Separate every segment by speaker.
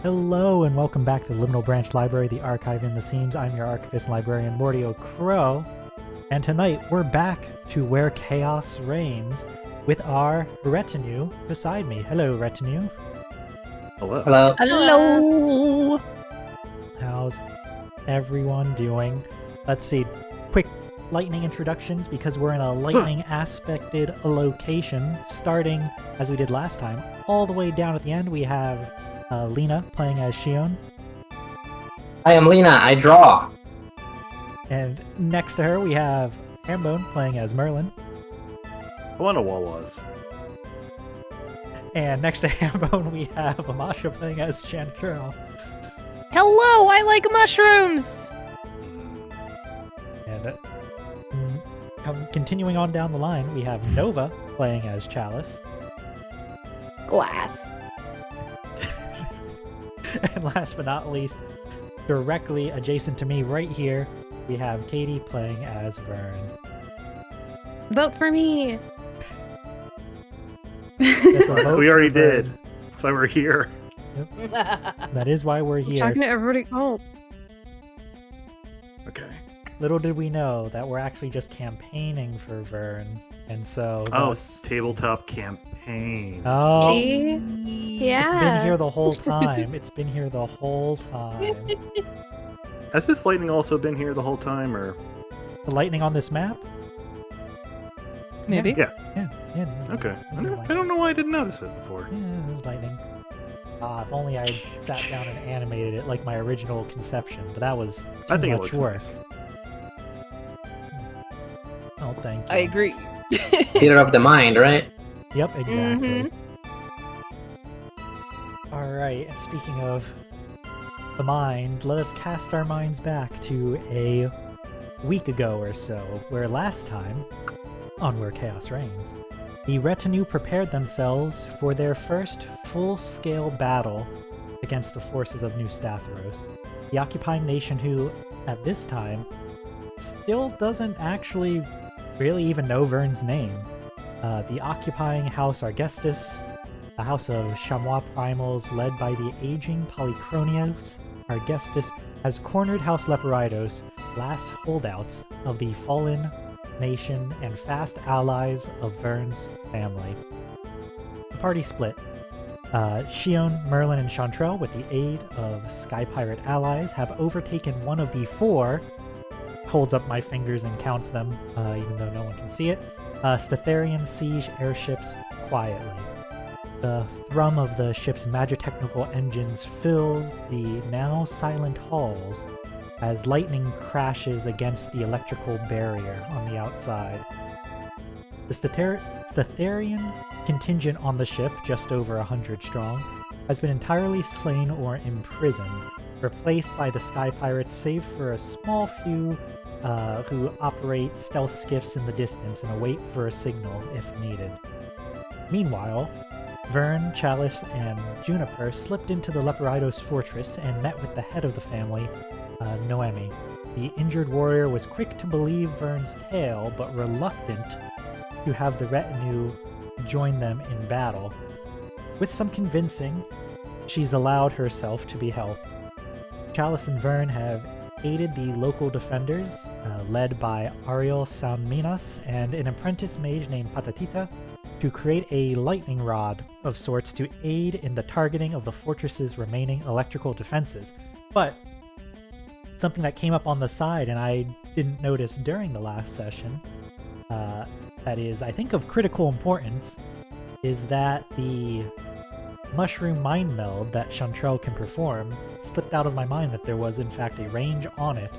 Speaker 1: Hello and welcome back to the Liminal Branch Library, the archive in the seams. I'm your Archivist and Librarian, Mordio Crow. And tonight we're back to where chaos reigns with our retinue beside me. Hello, retinue.
Speaker 2: Hello.
Speaker 3: Hello.
Speaker 4: Hello.
Speaker 1: How's everyone doing? Let's see. Quick lightning introductions because we're in a lightning aspected location, starting as we did last time. All the way down at the end, we have Lena playing as Shion.
Speaker 3: I am Lena. I draw.
Speaker 1: And next to her, we have Hambone playing as Merlin.
Speaker 2: I wonder what was.
Speaker 1: And next to Hambone, we have Amasha playing as Chantrelle.
Speaker 4: Hello, I like mushrooms.
Speaker 1: And continuing on down the line, we have Nova playing as Chalice.
Speaker 4: Glass.
Speaker 1: And last but not least, directly adjacent to me right here, we have Katie playing as Verne.
Speaker 4: Vote for me.
Speaker 1: Yes, a vote
Speaker 2: We already
Speaker 1: for Verne.
Speaker 2: did. That's why we're here.
Speaker 1: That is why we're here.
Speaker 4: Talking to everybody. Oh,
Speaker 2: Okay.
Speaker 1: Little did we know that we're actually just campaigning for Verne, and so
Speaker 2: Oh,
Speaker 1: thus...
Speaker 2: tabletop campaign.
Speaker 1: Oh,
Speaker 4: see? Yeah.
Speaker 1: It's been here the whole time. It's been here the whole time.
Speaker 2: Has this lightning also been here the whole time, or?
Speaker 1: The lightning on this map?
Speaker 4: Maybe.
Speaker 2: Yeah.
Speaker 1: Yeah.
Speaker 2: Okay. I don't know why I didn't notice it before.
Speaker 1: Yeah, there's lightning. If only I sat down and animated it like my original conception, but that was
Speaker 2: I
Speaker 1: too
Speaker 2: think it
Speaker 1: much
Speaker 2: looks
Speaker 1: work.
Speaker 2: nice.
Speaker 1: Oh, thank you.
Speaker 4: I agree.
Speaker 3: Theater of the mind, right?
Speaker 1: Yep, exactly.
Speaker 4: Mhm.
Speaker 1: Alright, and speaking of the mind, let us cast our minds back to a week ago or so, where last time, on Where Chaos Reigns, the retinue prepared themselves for their first full-scale battle against the forces of New Stathros, the occupying nation who, at this time, still doesn't actually really even know Verne's name. The occupying House Argestes, a house of chamois primals led by the aging Polychronios Argestes, has cornered House Leporaydos, last holdouts of the fallen nation and fast allies of Verne's family. The party split. Shion, Merlin, and Chantrelle, with the aid of skypirate allies, have overtaken one of the four, holds up my fingers and counts them, even though no one can see it, Statharian siege airships quietly. The thrum of the ship's magitechnical engines fills the now silent halls as lightning crashes against the electrical barrier on the outside. The Statharian contingent on the ship, just over 100 strong, has been entirely slain or imprisoned, replaced by the sky pirates save for a small few who operate stealth skiffs in the distance and await for a signal if needed. Meanwhile, Verne, Chalice, and Juniper slipped into the Leporaydos fortress and met with the head of the family, Noemi. The injured warrior was quick to believe Verne's tale, but reluctant to have the retinue join them in battle. With some convincing, she's allowed herself to be helped. Chalice and Verne have aided the local defenders, led by Ariel Salminas and an apprentice mage named Patatita, to create a lightning rod of sorts to aid in the targeting of the fortress's remaining electrical defenses. But something that came up on the side and I didn't notice during the last session, that is, I think, of critical importance, is that the mushroom mind meld that Chantrelle can perform slipped out of my mind that there was in fact a range on it,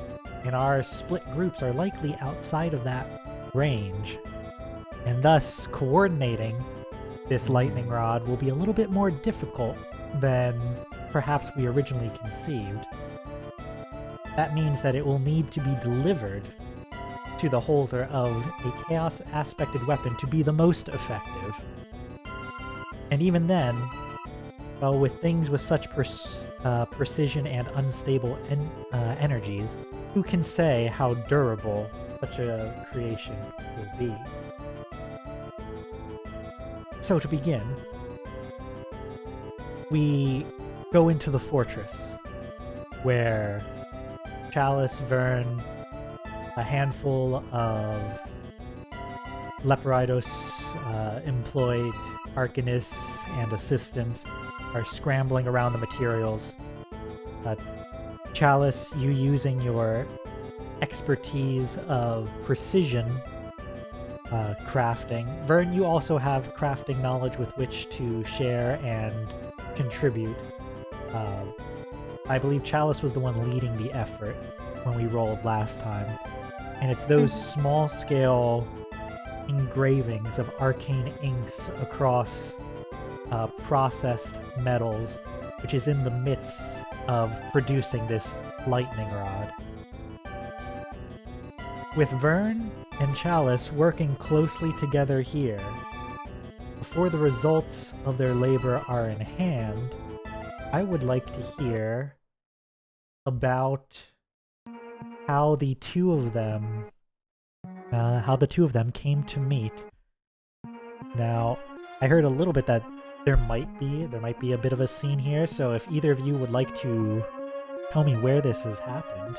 Speaker 1: and our split groups are likely outside of that range, and thus coordinating this lightning rod will be a little bit more difficult than perhaps we originally conceived. That means that it will need to be delivered to the holder of a chaos aspected weapon to be the most effective. And even then, well, with things with such precision and unstable energies, who can say how durable such a creation will be? So to begin, we go into the fortress, where Chalice, Verne, a handful of Leporaydos employed arcanists and assistants are scrambling around the materials. Chalice, you using your expertise of precision crafting. Verne, you also have crafting knowledge with which to share and contribute. I believe Chalice was the one leading the effort when we rolled last time. And it's those small-scale engravings of arcane inks across processed metals, which is in the midst of producing this lightning rod. With Verne and Chalice working closely together here, before the results of their labor are in hand, I would like to hear about how the two of them came to meet. Now, I heard a little bit that there might be a bit of a scene here, so if either of you would like to tell me where this has happened.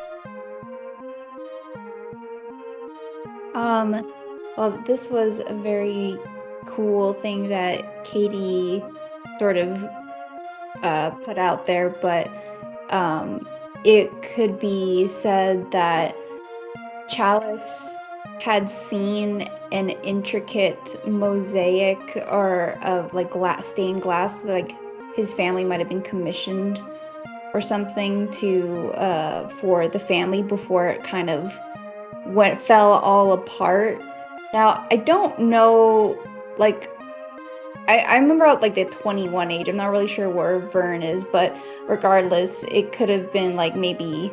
Speaker 5: Well, this was a very cool thing that Katie sort of put out there, but it could be said that Chalice had seen an intricate mosaic or of like stained glass, like his family might have been commissioned or something to for the family before it kind of fell all apart. Now, I don't know, like, I remember at like the 21 age, I'm not really sure where Verne is, but regardless, it could have been like maybe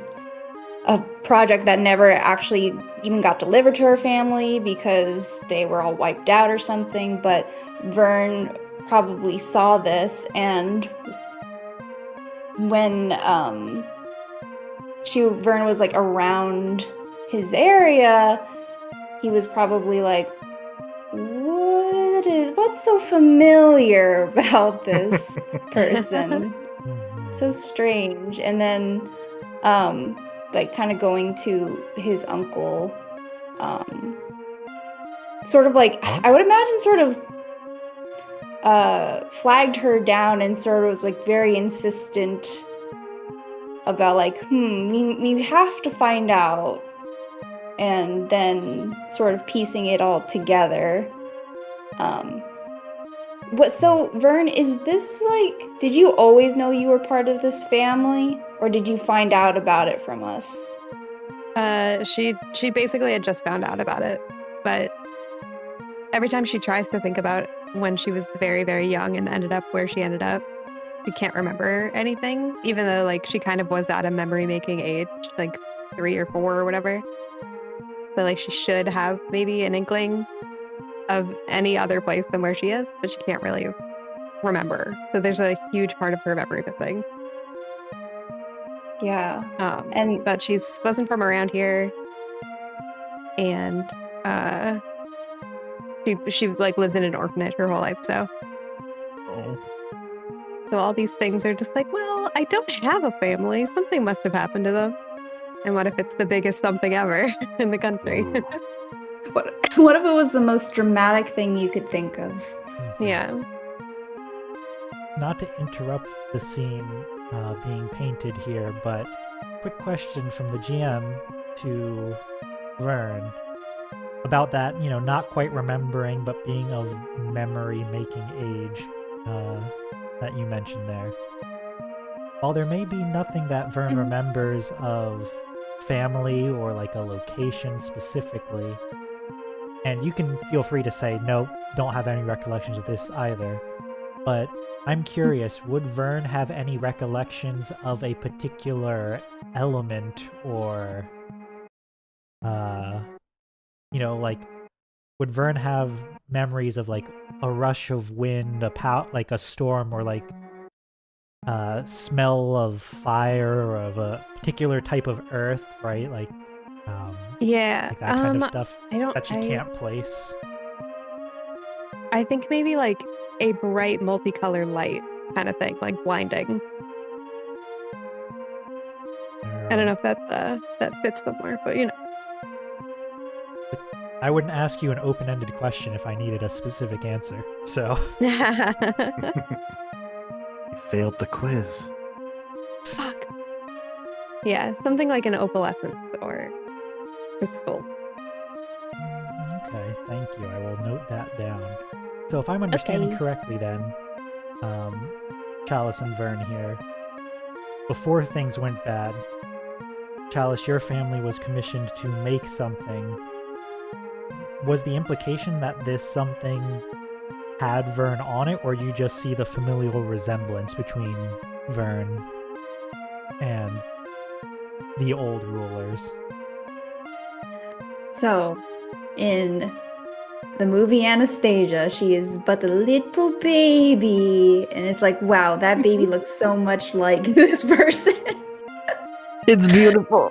Speaker 5: a project that never actually even got delivered to her family because they were all wiped out or something, but Verne probably saw this, and when Verne was like around his area, he was probably like, what's so familiar about this person? So strange. And then like kind of going to his uncle, sort of like, I would imagine sort of flagged her down and sort of was like very insistent about like, we have to find out, and then sort of piecing it all together. So Verne, is this like, did you always know you were part of this family, or did you find out about it from us?
Speaker 4: She basically had just found out about it, but every time she tries to think about when she was very, very young and ended up where she ended up, she can't remember anything, even though like she kind of was at a memory making age, like 3 or 4 or whatever. So like she should have maybe an inkling of any other place than where she is, but she can't really remember. So there's a huge part of her memory missing.
Speaker 5: Yeah.
Speaker 4: But she wasn't from around here, and she like lived in an orphanage her whole life. So all these things are just like, well, I don't have a family. Something must have happened to them. And what if it's the biggest something ever in the country?
Speaker 5: What if it was the most dramatic thing you could think of?
Speaker 4: Yeah.
Speaker 1: Not to interrupt the scene being painted here, but quick question from the GM to Verne about that, not quite remembering but being of memory-making age that you mentioned there. While there may be nothing that Verne remembers of family or like a location specifically, and you can feel free to say, no, don't have any recollections of this either, but I'm curious, would Verne have any recollections of a particular element or, like, would Verne have memories of like a rush of wind, like a storm, or like smell of fire, or of a particular type of earth, right? Like,
Speaker 4: yeah,
Speaker 1: like that kind of stuff that you
Speaker 4: I
Speaker 1: can't place.
Speaker 4: I think maybe like a bright multicolored light kind of thing, like blinding. I don't know if that's that fits somewhere, but you know.
Speaker 1: I wouldn't ask you an open-ended question if I needed a specific answer. So
Speaker 2: You failed the quiz.
Speaker 4: Fuck. Yeah, something like an opalescence or crystal.
Speaker 1: okay, thank you. I will note that down. So if I'm understanding
Speaker 4: Okay.
Speaker 1: correctly, then Chalice and Verne here, before things went bad, Chalice, your family was commissioned to make something. Was the implication that this something had Verne on it, or you just see the familial resemblance between Verne and the old rulers?
Speaker 5: So, in the movie Anastasia, she is but a little baby, and it's like, wow, that baby looks so much like this person.
Speaker 6: It's beautiful.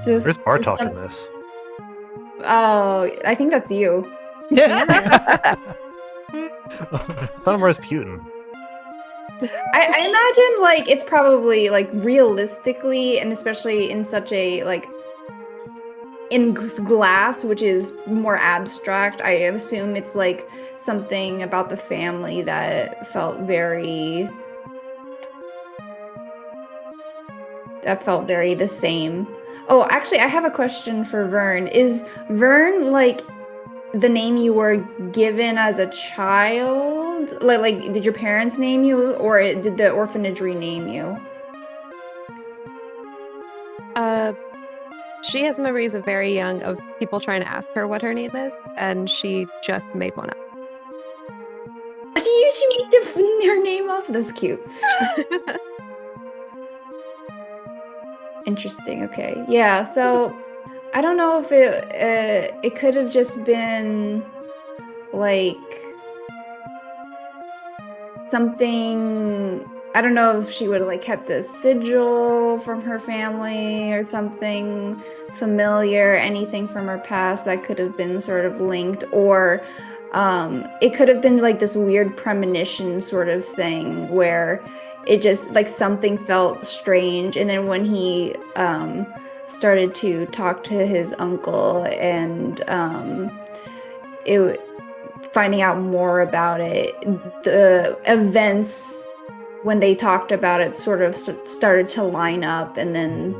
Speaker 5: Just-
Speaker 2: Where's Bartok
Speaker 5: just
Speaker 2: in
Speaker 5: some-
Speaker 2: this?
Speaker 5: Oh, I think that's you.
Speaker 2: Thought of Rasputin.
Speaker 5: I imagine like it's probably like realistically, and especially in such a like in glass, which is more abstract. I assume it's like something about the family that felt very the same. Oh, actually, I have a question for Verne. Is Verne like the name you were given as a child? Like did your parents name you, or did the orphanage rename you?
Speaker 4: She has memories of very young of people trying to ask her what her name is, and she just made one up.
Speaker 5: She made their name up. That's cute. Interesting. Okay. Yeah. So I don't know if it could have just been like something. I don't know if she would have like kept a sigil from her family or something familiar, anything from her past that could have been sort of linked, or it could have been like this weird premonition sort of thing where it just like something felt strange, and then when he started to talk to his uncle and finding out more about it, the events when they talked about it sort of started to line up, and then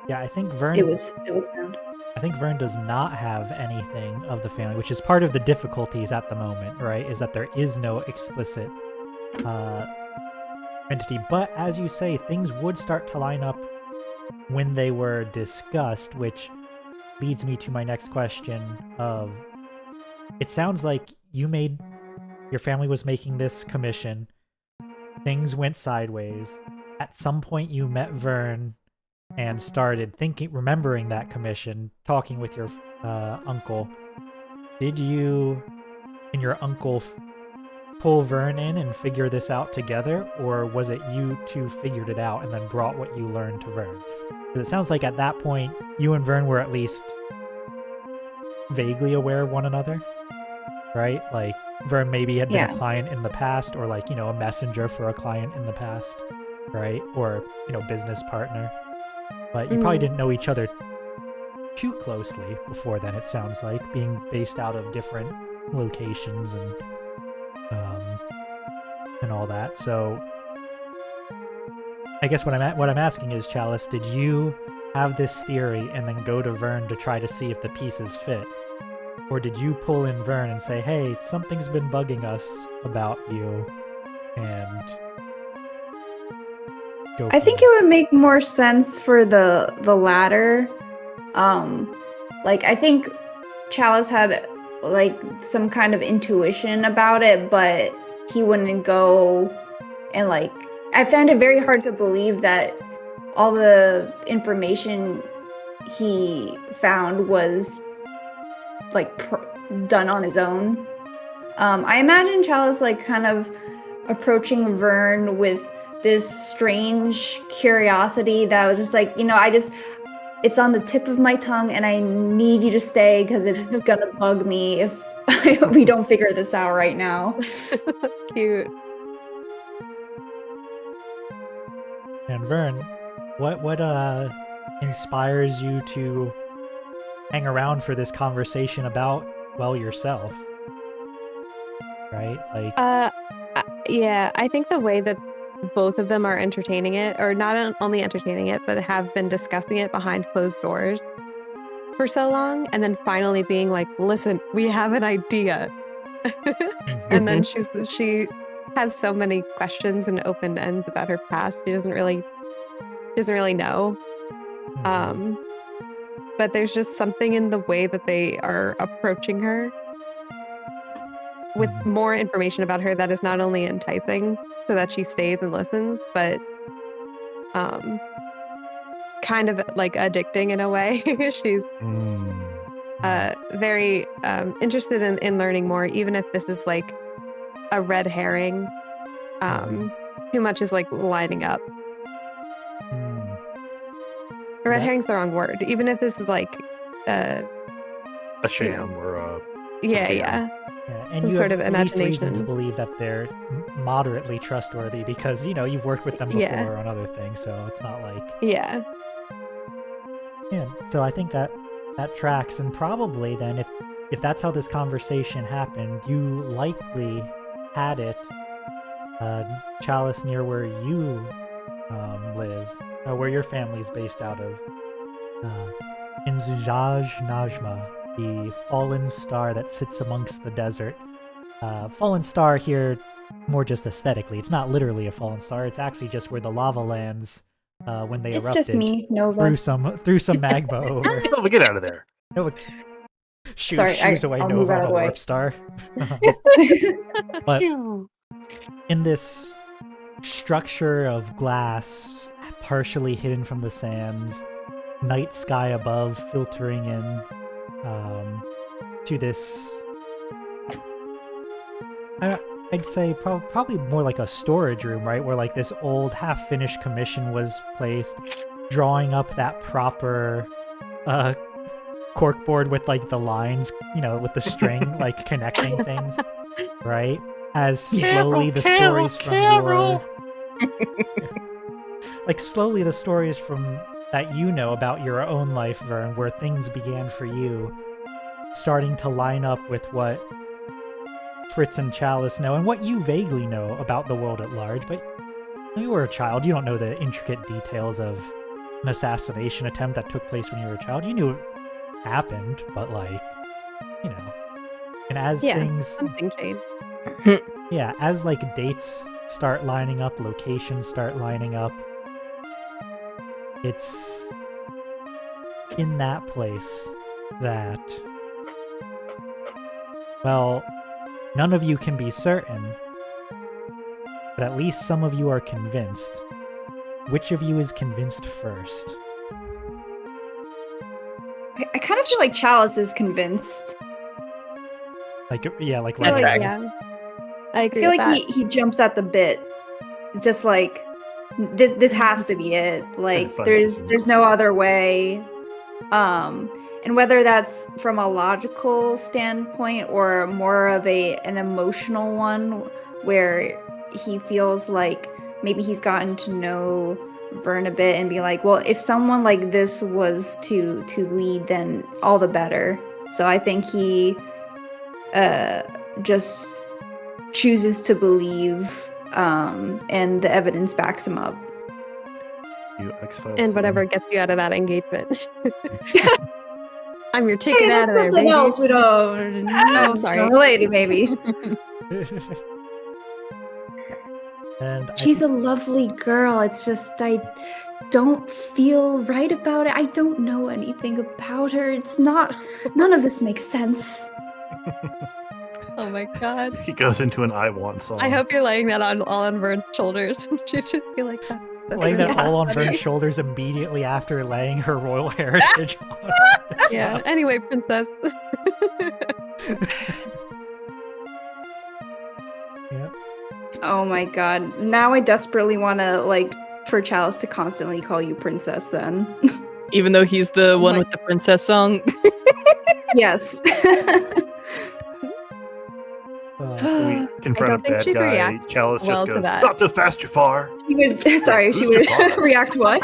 Speaker 1: Yeah, I think Verne.
Speaker 5: it was found.
Speaker 1: I think Verne does not have anything of the family, which is part of the difficulties at the moment, right? Is that there is no explicit entity. But as you say, things would start to line up when they were discussed, which leads me to my next question of, it sounds like your family was making this commission, things went sideways, at some point you met Verne and started remembering that commission, talking with your uncle. Did you and your uncle pull Verne in and figure this out together, or was it you two figured it out and then brought what you learned to Verne? Because it sounds like at that point, you and Verne were at least vaguely aware of one another, right? Like, Verne maybe had been a client in the past, or like, a messenger for a client in the past, right? Or, business partner. But you probably didn't know each other too closely before then, it sounds like, being based out of different locations and all that. So I guess what I'm asking is, Chalice, did you have this theory and then go to Verne to try to see if the pieces fit? Or did you pull in Verne and say, hey, something's been bugging us about you, and go
Speaker 5: I think it would make more sense for the latter. Like I think Chalice had like some kind of intuition about it, but he wouldn't go and like. I found it very hard to believe that all the information he found was like done on his own. I imagine Chalice like kind of approaching Verne with this strange curiosity that was just like, it's on the tip of my tongue and I need you to stay because it's gonna bug me if we don't figure this out right now.
Speaker 4: Cute.
Speaker 1: And Verne, What inspires you to hang around for this conversation about, well, yourself? Right? Like,
Speaker 4: yeah, I think the way that both of them are entertaining it, or not only entertaining it, but have been discussing it behind closed doors for so long, and then finally being like, listen, we have an idea. And then she has so many questions and open ends about her past. She doesn't really know. But there's just something in the way that they are approaching her with more information about her that is not only enticing so that she stays and listens, but kind of like addicting in a way. She's very interested in learning more, even if this is like a red herring. Too much is like lining up. Red herring's the wrong word. Even if this is like
Speaker 2: a sham or a
Speaker 4: yeah.
Speaker 1: Yeah, and
Speaker 4: Some
Speaker 1: you
Speaker 4: sort
Speaker 1: have
Speaker 4: of
Speaker 1: at least reason to
Speaker 4: imagination.
Speaker 1: believe that they're moderately trustworthy because, you've worked with them before
Speaker 4: Yeah.
Speaker 1: on other things, so it's not like...
Speaker 4: Yeah.
Speaker 1: Yeah, so I think that tracks, and probably then, if that's how this conversation happened, you likely had it, Chalice, near where you live, or where your family's based out of, in Zujaj Najma, the fallen star that sits amongst the desert. Fallen star here, more just aesthetically. It's not literally a fallen star. It's actually just where the lava lands when they
Speaker 5: It's
Speaker 1: erupted.
Speaker 5: just me, Nova.
Speaker 1: Through some magma over.
Speaker 2: Nova, get out of there.
Speaker 1: Nova, shoos
Speaker 5: Sorry,
Speaker 1: away
Speaker 5: I'll move
Speaker 1: Nova
Speaker 5: out
Speaker 1: on
Speaker 5: of
Speaker 1: a
Speaker 5: the way.
Speaker 1: warp star. But in this structure of glass, partially hidden from the sands, night sky above filtering in to this, I'd say probably more like a storage room, right? Where like this old half-finished commission was placed, drawing up that proper corkboard with like the lines, with the string like connecting things, right? As slowly the stories from your like slowly the stories from that about your own life, Verne, where things began for you, starting to line up with what Fritz and Chalice know and what you vaguely know about the world at large. But you were a child. You don't know the intricate details of an assassination attempt that took place when you were a child. You knew it happened, but like, and as things...
Speaker 4: something changed.
Speaker 1: Yeah, as like dates start lining up, locations start lining up, it's in that place that, well, none of you can be certain, but at least some of you are convinced. Which of you is convinced first?
Speaker 5: I kind of feel like Chalice is convinced.
Speaker 1: Like, yeah, like
Speaker 5: I feel
Speaker 1: right
Speaker 5: like-
Speaker 1: now.
Speaker 4: Yeah. I
Speaker 5: I
Speaker 4: agree
Speaker 5: feel
Speaker 4: with
Speaker 5: like
Speaker 4: that.
Speaker 5: he jumps at the bit. It's just like this has to be it. Like
Speaker 2: fun.
Speaker 5: there's no other way. And whether that's from a logical standpoint or more of an emotional one where he feels like maybe he's gotten to know Verne a bit and be like, well, if someone like this was to lead, then all the better. So I think he just chooses to believe, and the evidence backs him up.
Speaker 2: You X-Files
Speaker 4: And
Speaker 2: thing.
Speaker 4: whatever gets you out of that engagement. I'm your ticket
Speaker 5: Hey,
Speaker 4: out
Speaker 5: that's
Speaker 4: of there,
Speaker 5: something
Speaker 4: baby.
Speaker 5: else we don't.
Speaker 4: Oh, sorry.
Speaker 5: Related, maybe.
Speaker 1: And
Speaker 5: She's a lovely girl. It's just I don't feel right about it. I don't know anything about her. It's not. None of this makes sense.
Speaker 4: Oh my god.
Speaker 2: He goes into an I Want song.
Speaker 4: I hope you're laying that all on Verne's shoulders. She'd just be like that.
Speaker 1: laying that all on
Speaker 4: funny.
Speaker 1: Verne's shoulders immediately after laying her royal heritage on. as
Speaker 4: Yeah.
Speaker 1: well.
Speaker 4: Anyway, princess.
Speaker 1: Yep.
Speaker 5: Oh my god. Now I desperately want to for Chalice to constantly call you princess. Then.
Speaker 6: Even though he's the one
Speaker 4: my-
Speaker 6: with the princess song.
Speaker 5: Yes.
Speaker 2: We confront a
Speaker 4: don't think
Speaker 2: bad
Speaker 4: she'd
Speaker 2: guy.
Speaker 4: react
Speaker 2: Chalice
Speaker 4: well
Speaker 2: just
Speaker 4: to
Speaker 2: goes,
Speaker 4: that.
Speaker 2: "Not so fast, Jafar."
Speaker 5: She would. Sorry, she
Speaker 2: Who's
Speaker 5: would
Speaker 2: Jafar?
Speaker 5: react what?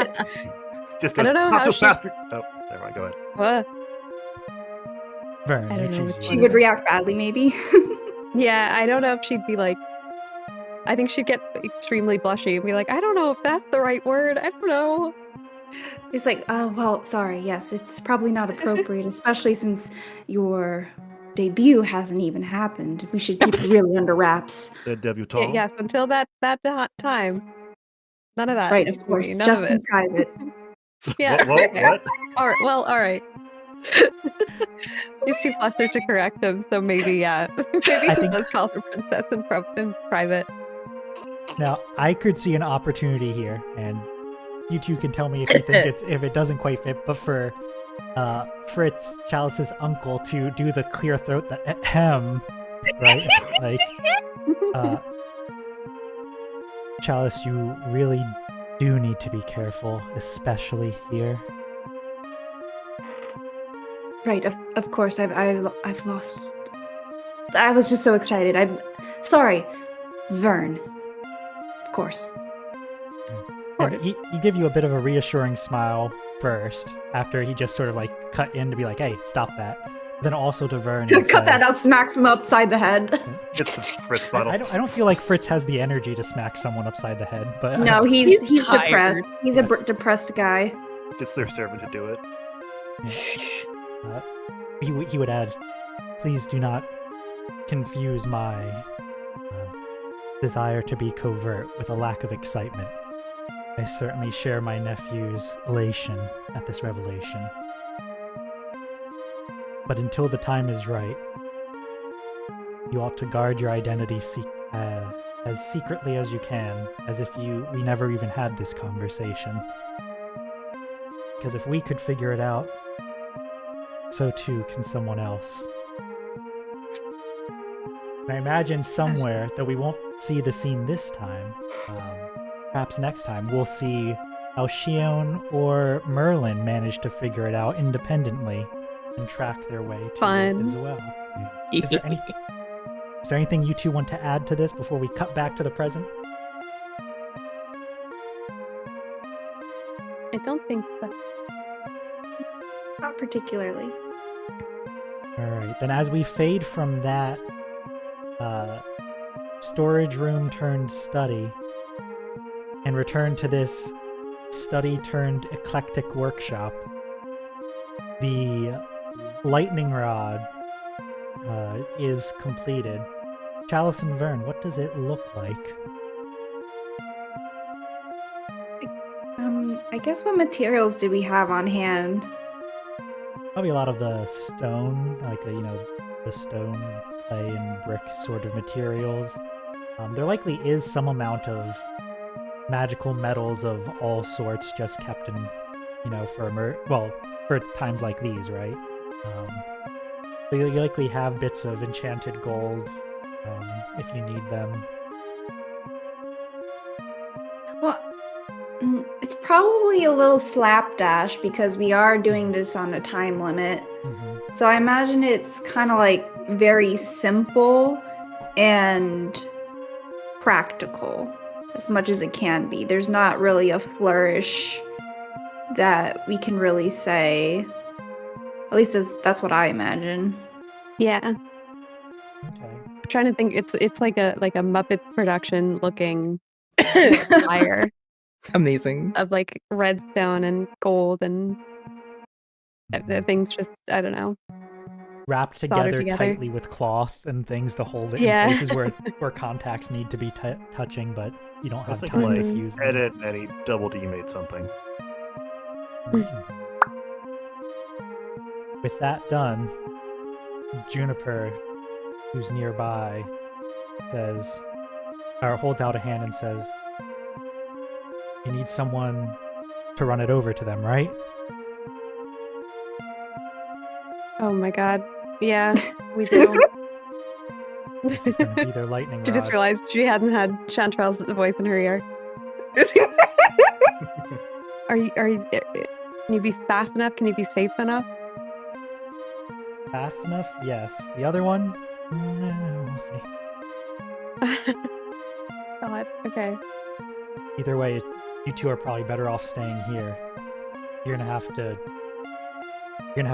Speaker 2: Just
Speaker 4: I
Speaker 2: goes,
Speaker 4: don't know
Speaker 2: "Not
Speaker 4: how
Speaker 2: so
Speaker 4: she-
Speaker 2: fast." Oh, never mind. Go ahead.
Speaker 4: What?
Speaker 1: Vern,
Speaker 4: I
Speaker 1: you
Speaker 4: don't know
Speaker 1: choose
Speaker 4: what
Speaker 5: She
Speaker 1: one.
Speaker 5: would react badly, maybe.
Speaker 4: Yeah, I don't know if she'd be like. I think she'd get extremely blushy and be like, I don't know if that's the right word. I don't know.
Speaker 5: It's like, oh, well, sorry. Yes, it's probably not appropriate, especially since your debut hasn't even happened. We should keep it really under wraps.
Speaker 2: The debutante.
Speaker 4: Yes, until that time. None of that.
Speaker 5: Right, of
Speaker 4: for me,
Speaker 5: course.
Speaker 4: none
Speaker 5: Just
Speaker 4: of
Speaker 5: in
Speaker 4: it.
Speaker 5: private.
Speaker 4: Yeah.
Speaker 2: What?
Speaker 4: okay.
Speaker 2: What?
Speaker 4: All right. Well, all right. She's too flustered to correct him, so maybe, yeah. Maybe he
Speaker 1: think-
Speaker 4: does call her princess in private.
Speaker 1: Now, I could see an opportunity here, and you two can tell me if you think if it doesn't quite fit, but for Fritz, Chalice's uncle, to do the clear throat, the ahem, right? Like, Chalice, you really do need to be careful, especially here.
Speaker 5: Right, of course. I've lost. I was just so excited. I'm sorry, Vern. Of course.
Speaker 1: And he give you a bit of a reassuring smile first, after he just sort of like cut in to be like, hey, stop that. Then also to Vern. and
Speaker 5: Cut
Speaker 1: say-
Speaker 5: that out, smacks him upside the head.
Speaker 2: It's a Fritz bottle.
Speaker 1: I don't feel like Fritz has the energy to smack someone upside the head, but
Speaker 5: No, he's
Speaker 6: tired.
Speaker 5: depressed. He's a
Speaker 1: Yeah.
Speaker 5: depressed guy.
Speaker 2: It's their servant to do it.
Speaker 1: he would add, please do not confuse my desire to be covert with a lack of excitement. I certainly share my nephew's elation at this revelation. But until the time is right, you ought to guard your identity as secretly as you can, as if we never even had this conversation. Because if we could figure it out, so too can someone else. And I imagine somewhere that we won't see the scene this time, perhaps next time, we'll see how Shion or Merlin managed to figure it out independently and track their way to
Speaker 4: Fun.
Speaker 1: it as well. Is there anything you two want to add to this before we cut back to the present?
Speaker 4: I don't think so.
Speaker 5: Not particularly.
Speaker 1: Alright, then as we fade from that storage room turned study and return to this study turned eclectic workshop, the lightning rod is completed. Chalice and Vern, what does it look like?
Speaker 5: I guess what materials did we have on hand?
Speaker 1: Probably a lot of the stone, like the stone, clay, and brick sort of materials. There likely is some amount of magical metals of all sorts, just kept in, for times like these, right? So you likely have bits of enchanted gold if you need them.
Speaker 5: Well, it's probably a little slapdash because we are doing this on a time limit.
Speaker 1: Mm-hmm.
Speaker 5: So I imagine it's kind of like very simple and practical as much as it can be. There's not really a flourish that we can really say. At least that's what I imagine.
Speaker 4: Yeah.
Speaker 1: Okay.
Speaker 4: I'm trying to think. It's like a Muppets production looking spire
Speaker 6: Amazing.
Speaker 4: of like redstone and gold and things just, I don't know.
Speaker 1: Wrapped
Speaker 4: Soldered
Speaker 1: together
Speaker 4: together.
Speaker 1: tightly with cloth and things to hold it
Speaker 4: Yeah.
Speaker 1: in places where contacts need to be touching, but you don't
Speaker 2: I was
Speaker 1: have
Speaker 2: thinking,
Speaker 1: time to
Speaker 4: like,
Speaker 1: fuse them.
Speaker 2: Edit and he double D made something.
Speaker 1: With that done, Juniper, who's nearby, holds out a hand and says, "You need someone to run it over to them, right?"
Speaker 4: Oh my god. Yeah, we do.
Speaker 1: This is going to be their lightning rod.
Speaker 4: She just realized she hadn't had Chantrelle's voice in her ear. Are you? Can you be fast enough? Can you be safe enough?
Speaker 1: Fast enough? Yes. The other one? We'll see.
Speaker 4: God. Okay.
Speaker 1: Either way, you two are probably better off staying here. You're gonna have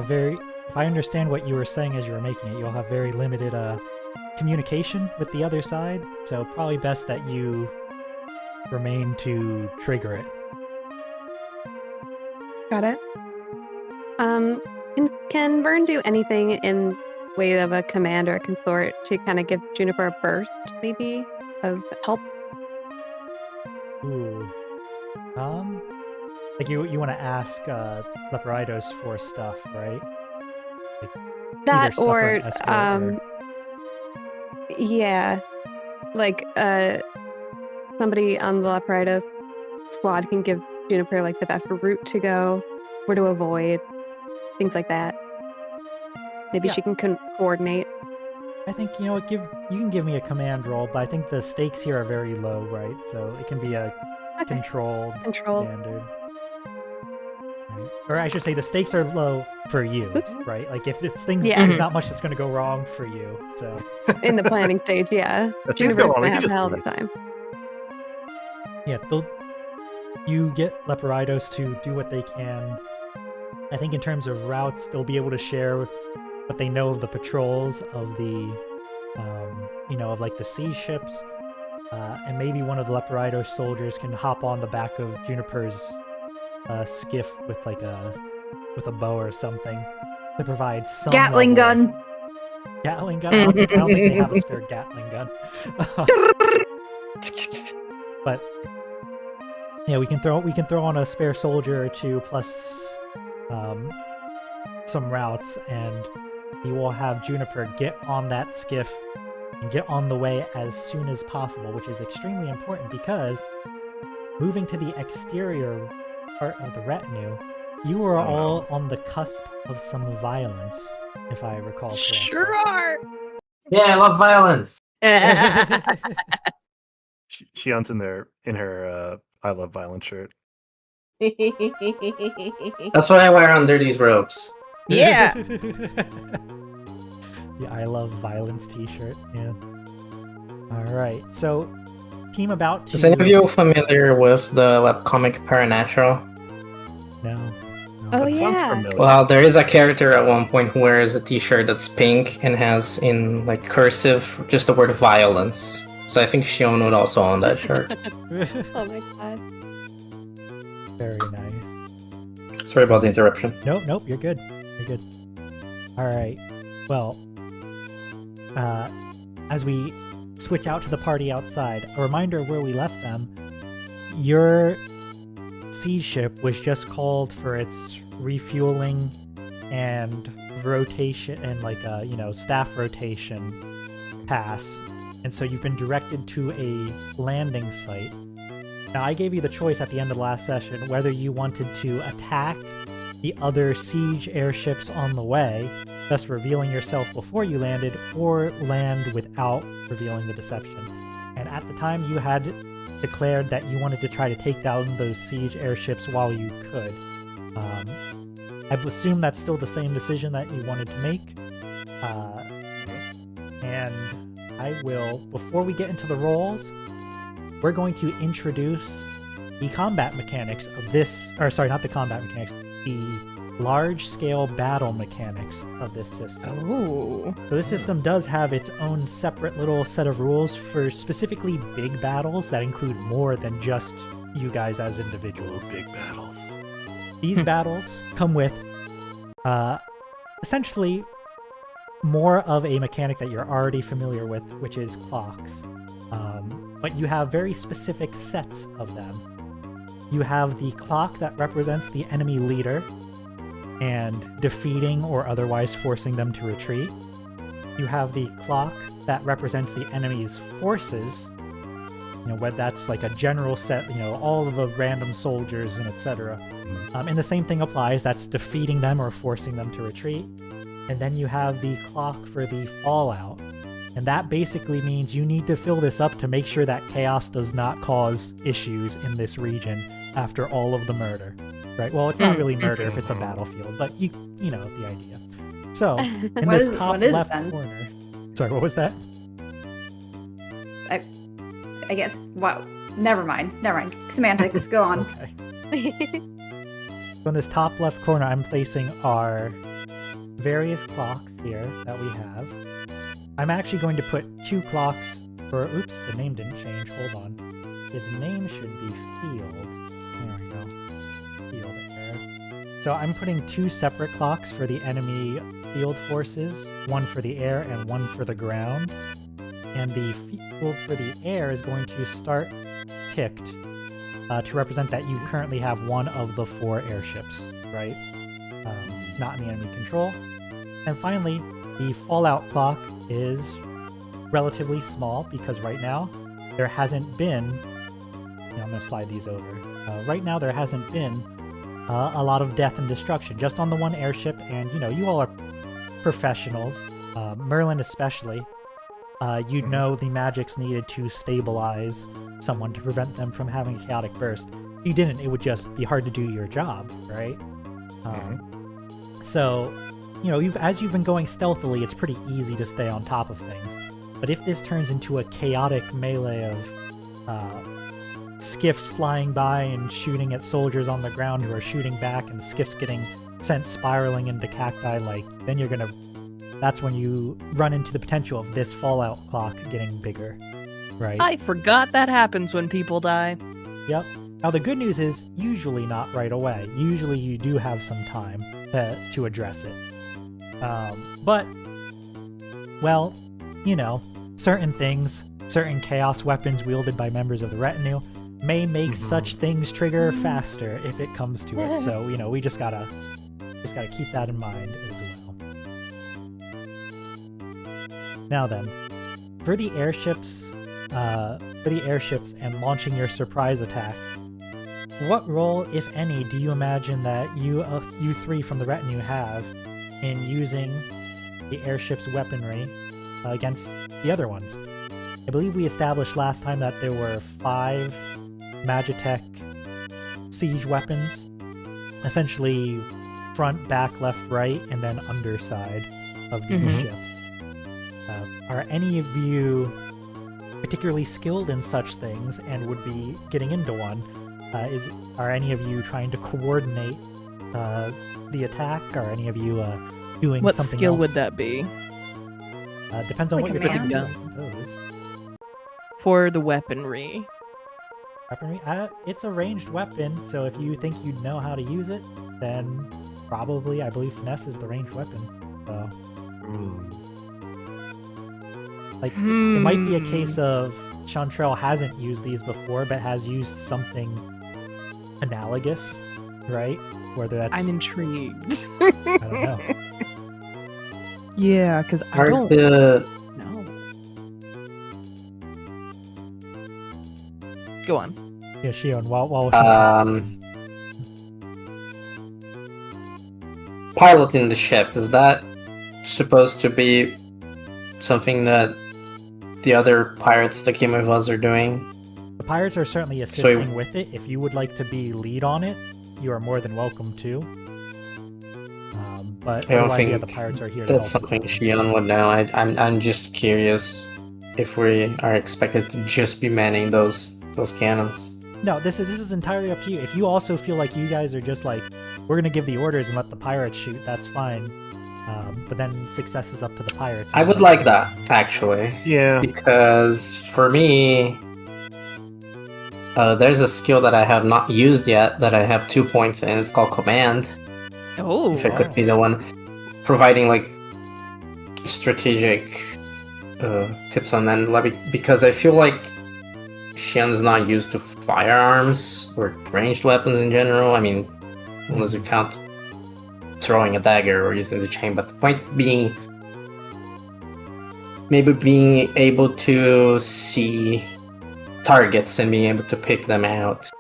Speaker 1: very, if I understand what you were saying as you were making it, you'll have very limited communication with the other side, so probably best that you remain to trigger it.
Speaker 4: Got it. Can Verne do anything in way of a command or a consort to kind of give Juniper a burst, maybe, of help?
Speaker 1: Ooh. Like you want to ask Leporaydos for stuff, right? Like, either
Speaker 4: That
Speaker 1: stuff for
Speaker 4: or
Speaker 1: an escort
Speaker 4: yeah, like somebody on the Leporaydos squad can give Juniper like the best route to go, where to avoid, things like that. Maybe
Speaker 1: Yeah.
Speaker 4: she can coordinate.
Speaker 1: I think, you know what, you can give me a command roll, but I think the stakes here are very low, right? So it can be a
Speaker 4: Okay.
Speaker 1: controlled
Speaker 4: Controlled.
Speaker 1: standard. Right. Or I should say the stakes are low for you,
Speaker 4: Oops.
Speaker 1: right? Like if it's things,
Speaker 4: Yeah.
Speaker 1: there's not much that's going to go wrong for you, so...
Speaker 4: In the planning stage, yeah.
Speaker 2: If things
Speaker 4: Juniper's
Speaker 2: go wrong, we
Speaker 4: gonna
Speaker 2: can
Speaker 4: have a
Speaker 2: just
Speaker 4: hell of a
Speaker 2: leave.
Speaker 4: time.
Speaker 1: Yeah, you get Leporaydos to do what they can. I think in terms of routes, they'll be able to share what they know of the patrols of the, of like the sea ships, and maybe one of the Leporaydos soldiers can hop on the back of Juniper's skiff with with a bow or something to provide some
Speaker 5: Gatling
Speaker 1: level
Speaker 5: gun.
Speaker 1: Gatling gun. I don't think they have a spare Gatling gun. But yeah, we can throw on a spare soldier or two plus some routes, and you will have Juniper get on that skiff and get on the way as soon as possible, which is extremely important because moving to the exterior part of the retinue, you are all on the cusp of some violence, if I recall correctly.
Speaker 6: Sure are.
Speaker 3: Yeah, I love violence.
Speaker 2: Shion's in her I love violence shirt.
Speaker 3: That's what I wear under these robes.
Speaker 6: Yeah.
Speaker 1: The I Love Violence t-shirt, yeah. Alright, so team about to...
Speaker 3: Is any of you familiar with the webcomic Paranatural?
Speaker 1: No.
Speaker 4: Oh,
Speaker 2: That sounds
Speaker 4: yeah.
Speaker 2: familiar.
Speaker 3: Well, there is a character at one point who wears a t-shirt that's pink and has in like cursive just the word violence. So I think Shion would also own that shirt.
Speaker 4: Oh my god.
Speaker 1: Very nice.
Speaker 3: Sorry about the interruption.
Speaker 1: Nope, you're good. You're good. Alright, well, as we switch out to the party outside, a reminder of where we left them. Your siege ship was just called for its refueling and rotation and staff rotation pass, and so you've been directed to a landing site. Now, I gave you the choice at the end of the last session whether you wanted to attack the other siege airships on the way, thus revealing yourself before you landed, or land without revealing the deception. And at the time, you had declared that you wanted to try to take down those siege airships while you could. I assume that's still the same decision that you wanted to make. And I will, before we get into the roles, we're going to introduce the combat mechanics of this, or sorry, not the combat mechanics, the large-scale battle mechanics of this system.
Speaker 6: Oh.
Speaker 1: So this system does have its own separate little set of rules for specifically big battles that include more than just you guys as individuals.
Speaker 2: Big battles.
Speaker 1: These battles come with essentially more of a mechanic that you're already familiar with, which is clocks. But you have very specific sets of them. You have the clock that represents the enemy leader and defeating or otherwise forcing them to retreat. You have the clock that represents the enemy's forces, whether that's like a general set, all of the random soldiers and etc. And the same thing applies, that's defeating them or forcing them to retreat. And then you have the clock for the fallout. And that basically means you need to fill this up to make sure that chaos does not cause issues in this region after all of the murder. Right? Well, it's not really murder if it's a battlefield, but you know the idea. So, in this top left corner... Sorry, what was that?
Speaker 5: I guess. Wow. Never mind. Semantics. Go on.
Speaker 1: Okay. So in this top left corner, I'm placing our various clocks here that we have. I'm actually going to put 2 clocks for... Oops, the name didn't change. Hold on. His name should be Field. There we go. Field Air. So I'm putting 2 separate clocks for the enemy field forces, 1 for the air and 1 for the ground. And the field for the air is going to start ticked to represent that you currently have 1 of the 4 airships, right? Not in the enemy control. And finally, the fallout clock is relatively small because right now there hasn't been... I'm going to slide these over. Right now there hasn't been a lot of death and destruction, just on the 1 airship, and you all are professionals, Merlin especially. You'd know the magics needed to stabilize someone to prevent them from having a chaotic burst. If you didn't, it would just be hard to do your job, right? So, as you've been going stealthily, it's pretty easy to stay on top of things. But if this turns into a chaotic melee of skiffs flying by and shooting at soldiers on the ground who are shooting back, and skiffs getting sent spiraling into cacti, then that's when you run into the potential of this fallout clock getting bigger, right?
Speaker 6: I forgot that happens when people die.
Speaker 1: Yep. Now the good news is, usually not right away. Usually you do have some time to address it. But, well, certain things, certain chaos weapons wielded by members of the retinue may make such things trigger faster if it comes to it. So, we just gotta keep that in mind as well. Now then, for the airships and launching your surprise attack, what role, if any, do you imagine that you 3 from the retinue have in using the airship's weaponry against the other ones? I believe we established last time that there were 5 Magitech siege weapons, essentially front, back, left, right, and then underside of the ship. Are any of you particularly skilled in such things and would be getting into one? Are any of you trying to coordinate the attack? Are any of you doing
Speaker 6: What
Speaker 1: something
Speaker 6: skill
Speaker 1: else?
Speaker 6: would that be?
Speaker 1: Depends on
Speaker 5: Like
Speaker 1: what
Speaker 5: a
Speaker 1: you're trying to do,
Speaker 5: man?
Speaker 1: I suppose.
Speaker 6: For the weaponry.
Speaker 1: Weaponry? It's a ranged weapon, so if you think you'd know how to use it, then probably, I believe finesse is the ranged weapon. So, it might be a case of Chantrelle hasn't used these before, but has used something analogous, right? Whether that's...
Speaker 6: I'm intrigued.
Speaker 1: I don't know.
Speaker 6: Yeah, because I
Speaker 3: Are
Speaker 6: don't
Speaker 3: the
Speaker 6: know. Go on.
Speaker 1: Yeah, Shion, while
Speaker 3: piloting the ship, is that supposed to be something that the other pirates that came with us are doing?
Speaker 1: the pirates are certainly assisting with it. If you would like to be lead on it, you are more than welcome to. But
Speaker 3: I don't
Speaker 1: otherwise, yeah,
Speaker 3: think
Speaker 1: the pirates are here to
Speaker 3: that's
Speaker 1: help.
Speaker 3: something Shion would know. I'm just curious if we are expected to just be manning those cannons.
Speaker 1: No, this is entirely up to you. If you also feel like you guys are just like, we're gonna give the orders and let the pirates shoot, that's fine. But then success is up to the pirates.
Speaker 3: I would like that, actually.
Speaker 2: Yeah.
Speaker 3: Because for me, there's a skill that I have not used yet that I have 2 points in. It's called Command.
Speaker 6: Oh,
Speaker 3: If it could be the one providing like strategic tips on that, because I feel like Shion's not used to firearms or ranged weapons in general. I mean, unless you count throwing a dagger or using the chain. But the point being, maybe being able to see targets and being able to pick them out.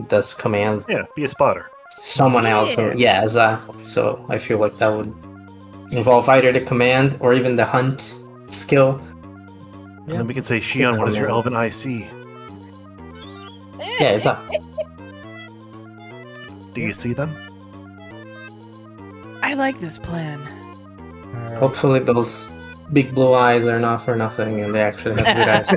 Speaker 3: Does Command
Speaker 2: Yeah, be a spotter.
Speaker 3: someone else? Or, yeah, exactly. So I feel like that would involve either the Command or even the Hunt skill.
Speaker 2: And then we can say, Shion, what is your elven IC?
Speaker 3: Yeah, exactly.
Speaker 2: Do you see them?
Speaker 6: I like this plan.
Speaker 1: Alright.
Speaker 3: Hopefully those big blue eyes are not for nothing, and they actually have good eyes.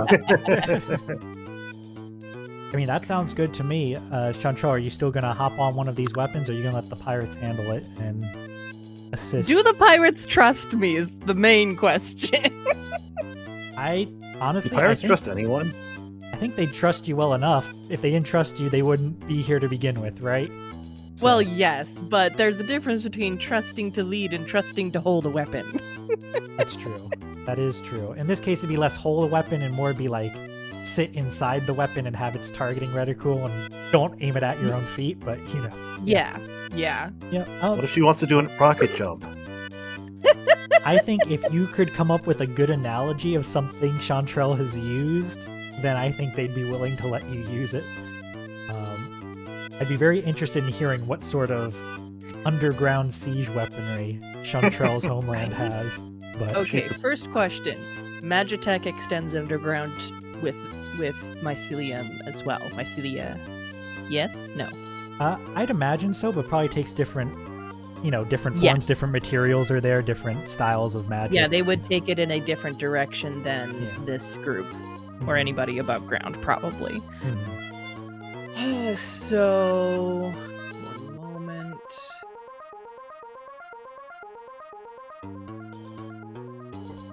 Speaker 1: I mean, that sounds good to me. Chantrelle, are you still gonna hop on one of these weapons, or are you gonna let the pirates handle it and assist?
Speaker 6: Do the pirates trust me is the main question.
Speaker 1: I honestly,
Speaker 2: Do pirates
Speaker 1: I think,
Speaker 2: trust anyone?
Speaker 1: I think they'd trust you well enough. If they didn't trust you, they wouldn't be here to begin with, right? So-
Speaker 6: Well, yes, but there's a difference between trusting to lead and trusting to hold a weapon.
Speaker 1: That's true. That is true. In this case, it'd be less hold a weapon and more be like sit inside the weapon and have its targeting reticule and don't aim it at your own feet, but you know.
Speaker 6: Yeah.
Speaker 1: Yeah.
Speaker 2: What if she wants to do a rocket jump?
Speaker 1: I think if you could come up with a good analogy of something Chantrelle has used, then I think they'd be willing to let you use it. I'd be very interested in hearing what sort of underground siege weaponry Chantrelle's homeland has. But
Speaker 6: Okay, first question. Magitech extends underground with mycelium as well. Mycelia. Yes? No.
Speaker 1: I'd imagine so, but probably takes different forms,
Speaker 6: Yes.
Speaker 1: different materials are there, different styles of magic.
Speaker 6: Yeah, they would take it in a different direction than
Speaker 1: Yeah.
Speaker 6: this group or anybody above ground, probably.
Speaker 1: Mhm.
Speaker 6: So, one moment.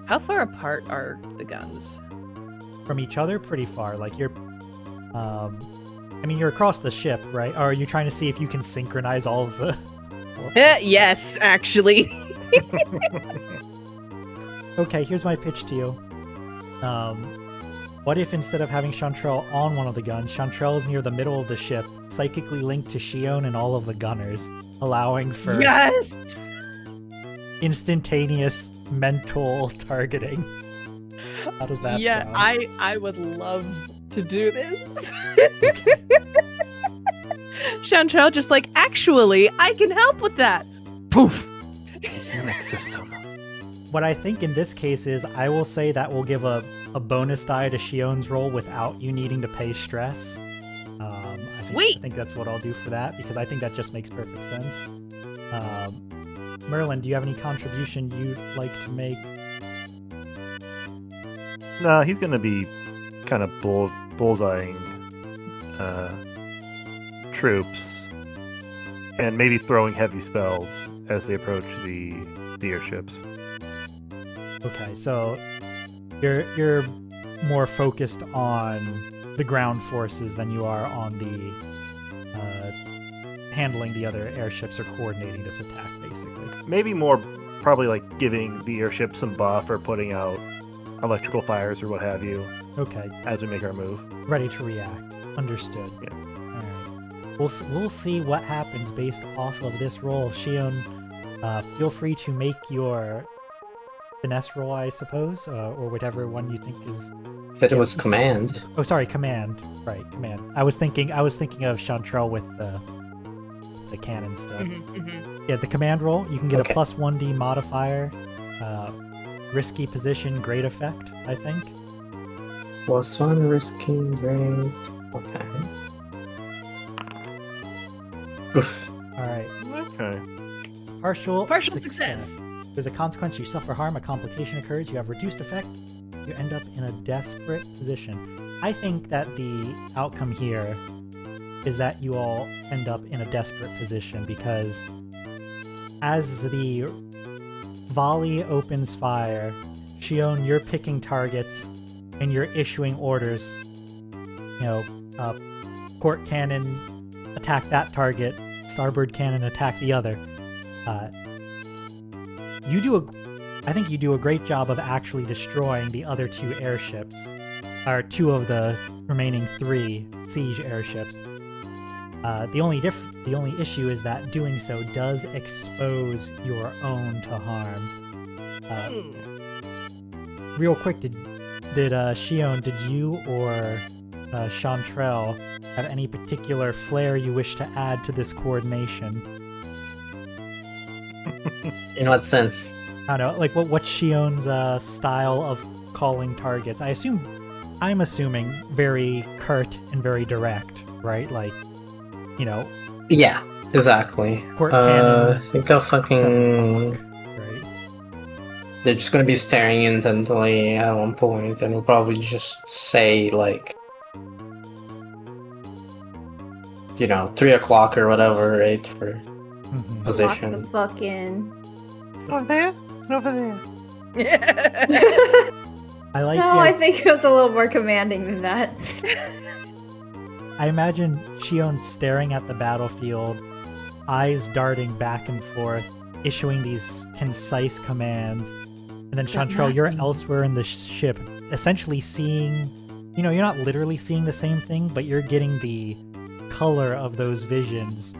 Speaker 6: How far apart are the guns?
Speaker 1: From each other, pretty far. Like you're you're across the ship, right? Or are you trying to see if you can synchronize all of the
Speaker 6: Yes, actually.
Speaker 1: Okay, here's my pitch to you. What if instead of having Chantrelle on one of the guns, Chantrelle is near the middle of the ship, psychically linked to Shion and all of the gunners, allowing for
Speaker 6: Yes!
Speaker 1: instantaneous mental targeting? How does that
Speaker 6: Yeah,
Speaker 1: sound?
Speaker 6: I would love to do this. Chantrelle just like, actually, I can help with that. Poof.
Speaker 2: Mechanic system.
Speaker 1: What I think in this case is I will say that we'll give a bonus die to Shion's roll without you needing to pay stress.
Speaker 6: Sweet!
Speaker 1: I think that's what I'll do for that, because I think that just makes perfect sense. Merlin, do you have any contribution you'd like to make?
Speaker 2: Nah, he's gonna be kind of bullseyeing troops and maybe throwing heavy spells as they approach the airships.
Speaker 1: Okay, so you're more focused on the ground forces than you are on the handling the other airships or coordinating this attack, basically.
Speaker 2: Maybe more, probably like giving the airship some buff or putting out electrical fires or what have you
Speaker 1: Okay,
Speaker 2: as we make our move.
Speaker 1: ready to react. Understood.
Speaker 2: Yeah.
Speaker 1: All right. We'll see what happens based off of this roll. Shion, feel free to make your finesse roll, I suppose, or whatever one you think is.
Speaker 3: Said it was command.
Speaker 1: Oh, sorry, command. Right, command. I was thinking of Chantrelle with the cannon stuff. Yeah, the command roll. You can get
Speaker 3: Okay.
Speaker 1: a plus 1d modifier. Risky position, great effect, I think.
Speaker 3: +1 risky, great. Okay. Oof.
Speaker 1: All right.
Speaker 2: Okay.
Speaker 1: Partial
Speaker 6: success.
Speaker 1: There's a consequence. You suffer harm. A complication occurs. You have reduced effect. You end up in a desperate position. I think that the outcome here is that you all end up in a desperate position because as the volley opens fire, Shion, you're picking targets and you're issuing orders. Port cannon, attack that target. Starboard cannon, attack the other. I think you do a great job of actually destroying the other two airships, or two of the remaining 3 siege airships. The only issue is that doing so does expose your own to harm. Real quick, did Shion, did you or Chantrelle have any particular flair you wish to add to this coordination?
Speaker 3: In what sense?
Speaker 1: I don't know, like what's Shion's style of calling targets? I'm assuming very curt and very direct, right? Like,
Speaker 3: Yeah, exactly.
Speaker 1: Port cannon,
Speaker 3: Think of
Speaker 1: 7
Speaker 3: fucking...
Speaker 1: o'clock, right?
Speaker 3: they're just gonna be staring intently at one point, and we'll probably just say like, 3 o'clock or whatever, right, for
Speaker 1: Mhm.
Speaker 3: position.
Speaker 5: Lock the fuck in.
Speaker 2: Over there. Over there.
Speaker 1: I like
Speaker 5: No, I think it was a little more commanding than that.
Speaker 1: I imagine Shion staring at the battlefield, eyes darting back and forth, issuing these concise commands. And then Chantrelle, you're elsewhere in the ship, essentially seeing, you're not literally seeing the same thing, but you're getting the color of those visions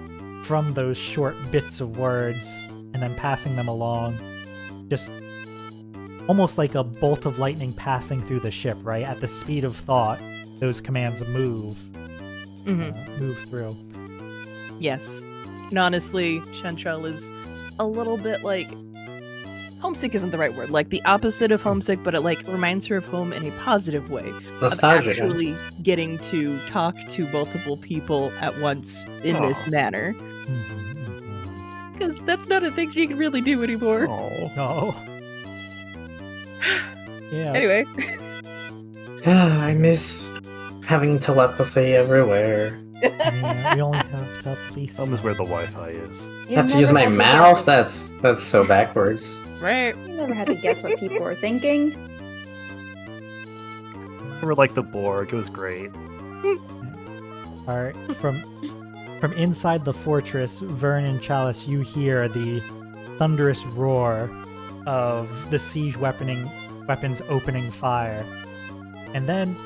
Speaker 1: from those short bits of words and then passing them along. Just almost like a bolt of lightning passing through the ship, right? At the speed of thought, those commands move through.
Speaker 6: Yes. And honestly, Chantrelle is a little bit like homesick isn't the right word. Like the opposite of homesick, but it reminds her of home in a positive way.
Speaker 3: Nostalgia.
Speaker 6: Of actually getting to talk to multiple people at once in this manner. Because that's not a thing she can really do anymore.
Speaker 2: Oh.
Speaker 1: No. Yeah.
Speaker 6: Anyway.
Speaker 3: I miss having telepathy everywhere.
Speaker 1: Yeah, we only have telepathy.
Speaker 2: Home is where the Wi-Fi is.
Speaker 3: I have to use my mouth? That's so backwards.
Speaker 6: Right.
Speaker 5: You never had to guess what people were thinking.
Speaker 2: We were like the Borg. It was great.
Speaker 1: All right, from inside the fortress, Verne and Chalice, you hear the thunderous roar of the siege weapons opening fire. And then,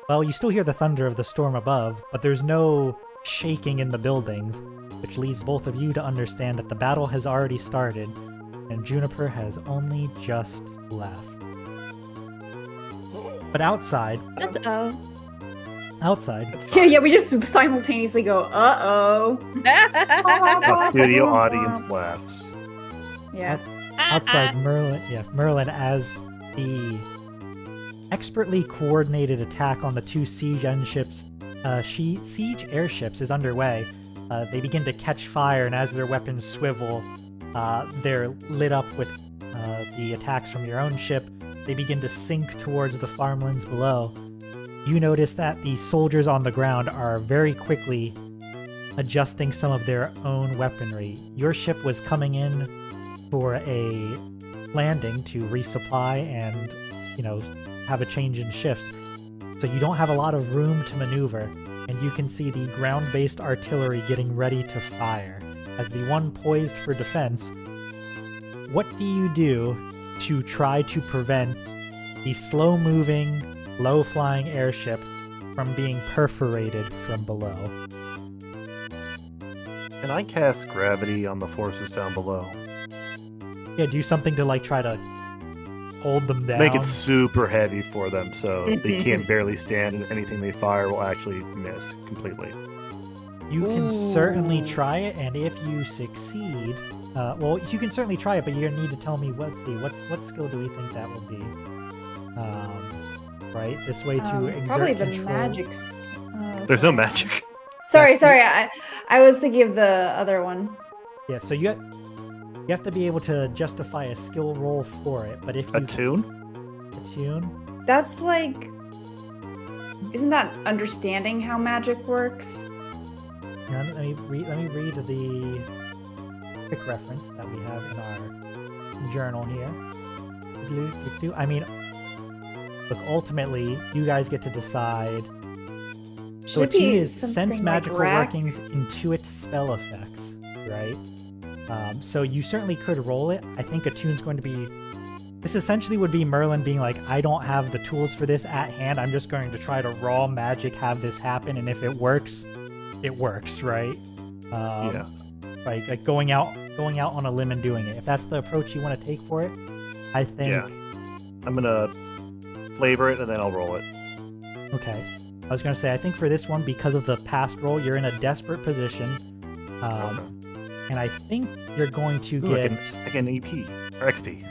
Speaker 1: well, you still hear the thunder of the storm above, but there's no shaking in the buildings, which leads both of you to understand that the battle has already started, and Juniper has only just left. But outside,
Speaker 5: Yeah, we just simultaneously go, uh-oh.
Speaker 2: The studio audience laughs.
Speaker 5: Yeah.
Speaker 1: outside Merlin, as the expertly coordinated attack on the two siege airships is underway. They begin to catch fire, and as their weapons swivel, they're lit up with the attacks from your own ship. They begin to sink towards the farmlands below. You notice that the soldiers on the ground are very quickly adjusting some of their own weaponry. Your ship was coming in for a landing to resupply and, have a change in shifts. So you don't have a lot of room to maneuver, and you can see the ground-based artillery getting ready to fire. As the one poised for defense, what do you do to try to prevent the slow-moving, low-flying airship from being perforated from below?
Speaker 2: Can I cast gravity on the forces down below?
Speaker 1: Yeah, do something to try to hold them down.
Speaker 2: Make it super heavy for them so they can't barely stand, and anything they fire will actually miss completely.
Speaker 1: You can certainly try it, and if you succeed, you can certainly try it, but you're gonna need to tell me. Let's see, what skill do we think that will be? Right, this way to exert
Speaker 5: probably the
Speaker 1: control.
Speaker 5: magics.
Speaker 2: There's no magic.
Speaker 5: Sorry. I was thinking of the other one.
Speaker 1: Yeah, so you have to be able to justify a skill roll for it. But if you
Speaker 2: Attune?
Speaker 1: Attune,
Speaker 5: That's isn't that understanding how magic works?
Speaker 1: let me read the quick reference that we have in our journal here. I mean, look, ultimately, you guys get to decide. So
Speaker 5: Should
Speaker 1: attune
Speaker 5: be
Speaker 1: is sense
Speaker 5: something
Speaker 1: magical
Speaker 5: like rack.
Speaker 1: workings, intuit spell effects, right? So you certainly could roll it. I think attune's going to be... This essentially would be Merlin being like, I don't have the tools for this at hand. I'm just going to try to raw magic have this happen, and if it works, it works, right?
Speaker 2: Yeah.
Speaker 1: Like going out on a limb and doing it. If that's the approach you want to take for it, I think...
Speaker 2: Yeah. I'm gonna flavor it and then I'll roll it.
Speaker 1: Okay. I was going to say, I think for this one, because of the past roll, you're in a desperate position.
Speaker 2: Okay.
Speaker 1: And I think you're going to
Speaker 2: Ooh,
Speaker 1: get...
Speaker 2: I get an EP or XP.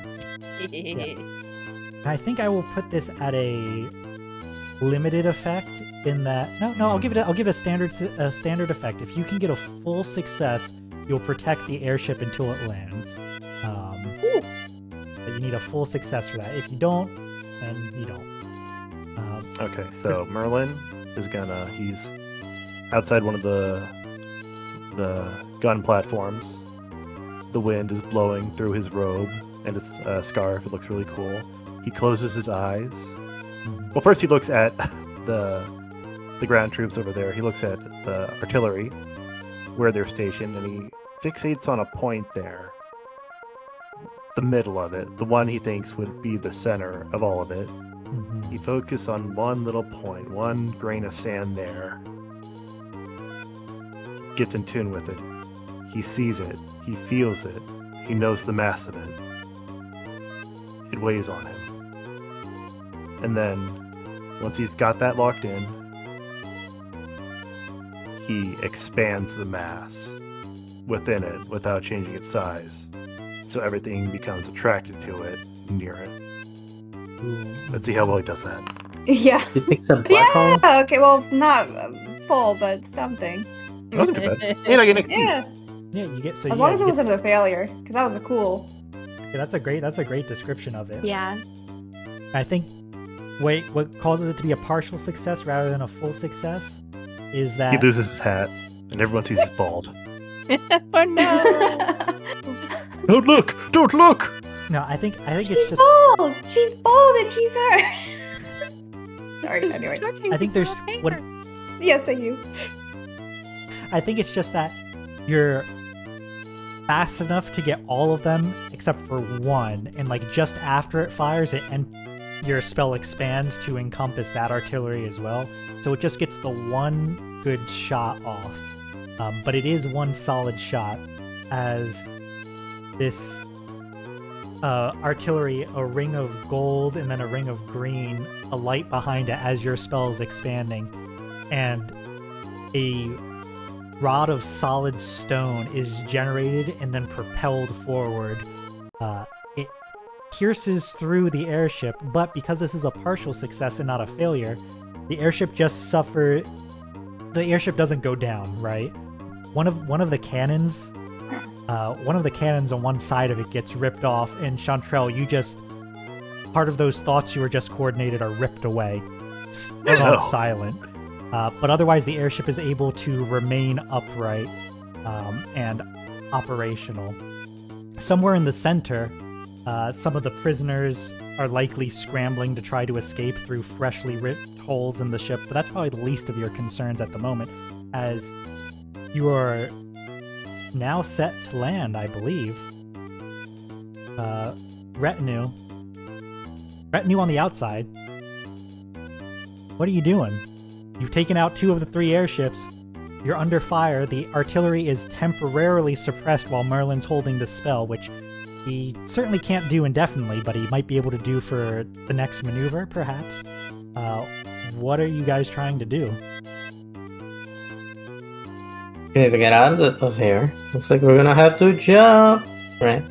Speaker 1: And I think I will put this at a limited effect in that... No, I'll give it a standard effect. If you can get a full success, you'll protect the airship until it lands. But you need a full success for that. If you don't, then you don't.
Speaker 2: Okay, so Merlin is he's outside one of the gun platforms. The wind is blowing through his robe and his scarf. It looks really cool. He closes his eyes. Well, first he looks at the ground troops over there. He looks at the artillery, where they're stationed, and he fixates on a point there. The middle of it, the one he thinks would be the center of all of it. He focuses on one little point, one grain of sand there. Gets in tune with it. He sees it. He feels it. He knows the mass of it. It weighs on him. And then, once he's got that locked in, he expands the mass within it without changing its size. So everything becomes attracted to it, near it. Let's see how well he does that.
Speaker 5: Yeah.
Speaker 3: He thinks a black hole.
Speaker 5: Yeah. Okay. Well, not full, but something.
Speaker 2: Not too bad. And I get XP.
Speaker 5: Yeah.
Speaker 1: Yeah, you get so.
Speaker 5: As
Speaker 1: you
Speaker 5: long
Speaker 1: guys
Speaker 5: as it
Speaker 1: get-
Speaker 5: wasn't a failure, because that was a cool.
Speaker 1: Yeah, that's a great description of it.
Speaker 4: Yeah.
Speaker 1: I think what causes it to be a partial success rather than a full success is
Speaker 2: He
Speaker 1: that
Speaker 2: loses his hat, and everyone sees he's bald.
Speaker 6: Oh no!
Speaker 2: Don't look! Don't look!
Speaker 1: no, I think it's
Speaker 5: She's
Speaker 1: just
Speaker 5: bald. She's bald, and she's her. Sorry. Anyway.
Speaker 1: I think there's what
Speaker 5: Yes, thank you.
Speaker 1: I think it's just that you're fast enough to get all of them except for one, and like just after it fires it, and your spell expands to encompass that artillery as well. So it just gets the one good shot off. But it is one solid shot, as this artillery, a ring of gold and then a ring of green, a light behind it as your spell is expanding, and a rod of solid stone is generated and then propelled forward. It pierces through the airship, but because this is a partial success and not a failure, the airship doesn't go down, right? One of the cannons on one side of it gets ripped off, and Chantrelle, part of those thoughts you were just coordinated are ripped away. It's gone silent. But otherwise, the airship is able to remain upright and operational. Somewhere in the center, some of the prisoners are likely scrambling to try to escape through freshly ripped holes in the ship, but that's probably the least of your concerns at the moment, as you are now set to land, I believe. Retinue on the outside. What are you doing? You've taken out 2 of the 3 airships. You're under fire. The artillery is temporarily suppressed while Merlin's holding the spell, which he certainly can't do indefinitely, but he might be able to do for the next maneuver, perhaps. What are you guys trying to do?
Speaker 3: We need to get out of here. Looks like we're gonna have to jump, right?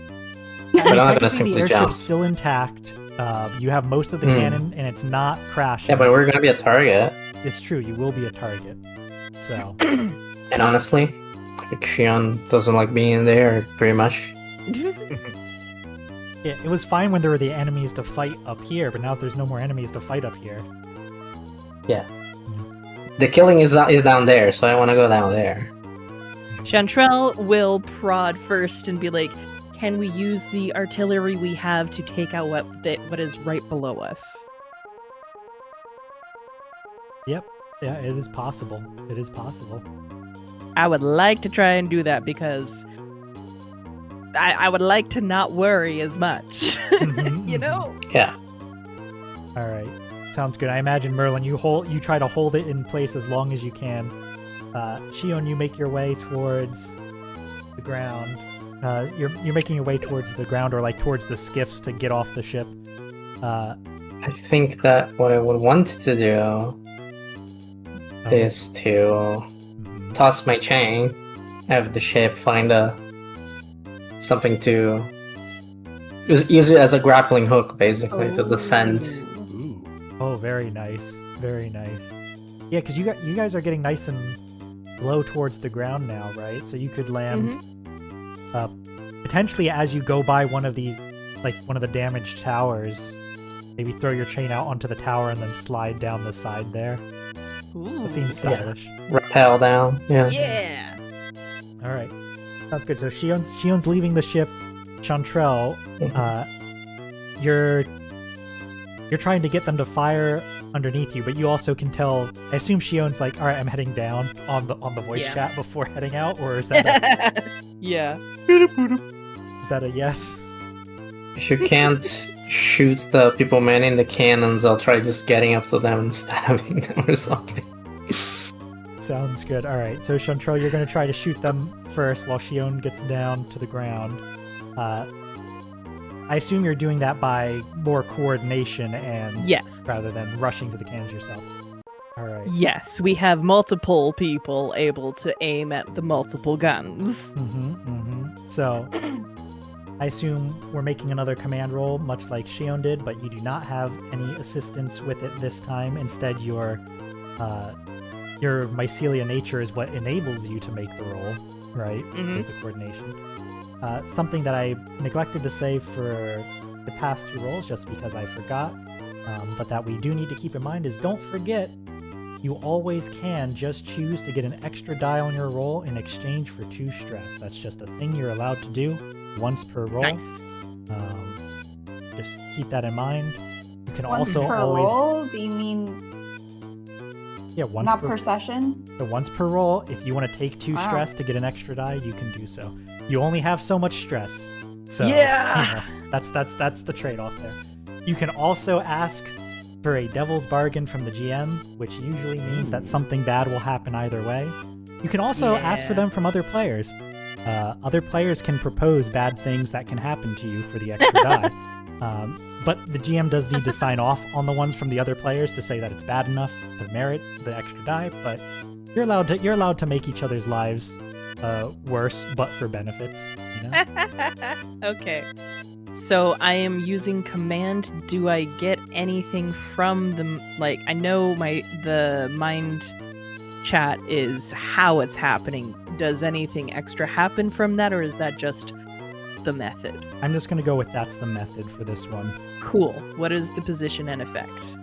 Speaker 3: We're not gonna
Speaker 1: Technically,
Speaker 3: simply
Speaker 1: the airship's
Speaker 3: jump.
Speaker 1: still intact. You have most of the cannon, and it's not crashing.
Speaker 3: Yeah, but we're gonna be a target.
Speaker 1: It's true, you will be a target. So,
Speaker 3: And honestly, like Shion doesn't like being there, pretty much.
Speaker 1: yeah, it was fine when there were the enemies to fight up here, but now there's no more enemies to fight up here.
Speaker 3: Yeah. The killing is down there, so I want to go down there.
Speaker 6: Chantrelle will prod first and be like, can we use the artillery we have to take out what is right below us?
Speaker 1: Yep, yeah, it is possible. It is possible.
Speaker 6: I would like to try and do that because I would like to not worry as much. You know?
Speaker 3: Yeah.
Speaker 1: All right, sounds good. I imagine Merlin, you try to hold it in place as long as you can. Shion, you make your way towards the ground. You're making your way towards the ground, or like towards the skiffs to get off the ship.
Speaker 3: I think that what I would want to do is to toss my chain, have the ship find something to use it as a grappling hook, basically, to descend.
Speaker 2: Ooh.
Speaker 1: Oh, very nice, very nice. Yeah, because you guys are getting nice and low towards the ground now, right? So you could land potentially as you go by one of these like one of the damaged towers. Maybe throw your chain out onto the tower and then slide down the side there.
Speaker 6: Ooh.
Speaker 1: That seems stylish.
Speaker 3: Rappel down. Yeah.
Speaker 6: Yeah.
Speaker 1: All right, sounds good. So Shion's leaving the ship. Chantrelle, you're trying to get them to fire underneath you, but you also can tell. I assume Shion's like, all right, I'm heading down on the voice chat before heading out, or is that
Speaker 6: Yeah.
Speaker 1: is that a yes?
Speaker 3: If you can't shoot the people manning the cannons, I'll try just getting up to them and stabbing them or something.
Speaker 1: Sounds good. All right, so Chantrelle, you're going to try to shoot them first while Shion gets down to the ground. I assume you're doing that by more coordination and
Speaker 6: Yes.
Speaker 1: rather than rushing to the cannons yourself. All right.
Speaker 6: Yes, we have multiple people able to aim at the multiple guns.
Speaker 1: So, I assume we're making another command roll, much like Shion did, but you do not have any assistance with it this time. Instead, your mycelia nature is what enables you to make the roll, right? With the coordination. Something that I neglected to say for the past 2 rolls, just because I forgot, but that we do need to keep in mind is don't forget, you always can just choose to get an extra die on your roll in exchange for 2 stress. That's just a thing you're allowed to do once per roll.
Speaker 6: Nice.
Speaker 1: Just keep that in mind. You can
Speaker 5: Once
Speaker 1: also
Speaker 5: per
Speaker 1: always
Speaker 5: roll? Do you mean
Speaker 1: once
Speaker 5: not per session?
Speaker 1: So once per roll, if you want to take 2 stress to get an extra die, you can do so. You only have so much stress. So
Speaker 6: Yeah!
Speaker 1: that's the trade-off there. You can also ask for a devil's bargain from the GM, which usually means that something bad will happen either way. You can also ask for them from other players. Other players can propose bad things that can happen to you for the extra die. But the GM does need to sign off on the ones from the other players to say that it's bad enough to merit the extra die, but you're allowed to make each other's lives worse, but for benefits, you know?
Speaker 6: Okay. So I am using command. Do I get anything from the I know the mind chat is how it's happening. Does anything extra happen from that, or is that just the method?
Speaker 1: I'm just gonna go with that's the method for this one.
Speaker 6: Cool. What is the position and effect?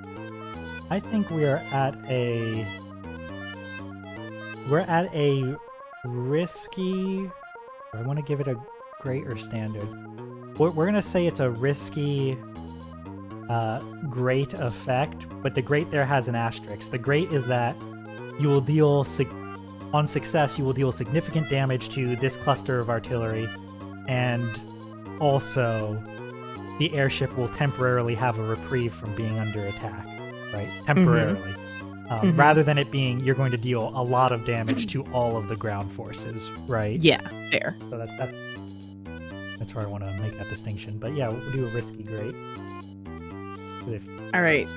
Speaker 1: I think we're at a risky. I want to give it a great or standard. We're gonna say it's a risky, great effect, but the great there has an asterisk. The great is that you will deal on success. You will deal significant damage to this cluster of artillery, and also the airship will temporarily have a reprieve from being under attack. Right, temporarily. Rather than it being you're going to deal a lot of damage to all of the ground forces, right?
Speaker 6: Yeah, fair.
Speaker 1: So that's where I want to make that distinction. But yeah, we'll do a risky great.
Speaker 6: All right,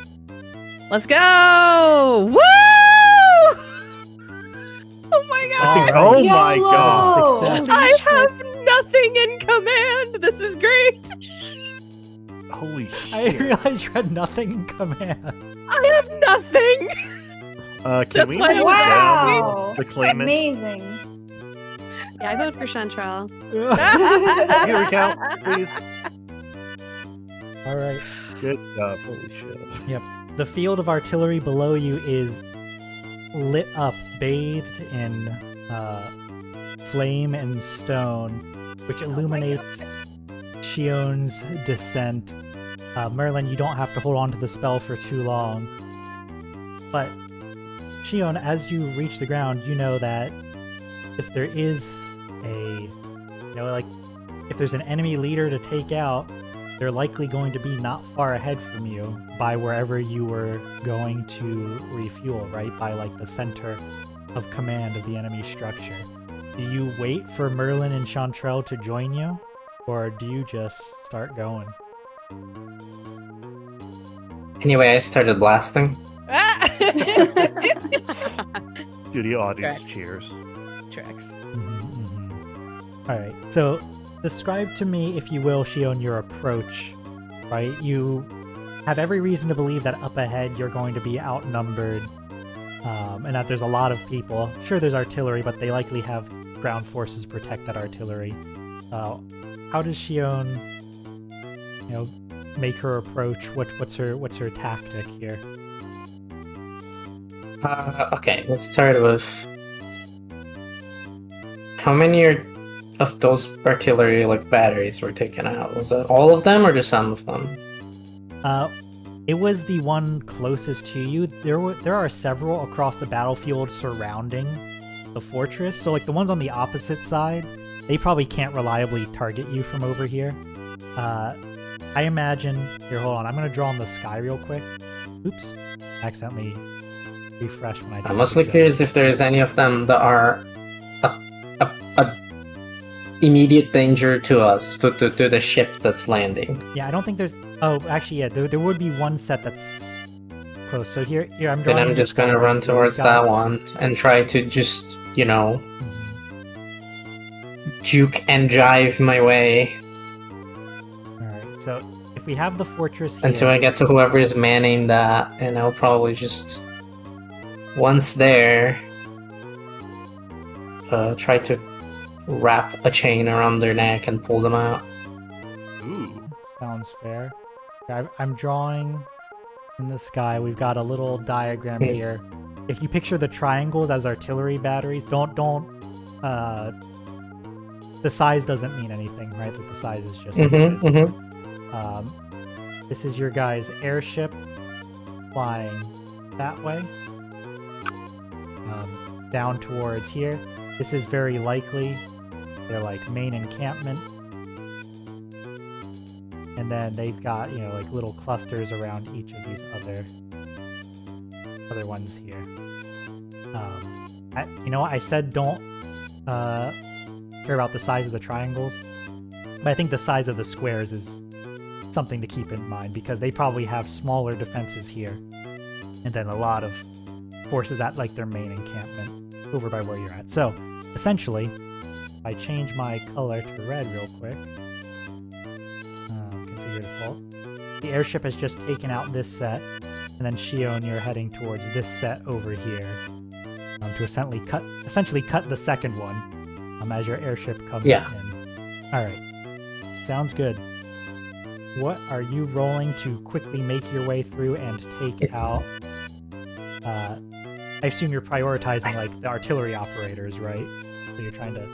Speaker 6: let's go! Woo! Oh my god!
Speaker 2: Oh my god!
Speaker 1: Success.
Speaker 6: I have nothing in command. This is great.
Speaker 2: Holy shit!
Speaker 1: I realized you had nothing in command.
Speaker 6: I have nothing.
Speaker 2: Can
Speaker 6: That's
Speaker 2: we
Speaker 6: why
Speaker 2: move
Speaker 6: I'm
Speaker 5: Wow!
Speaker 2: down the claimant?
Speaker 5: Amazing.
Speaker 4: Yeah, I vote for Chantrelle.
Speaker 2: Can you recount, please?
Speaker 1: All right.
Speaker 2: Good job. Holy shit.
Speaker 1: The field of artillery below you is lit up, bathed in flame and stone, which illuminates Shion's descent. Merlin, you don't have to hold on to the spell for too long. But Shion, as you reach the ground, you know that if there is if there's an enemy leader to take out, they're likely going to be not far ahead from you by wherever you were going to refuel, right? By the center of command of the enemy structure. Do you wait for Merlin and Chantrelle to join you, or do you just start going?
Speaker 3: Anyway, I started blasting.
Speaker 2: Studio audience
Speaker 6: Tracks.
Speaker 2: cheers.
Speaker 6: Tracks.
Speaker 1: All right, so describe to me, if you will, Shion, your approach, right? You have every reason to believe that up ahead you're going to be outnumbered, and that there's a lot of people. Sure, there's artillery, but they likely have ground forces protect that artillery. How does Shion make her approach. What's her tactic here?
Speaker 3: Okay, let's start with how many of those artillery batteries were taken out? Was that all of them or just some of them?
Speaker 1: It was the one closest to you. There are several across the battlefield surrounding the fortress. So the ones on the opposite side, they probably can't reliably target you from over here. I imagine... Here, hold on. I'm going to draw on the sky real quick. Oops. Accidentally refreshed when I did.
Speaker 3: I'm mostly curious if there's any of them that are a immediate danger to us, to the ship that's landing.
Speaker 1: Yeah, I don't think there's... Oh, actually, yeah, there would be one set that's close. So here I'm drawing...
Speaker 3: Then I'm just going to run towards that one and try to just, juke and jive my way.
Speaker 1: Alright, so if we have the fortress here...
Speaker 3: Until I get to whoever is manning that, and I'll probably just... Once there... try to wrap a chain around their neck and pull them out.
Speaker 2: Ooh.
Speaker 1: Sounds fair. I'm drawing in the sky. We've got a little diagram here. If you picture the triangles as artillery batteries, don't the size doesn't mean anything, right? The size is just this is your guys' airship flying that way, down towards here. This is very likely their main encampment. And then they've got, little clusters around each of these other ones here. I said don't care about the size of the triangles, but I think the size of the squares is something to keep in mind, because they probably have smaller defenses here, and then a lot of forces at their main encampment over by where you're at. So, essentially, if I change my color to red real quick, default. The airship has just taken out this set, and then Shion, you're heading towards this set over here to essentially cut the second one as your airship comes in. Alright. Sounds good. What are you rolling to quickly make your way through and take out? I assume you're prioritizing the artillery operators, right? So you're trying to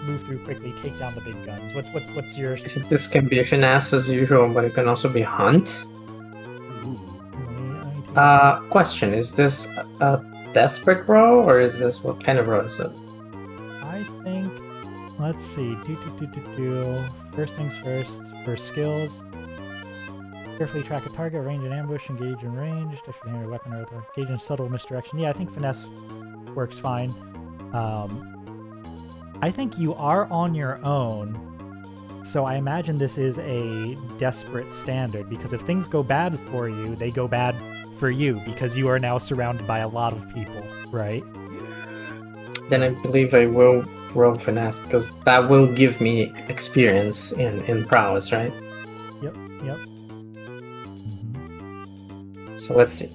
Speaker 1: move through quickly, take down the big guns. What's your...
Speaker 3: This can be finesse as usual, but it can also be hunt. Question, is this a desperate row, or is this... What kind of row is it?
Speaker 1: I think... Let's see. First things first. For skills, carefully track a target, range and ambush, engage in range, different weapon or engage in subtle misdirection. Yeah, I think finesse works fine. I think you are on your own, so I imagine this is a desperate standard, because if things go bad for you, they go bad for you, because you are now surrounded by a lot of people, right?
Speaker 3: Then I believe I will roll finesse, because that will give me experience in prowess, right?
Speaker 1: Yep.
Speaker 3: So let's see.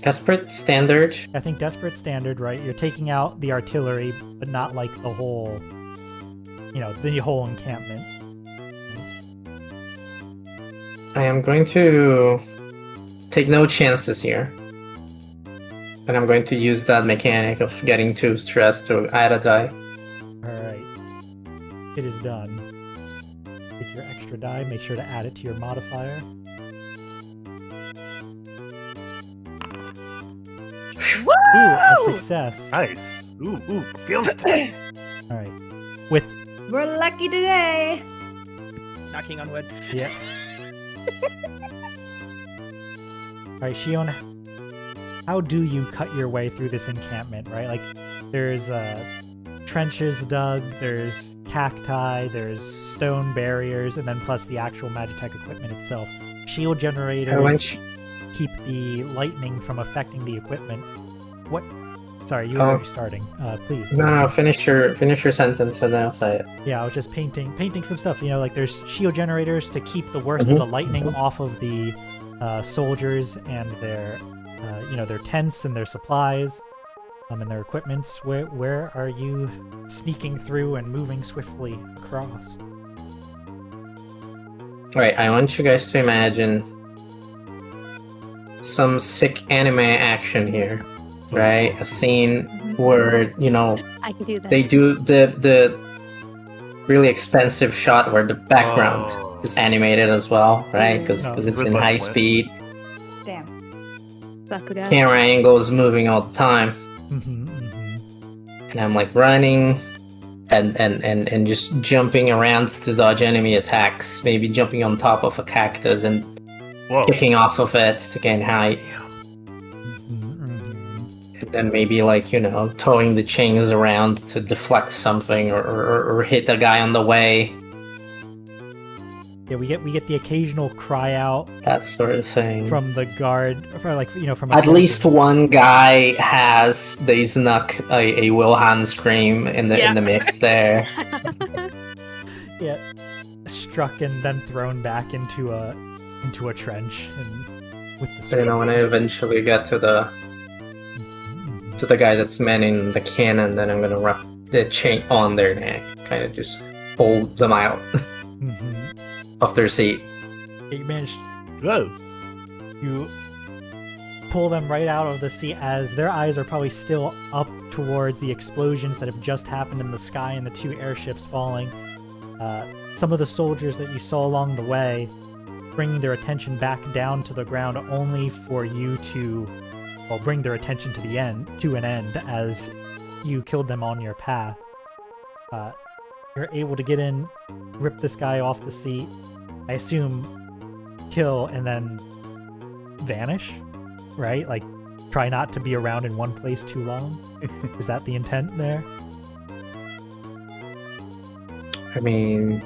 Speaker 3: Desperate standard.
Speaker 1: I think desperate standard, right? You're taking out the artillery, but not the whole, the whole encampment.
Speaker 3: I am going to take no chances here. And I'm going to use that mechanic of getting too stressed to add a die.
Speaker 1: Alright. It is done. Take your extra die, make sure to add it to your modifier.
Speaker 6: Woo!
Speaker 1: Ooh, a success.
Speaker 2: Nice. Ooh, feel it.
Speaker 1: Alright.
Speaker 5: We're lucky today.
Speaker 6: Knocking on wood.
Speaker 1: Yeah. Alright, Shion, how do you cut your way through this encampment, right? There's trenches dug, there's cacti, there's stone barriers, and then plus the actual Magitech equipment itself. Shield generators keep the lightning from affecting the equipment. What? Sorry, you were starting. Please.
Speaker 3: No, finish your sentence and then I'll say it.
Speaker 1: Yeah, I was just painting some stuff. There's shield generators to keep the worst of the lightning off of the soldiers and their tents and their supplies, and their equipments. Where are you sneaking through and moving swiftly across?
Speaker 3: Alright, I want you guys to imagine some sick anime action here, right? A scene where, you know,
Speaker 4: I can do that.
Speaker 3: they do the really expensive shot where the background
Speaker 2: Oh.
Speaker 3: is animated as well, right? Because
Speaker 1: No.
Speaker 3: it's
Speaker 2: With
Speaker 3: in
Speaker 2: like
Speaker 3: high
Speaker 2: what?
Speaker 3: speed.
Speaker 5: Damn.
Speaker 4: Sakuga.
Speaker 3: Camera angles moving all the time. And I'm like running and just jumping around to dodge enemy attacks, maybe jumping on top of a cactus and
Speaker 2: Whoa.
Speaker 3: kicking off of it to gain height. And then maybe like, you know, towing the chains around to deflect something or hit a guy on the way.
Speaker 1: Yeah, we get the occasional cry out
Speaker 3: That sort of thing.
Speaker 1: from the guard, or like, you know, from a
Speaker 3: At least
Speaker 1: soldier.
Speaker 3: one guy they snuck a Wilhelm scream in the mix there.
Speaker 1: Yeah, struck and then thrown back into a trench and with the
Speaker 3: So, you know, when I eventually get to the guy that's manning the cannon, then I'm gonna wrap the chain on their neck, kind of just hold them out of their seat.
Speaker 1: You managed
Speaker 2: Whoa.
Speaker 1: you pull them right out of the seat as their eyes are probably still up towards the explosions that have just happened in the sky and the two airships falling. Some of the soldiers that you saw along the way bringing their attention back down to the ground, only for you to bring their attention to an end as you killed them on your path. You're able to get in, rip this guy off the seat, I assume kill, and then vanish, right? Like, try not to be around in one place too long? Is that the intent there?
Speaker 3: I mean,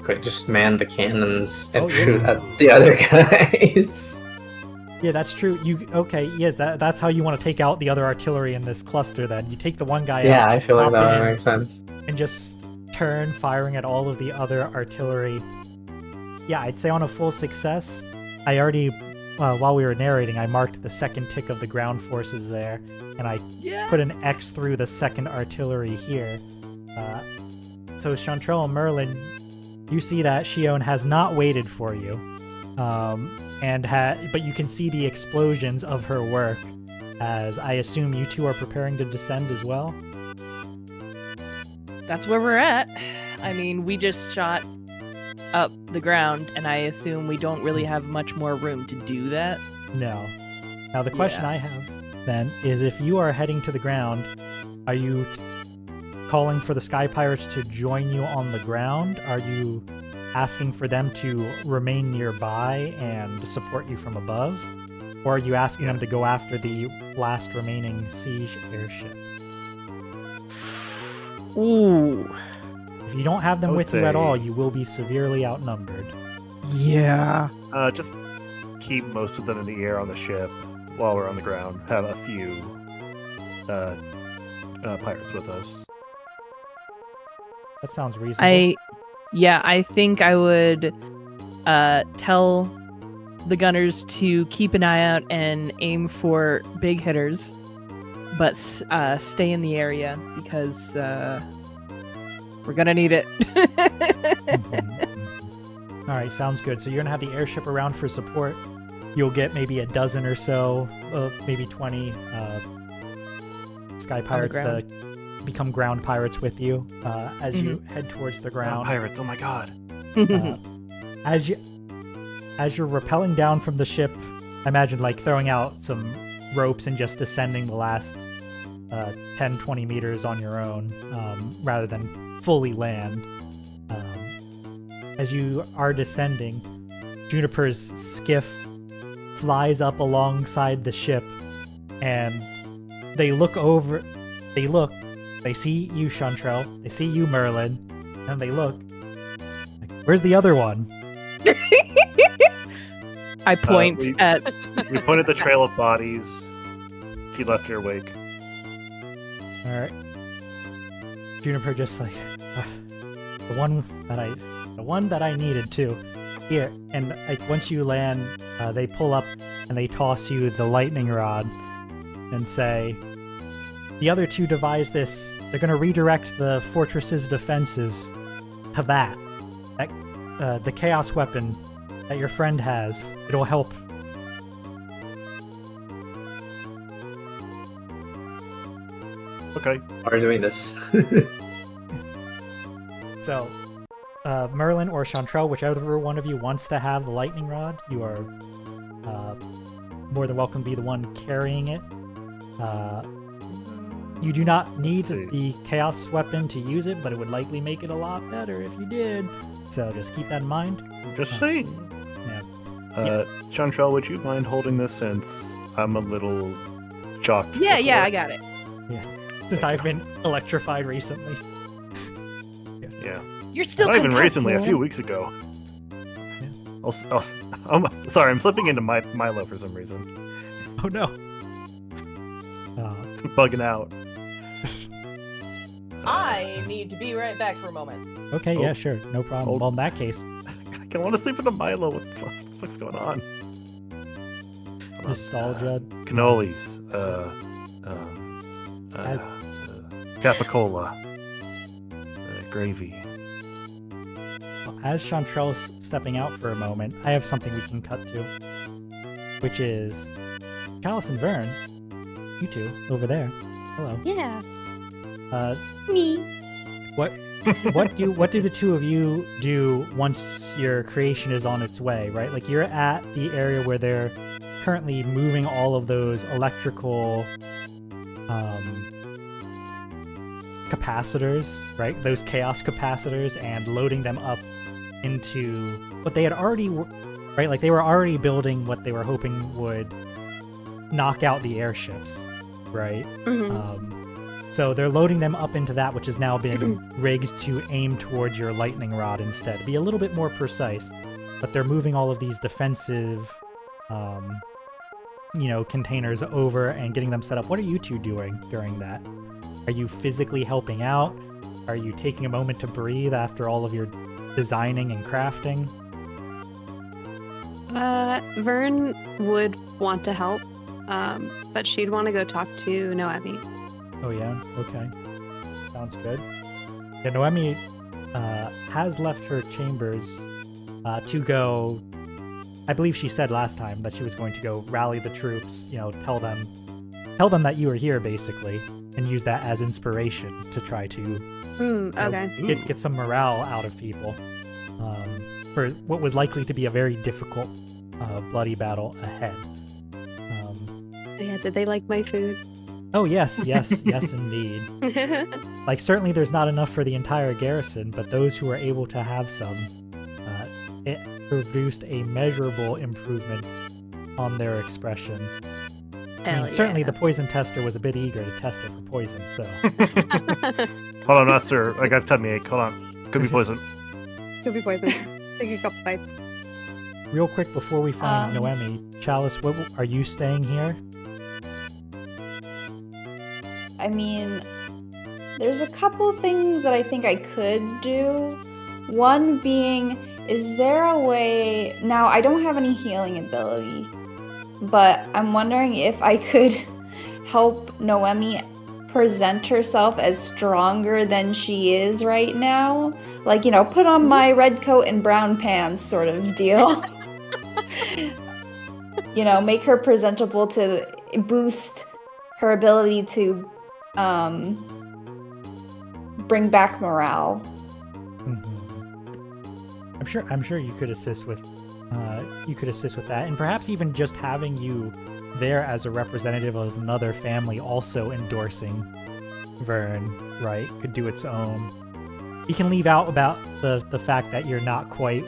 Speaker 3: could just man the cannons and
Speaker 1: Oh, yeah.
Speaker 3: shoot at the other guys.
Speaker 1: Yeah, that's true. That's how you want to take out the other artillery in this cluster then. You take the one guy
Speaker 3: Yeah,
Speaker 1: out,
Speaker 3: I feel like
Speaker 1: hop
Speaker 3: that
Speaker 1: in,
Speaker 3: would make sense.
Speaker 1: and just turn firing at all of the other artillery. Yeah, I'd say on a full success. I already, while we were narrating, I marked the second tick of the ground forces there, and I put an X through the second artillery here. So Chantrelle and Merlin, you see that Shion has not waited for you, but you can see the explosions of her work, as I assume you two are preparing to descend as well.
Speaker 6: That's where we're at. I mean, we just shot up the ground, and I assume we don't really have much more room to do that.
Speaker 1: No. Now the question I have then is, if you are heading to the ground, are you calling for the Sky Pirates to join you on the ground? Are you asking for them to remain nearby and support you from above? Or are you asking them to go after the last remaining siege airship?
Speaker 6: Ooh.
Speaker 1: If you don't have them
Speaker 2: I would
Speaker 1: with you at
Speaker 2: say-
Speaker 1: all, you will be severely outnumbered.
Speaker 6: Yeah.
Speaker 2: Just keep most of them in the air on the ship while we're on the ground. Have a few pirates with us.
Speaker 1: That sounds reasonable.
Speaker 6: I think I would tell the gunners to keep an eye out and aim for big hitters, but stay in the area because we're gonna need it.
Speaker 1: All right, sounds good. So you're gonna have the airship around for support. You'll get maybe a dozen or so, maybe 20 Sky Pirates to become ground pirates with you as you head towards the ground.
Speaker 2: Pirates! Oh my god!
Speaker 1: As you're rappelling down from the ship, I imagine like throwing out some ropes and just descending the last 10-20 meters on your own rather than fully land. As you are descending, Juniper's skiff flies up alongside the ship, and they look over. They see you, Chantrelle. They see you, Merlin, and they look. Like, where's the other one?
Speaker 6: I point at.
Speaker 2: We pointed the trail of bodies. She left her wake.
Speaker 1: All right. Juniper just like the one that I needed to. Here, and like once you land, they pull up and they toss you the lightning rod and say, "The other two devised this. They're going to redirect the fortress's defenses to that the chaos weapon that your friend has. It'll help.
Speaker 2: Okay.
Speaker 3: Are doing this.
Speaker 1: So, Merlin or Chantrelle, whichever one of you wants to have the lightning rod, you are more than welcome to be the one carrying it. You do not need the chaos weapon to use it, but it would likely make it a lot better if you did. So just keep that in mind.
Speaker 2: Just saying.
Speaker 1: Yeah.
Speaker 2: Chantrelle, would you mind holding this since I'm a little shocked?
Speaker 6: Yeah,
Speaker 2: before?
Speaker 6: yeah, I got it.
Speaker 1: Yeah. Since I've been electrified recently.
Speaker 2: Yeah.
Speaker 6: You're still
Speaker 2: Not even
Speaker 6: concussed,
Speaker 2: recently, a
Speaker 6: man.
Speaker 2: few weeks ago. Sorry, I'm slipping into Milo for some reason.
Speaker 1: Oh no.
Speaker 2: Bugging out.
Speaker 6: I need to be right back for a moment.
Speaker 1: Okay,
Speaker 2: Oh.
Speaker 1: yeah, sure. No problem.
Speaker 2: Oh.
Speaker 1: Well, in that case,
Speaker 2: I want to sleep into Milo. What the fuck's going on?
Speaker 1: nostalgia.
Speaker 2: Cannolis.
Speaker 1: As-
Speaker 2: Capicola. Gravy.
Speaker 1: As Chantrelle's stepping out for a moment, I have something we can cut to, which is Chalice and Verne, you two over there. Hello.
Speaker 4: Yeah.
Speaker 5: Me.
Speaker 1: What do the two of you do once your creation is on its way? Right, like you're at the area where they're currently moving all of those electrical capacitors, right? Those chaos capacitors, and loading them up into what they had already, right? Like they were already building what they were hoping would knock out the airships, right?
Speaker 4: Mhm.
Speaker 1: So they're loading them up into that, which has now been rigged to aim towards your lightning rod instead. Be a little bit more precise, but they're moving all of these defensive, containers over and getting them set up. What are you two doing during that? Are you physically helping out? Are you taking a moment to breathe after all of your designing and crafting?
Speaker 4: Verne would want to help, but she'd want to go talk to Noemi.
Speaker 1: Oh yeah, okay. Sounds good. Yeah, Noemi has left her chambers to go. I believe she said last time that she was going to go rally the troops, tell them that you were here basically, and use that as inspiration to try to
Speaker 4: Okay.
Speaker 1: get some morale out of people for what was likely to be a very difficult bloody battle ahead.
Speaker 4: Yeah, did they like my food?
Speaker 1: Oh yes, indeed. Like, certainly there's not enough for the entire garrison, but those who were able to have some, it produced a measurable improvement on their expressions. I mean, certainly the poison tester was a bit eager to test it for poison, so...
Speaker 2: Hold on, not sir. I got tummy ache. Hold on. Could be poison.
Speaker 4: Could be poison. Take a couple bites.
Speaker 1: Real quick before we find Noemi, Chalice, are you staying here?
Speaker 5: I mean, there's a couple things that I think I could do. One being, is there a way... Now, I don't have any healing ability, but I'm wondering if I could help Noemi present herself as stronger than she is right now. Like, put on my red coat and brown pants sort of deal. Make her presentable to boost her ability to bring back morale.
Speaker 1: Mm-hmm. I'm sure you could assist with that, and perhaps even just having you there as a representative of another family also endorsing Verne, right, could do its own. You can leave out about the fact that you're not quite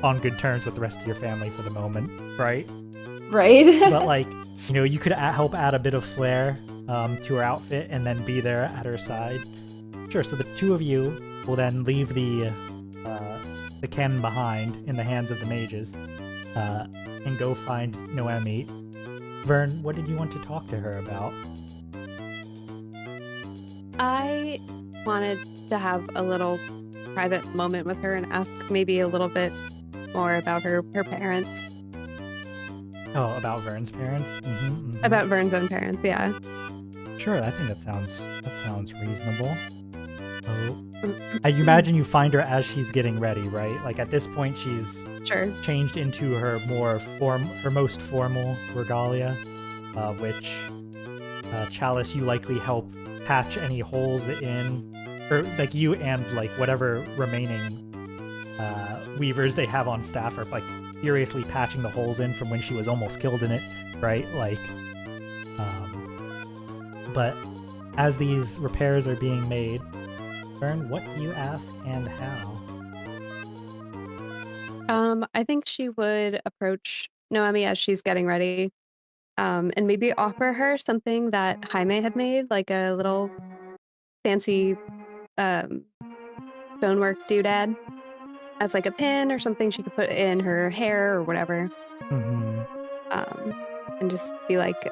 Speaker 1: on good terms with the rest of your family for the moment, right?
Speaker 5: Right.
Speaker 1: But you could help add a bit of flair to her outfit and then be there at her side. Sure, so the two of you will then leave the cannon behind in the hands of the mages and go find Noemi. Verne, what did you want to talk to her about?
Speaker 4: I wanted to have a little private moment with her and ask maybe a little bit more about her parents.
Speaker 1: Oh, about Verne's parents? Mm-hmm.
Speaker 4: About Verne's own parents, yeah.
Speaker 1: Sure, I think that sounds reasonable. Oh. I imagine you find her as she's getting ready, right? Like at this point, she's
Speaker 4: Sure.
Speaker 1: changed into her her most formal regalia, which Chalice, you likely help patch any holes in, or like you and like whatever remaining weavers they have on staff are like furiously patching the holes in from when she was almost killed in it, right? Like, but as these repairs are being made, Verne, what do you ask and how?
Speaker 4: I think she would approach Noemi as she's getting ready, and maybe offer her something that Jaime had made, like a little fancy stonework doodad, as like a pin or something she could put in her hair or whatever,
Speaker 1: Mm-hmm.
Speaker 4: and just be like,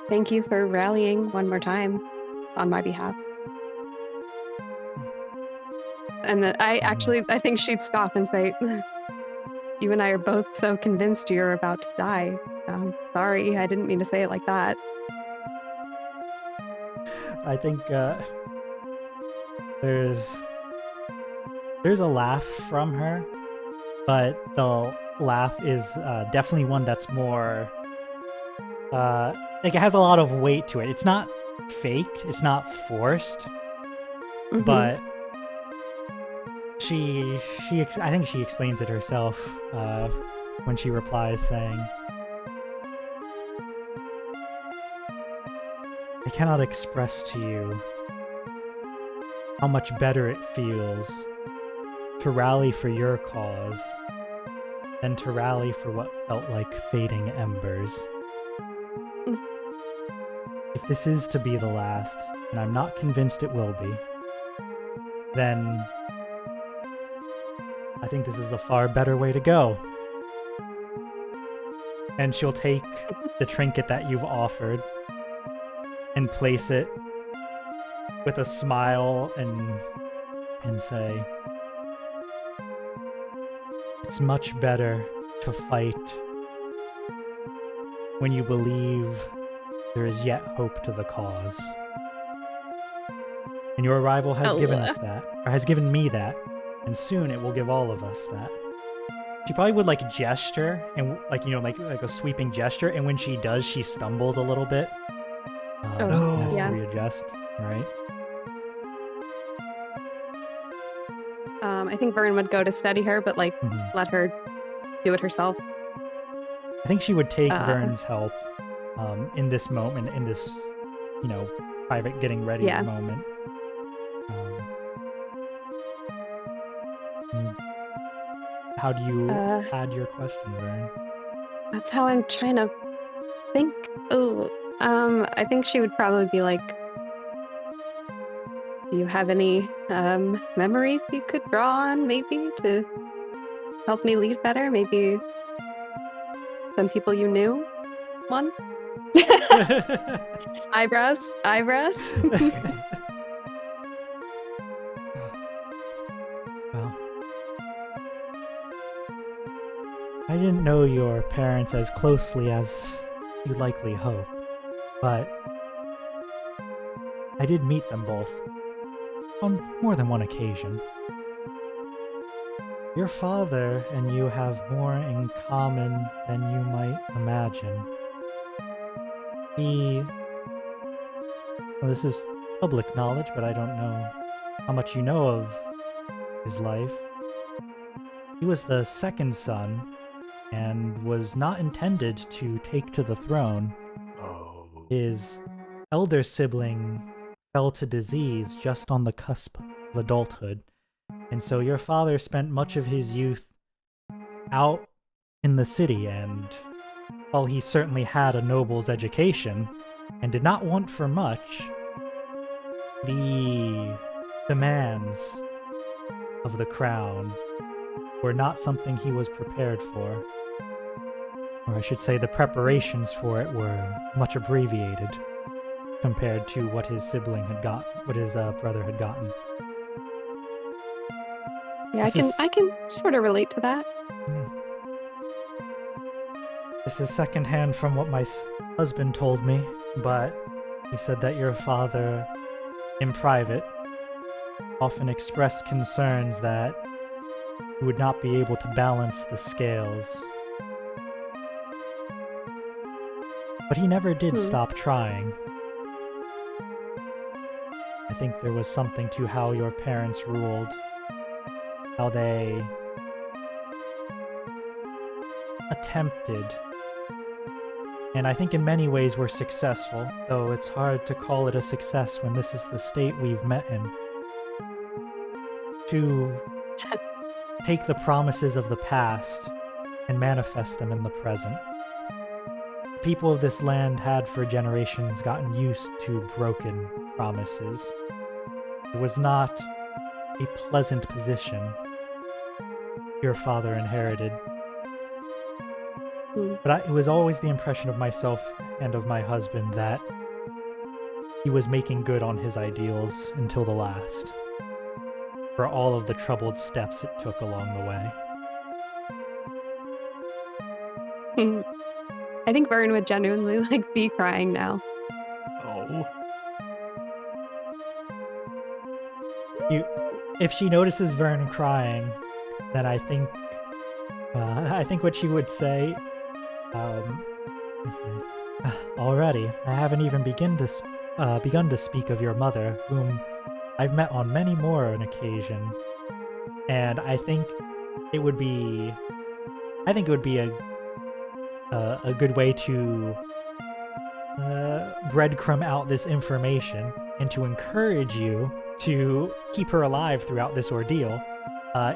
Speaker 4: "Thank you for rallying one more time on my behalf." And then I think she'd scoff and say, "You and I are both so convinced you're about to die. Sorry, I didn't mean to say it like that."
Speaker 1: I think there's a laugh from her, but the laugh is definitely one that's more like it has a lot of weight to it. It's not faked, it's not forced,
Speaker 4: Mhm.
Speaker 1: but I think she explains it herself when she replies saying, "I cannot express to you how much better it feels to rally for your cause than to rally for what felt like fading embers. If this is to be the last, and I'm not convinced it will be, then I think this is a far better way to go." And she'll take the trinket that you've offered and place it with a smile and say, "It's much better to fight when you believe there is yet hope to the cause. And your arrival has given us that, or has given me that, and soon it will give all of us that." She probably would like gesture and like a sweeping gesture, and when she does, she stumbles a little bit. Has
Speaker 4: yeah.
Speaker 1: to readjust, right?
Speaker 4: I think Verne would go to steady her, but like
Speaker 1: Mhm.
Speaker 4: let her do it herself.
Speaker 1: I think she would take
Speaker 4: Uh,
Speaker 1: Verne's help in this moment, in this, private getting ready
Speaker 4: Yeah.
Speaker 1: moment. How do you add your question, Verne?
Speaker 4: That's how I'm trying to think. Oh, I think she would probably be like, "Do you have any memories you could draw on, maybe, to help me lead better? Maybe some people you knew once?" Eyebrows.
Speaker 1: Well, I didn't know your parents as closely as you likely hope, but I did meet them both on more than one occasion. Your father and you have more in common than you might imagine. Well, this is public knowledge, but I don't know how much you know of his life. He was the second son and was not intended to take to the throne.
Speaker 2: Oh.
Speaker 1: His elder sibling fell to disease just on the cusp of adulthood, and so your father spent much of his youth out in the city, and while he certainly had a noble's education and did not want for much, the demands of the crown were not something he was prepared for. Or I should say the preparations for it were much abbreviated compared to what his brother had gotten.
Speaker 4: Yeah, I can sort of relate to that.
Speaker 1: This is secondhand from what my husband told me, but he said that your father, in private, often expressed concerns that he would not be able to balance the scales. But he never did stop trying. I think there was something to how your parents ruled, how they attempted, and I think in many ways were successful, though it's hard to call it a success when this is the state we've met in. To take the promises of the past and manifest them in the present. The people of this land had for generations gotten used to broken promises. It was not a pleasant position your father inherited. But it was always the impression of myself and of my husband that he was making good on his ideals until the last, for all of the troubled steps it took along the way.
Speaker 4: I think Verne would genuinely be crying now.
Speaker 2: Oh.
Speaker 1: If she notices Verne crying, then I think what she would say, already, I haven't even begun to speak of your mother, whom I've met on many more an occasion, and I think it would be a good way to breadcrumb out this information and to encourage you to keep her alive throughout this ordeal.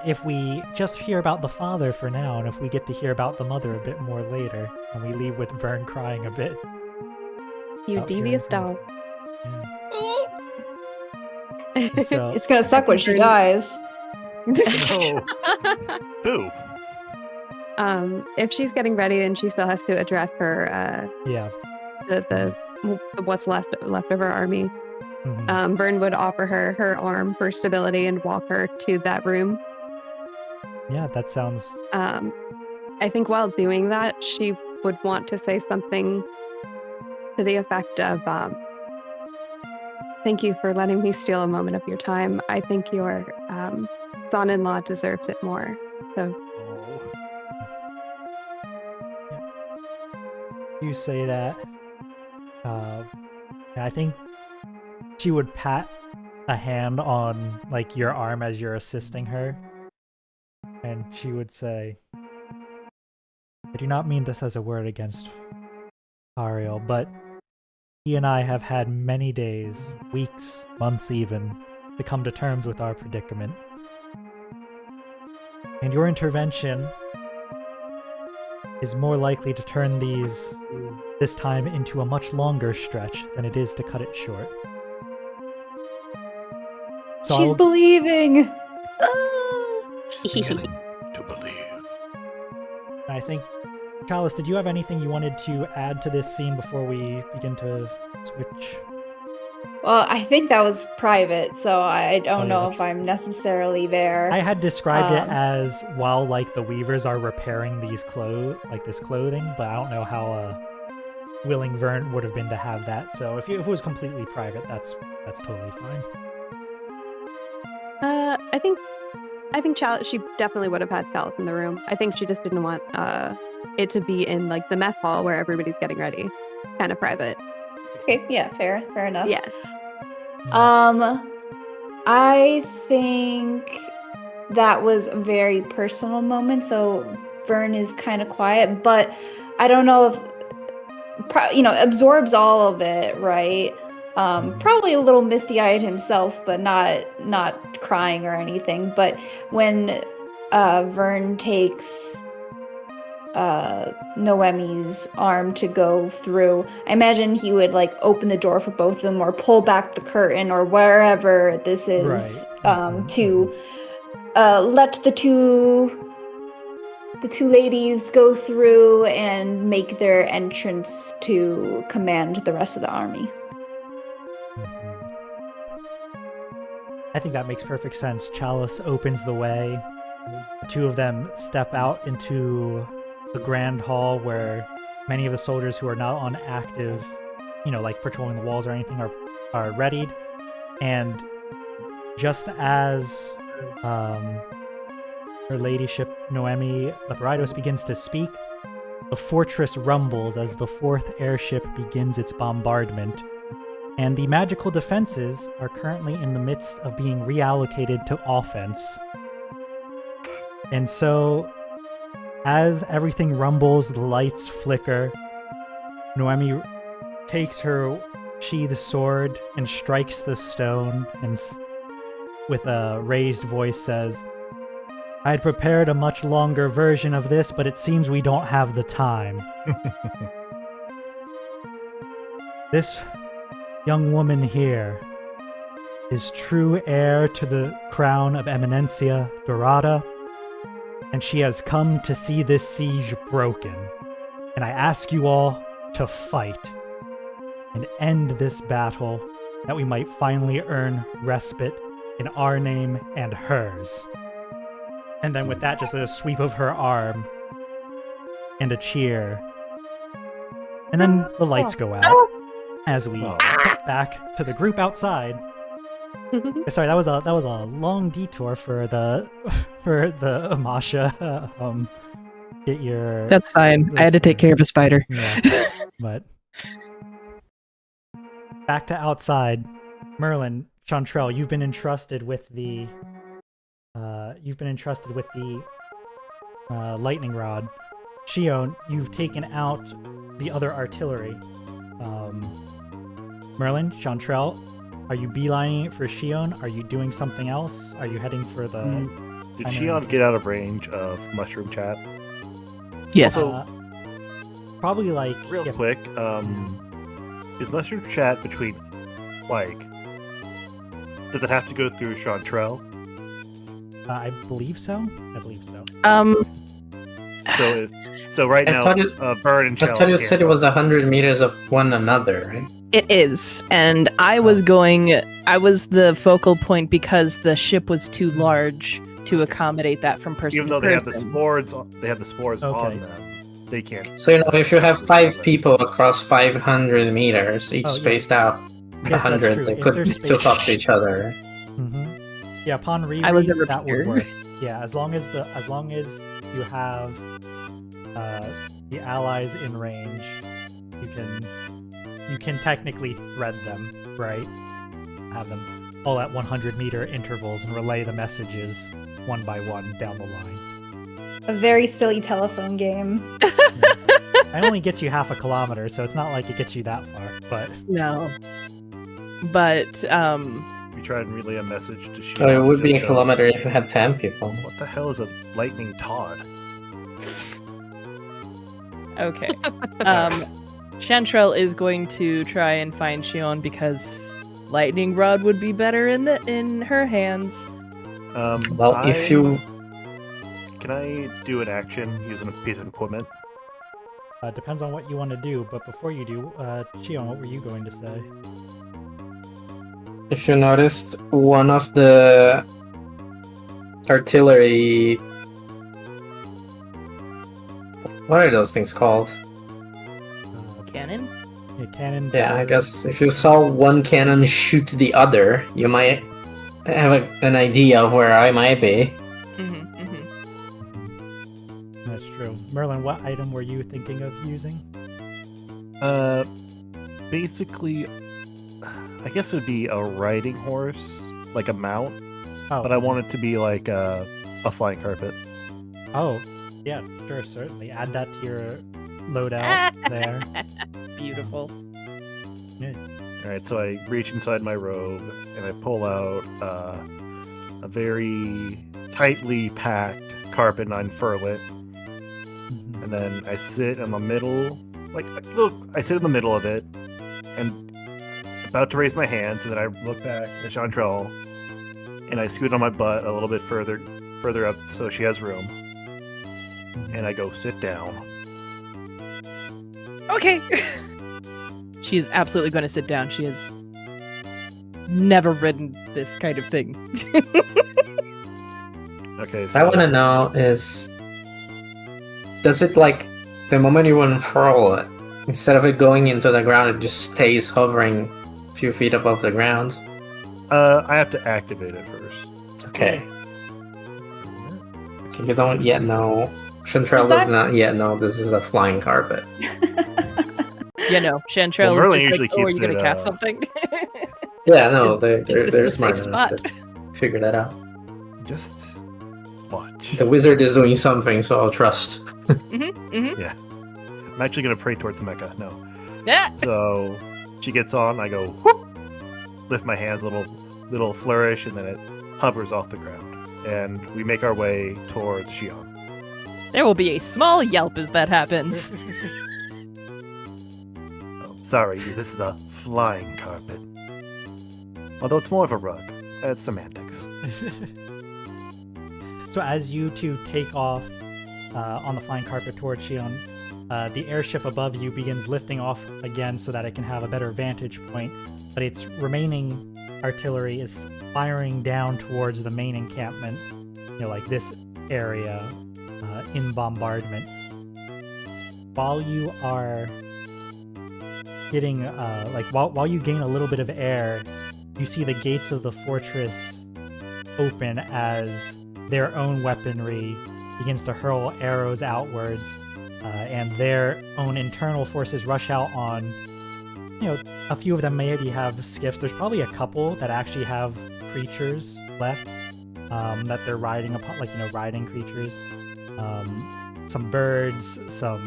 Speaker 1: If we just hear about the father for now, and if we get to hear about the mother a bit more later, and we leave with Verne crying a bit.
Speaker 4: You devious dog.
Speaker 1: Yeah. So,
Speaker 5: It's gonna suck when she dies.
Speaker 2: No. Who?
Speaker 4: If she's getting ready, then she still has to address her.
Speaker 1: yeah.
Speaker 4: The what's left of her army.
Speaker 1: Mhm.
Speaker 4: Verne would offer her arm for stability and walk her to that room.
Speaker 1: Yeah, that sounds.
Speaker 4: I think while doing that, she would want to say something to the effect of, "Thank you for letting me steal a moment of your time. I think your son-in-law deserves it more." So
Speaker 1: You say that. And I think she would pat a hand on like your arm as you're assisting her, and she would say, "I do not mean this as a word against Ariel, but he and I have had many days, weeks, months even, to come to terms with our predicament. And your intervention is more likely to turn this time into a much longer stretch than it is to cut it short." So
Speaker 5: She's believing.
Speaker 2: To believe.
Speaker 1: I think, Chalice, did you have anything you wanted to add to this scene before we begin to switch?
Speaker 5: Well, I think that was private, so I don't know
Speaker 1: that's-
Speaker 5: if I'm necessarily there.
Speaker 1: I had described it as while like the weavers are repairing these this clothing, but I don't know how willing Verne would have been to have that. So if it was completely private, that's totally fine.
Speaker 4: I think Chalice, she definitely would have had Chalice in the room. I think she just didn't want it to be in like the mess hall where everybody's getting ready, kind of private.
Speaker 5: Okay, yeah, fair enough.
Speaker 4: Yeah.
Speaker 5: I think that was a very personal moment, so Verne is kind of quiet, but I don't know if absorbs all of it, right? Probably a little misty-eyed himself, but not crying or anything. But when Verne takes Noemi's arm to go through, I imagine he would like open the door for both of them or pull back the curtain or wherever this is,
Speaker 1: Right.
Speaker 5: to let the two ladies go through and make their entrance to command the rest of the army.
Speaker 1: I think that makes perfect sense. Chalice opens the way. The two of them step out into the grand hall where many of the soldiers who are not on active, like patrolling the walls or anything, are readied. And just as her ladyship Noemi Leporaydos begins to speak, the fortress rumbles as the 4th airship begins its bombardment, and the magical defenses are currently in the midst of being reallocated to offense. And so, as everything rumbles, the lights flicker, Noemi takes her sheathed sword and strikes the stone and with a raised voice says, "I had prepared a much longer version of this, but it seems we don't have the time." This young woman here is true heir to the crown of Eminencia Dorada, and she has come to see this siege broken. And I ask you all to fight and end this battle, that we might finally earn respite in our name and hers. And then with that, just a sweep of her arm and a cheer. And then the lights go out as we cut back to the group outside. Sorry, that was a long detour for the Amasha. Get your.
Speaker 6: That's fine. I had to take care of a spider.
Speaker 1: Yeah, but back to outside. Merlin, Chantrelle, you've been entrusted with the lightning rod. Shion, you've taken out the other artillery. Merlin, Chantrelle, are you beelining it for Shion? Are you doing something else? Are you heading for the...
Speaker 2: Did Shion get out of range of Mushroom Chat?
Speaker 6: Yes.
Speaker 2: Also,
Speaker 1: probably like...
Speaker 2: Real quick, is Mushroom Chat between, like... Does it have to go through Chantrelle?
Speaker 1: I believe so.
Speaker 2: So right now, Verne and Chalice.
Speaker 3: I thought you said it was 100 meters of one another, right?
Speaker 6: It is, and I was the focal point because the ship was too large to accommodate that from person
Speaker 2: Even though
Speaker 6: to
Speaker 2: they
Speaker 6: person.
Speaker 2: have the spores on them, they can't.
Speaker 3: So, if you have 5 people across 500 meters, each spaced out
Speaker 1: Yes,
Speaker 3: 100, they could still talk to each other.
Speaker 1: Mm-hmm. Yeah, upon reread,
Speaker 6: I was a
Speaker 1: that would
Speaker 6: repeater.
Speaker 1: work. Yeah, as long as you have the allies in range, you can technically thread them, right? Have them all at 100-meter intervals and relay the messages one by one down the line.
Speaker 5: A very silly telephone game.
Speaker 1: It only gets you half a kilometer, so it's not like it gets you that far. But
Speaker 6: No. But
Speaker 2: We tried and relay a message to Shion.
Speaker 3: So it would be
Speaker 2: just
Speaker 3: a kilometer if you had 10 people.
Speaker 2: What the hell is a lightning Todd?
Speaker 6: okay. Chantrelle is going to try and find Shion because lightning rod would be better in her hands.
Speaker 3: Well, if you...
Speaker 2: Can I do an action using a piece of equipment?
Speaker 1: depends on what you want to do. But before you do, Shion, what were you going to say?
Speaker 3: If you noticed, one of the artillery... What are those things called?
Speaker 6: Cannon?
Speaker 1: Yeah, cannon.
Speaker 3: Yeah, I guess if you saw one cannon shoot the other, you might have an idea of where I might be.
Speaker 1: That's true. Merlin, what item were you thinking of using?
Speaker 2: Basically, I guess it would be a riding horse, like a mount,
Speaker 1: Oh,
Speaker 2: but I want it to be like a flying carpet.
Speaker 1: Oh, yeah, sure, certainly. Add that to your loadout there.
Speaker 6: Beautiful.
Speaker 2: Alright, so I reach inside my robe and I pull out a very tightly packed carpet and unfurl it. And then I sit in the middle, I sit in the middle of it and about to raise my hands, and then I look back at Chantrelle and I scoot on my butt a little bit further up so she has room. And I go, sit down.
Speaker 6: Okay. She is absolutely going to sit down. She has never ridden this kind of thing.
Speaker 2: Okay,
Speaker 3: What I want to know is, does it the moment you unfurl it, instead of it going into the ground, it just stays hovering a few feet above the ground?
Speaker 2: I have to activate it first.
Speaker 3: Okay. So you don't yet know. Chantrelle
Speaker 5: Is
Speaker 3: does
Speaker 5: that-
Speaker 3: not yet know this is a flying carpet.
Speaker 6: Yeah, no. Chantrelle
Speaker 2: Merlin
Speaker 6: is just
Speaker 2: usually
Speaker 6: like, oh, are
Speaker 2: keeps
Speaker 6: you going
Speaker 2: it,
Speaker 6: to cast something?
Speaker 3: Yeah, no, they're
Speaker 6: the
Speaker 3: smart
Speaker 6: safe
Speaker 3: enough
Speaker 6: spot.
Speaker 3: to figure that out.
Speaker 2: Just watch.
Speaker 3: The wizard is doing something, so I'll trust.
Speaker 2: I'm actually gonna pray towards Mecca. No.
Speaker 6: Yeah.
Speaker 2: So she gets on. I go whoop, lift my hands, little flourish, and then it hovers off the ground, and we make our way towards Shion.
Speaker 6: There will be a small yelp as that happens.
Speaker 2: Oh, sorry, this is a flying carpet. Although it's more of a rug. It's semantics.
Speaker 1: So as you two take off on the flying carpet towards Shion, the airship above you begins lifting off again so that it can have a better vantage point, but its remaining artillery is firing down towards the main encampment, like this area in bombardment. While you are getting, while you gain a little bit of air, you see the gates of the fortress open as their own weaponry begins to hurl arrows outwards, and their own internal forces rush out on, a few of them maybe have skiffs. There's probably a couple that actually have creatures left that they're riding upon, riding creatures. Some birds, I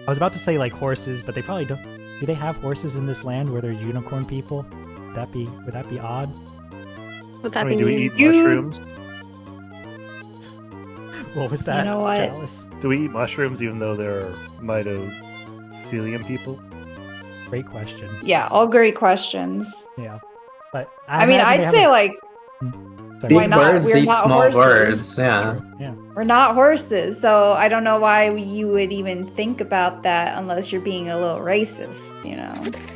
Speaker 1: was about to say horses, but they probably don't. Do they have horses in this land where they're unicorn people? Would that be odd?
Speaker 4: Would that be
Speaker 2: do we
Speaker 4: mean?
Speaker 2: eat mushrooms?
Speaker 1: What was that?
Speaker 5: You know what?
Speaker 1: Chalice?
Speaker 2: Do we eat mushrooms even though they're mycelium people?
Speaker 1: Great question.
Speaker 5: Yeah, all great questions.
Speaker 1: Yeah, but
Speaker 5: I mean, I'd say
Speaker 1: Sorry.
Speaker 5: Why
Speaker 3: Big
Speaker 5: not?
Speaker 3: birds
Speaker 5: We're
Speaker 3: eat
Speaker 5: not
Speaker 3: small
Speaker 5: horses.
Speaker 3: birds. Yeah.
Speaker 1: Yeah.
Speaker 5: we're not horses, so I don't know why you would even think about that unless you're being a little racist,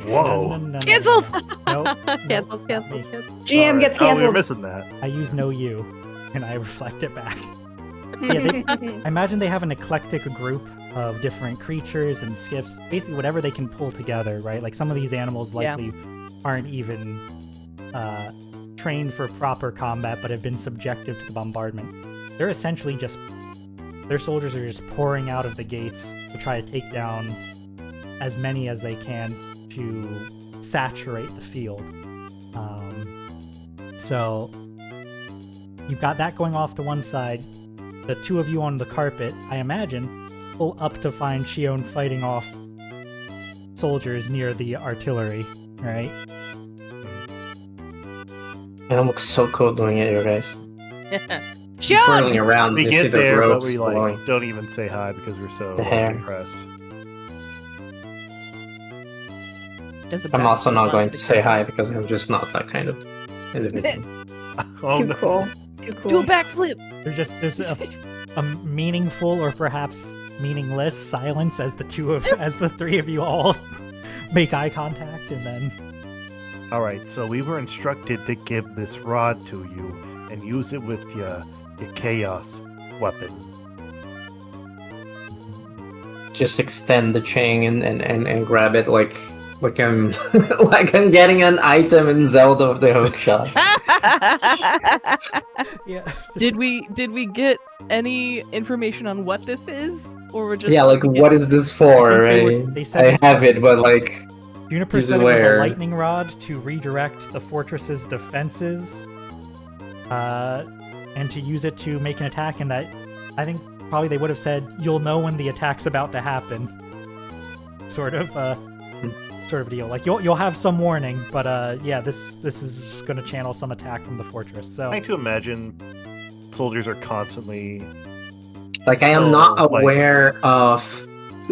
Speaker 2: Whoa.
Speaker 1: No.
Speaker 6: Canceled!
Speaker 1: Nope.
Speaker 4: Cancel,
Speaker 1: not me.
Speaker 5: GM
Speaker 2: Alright.
Speaker 5: gets
Speaker 2: Oh, we were
Speaker 5: canceled.
Speaker 2: missing that.
Speaker 1: I use no you, and I reflect it back. I imagine they have an eclectic group of different creatures and skiffs, basically whatever they can pull together, right? Like some of these animals likely aren't even trained for proper combat, but have been subjective to the bombardment. They're essentially their soldiers are just pouring out of the gates to try to take down as many as they can to saturate the field. So you've got that going off to one side. The two of you on the carpet, I imagine, pull up to find Shion fighting off soldiers near the artillery, right?
Speaker 3: And it looks so cool doing it, you guys.
Speaker 6: Shion!
Speaker 3: Twirling around,
Speaker 2: We
Speaker 3: you see
Speaker 2: get
Speaker 3: the
Speaker 2: there, but
Speaker 3: ropes
Speaker 2: we
Speaker 3: blowing.
Speaker 2: don't even say hi because we're so
Speaker 3: The hair.
Speaker 2: impressed.
Speaker 6: Does a
Speaker 3: I'm also
Speaker 6: backflip
Speaker 3: not going
Speaker 6: onto
Speaker 3: to
Speaker 6: the
Speaker 3: say
Speaker 6: ground.
Speaker 3: hi because I'm just not that kind of individual.
Speaker 2: Oh,
Speaker 5: Too
Speaker 2: no.
Speaker 5: cool. Too
Speaker 6: Do a
Speaker 5: cool.
Speaker 6: backflip!
Speaker 1: There's a meaningful or perhaps meaningless silence as the three of you all make eye contact, and then
Speaker 2: All right, so we were instructed to give this rod to you and use it with your chaos weapon.
Speaker 3: Just extend the chain and grab it like I'm like I'm getting an item in Zelda of the Hookshot.
Speaker 1: yeah.
Speaker 6: Did we get any information on what this is, or we're just
Speaker 3: Yeah, like what is this for?
Speaker 1: I think
Speaker 3: Right?
Speaker 1: they said
Speaker 3: I have it, but like
Speaker 1: Juniper
Speaker 3: He's
Speaker 1: said it was a
Speaker 3: aware.
Speaker 1: lightning rod to redirect the fortress's defenses, and to use it to make an attack. And that, I think, probably they would have said, "You'll know when the attack's about to happen." Sort of deal. Like you'll have some warning, but yeah, this is going to channel some attack from the fortress. So
Speaker 2: I like to imagine soldiers are constantly
Speaker 3: I am not
Speaker 2: So, like-
Speaker 3: aware of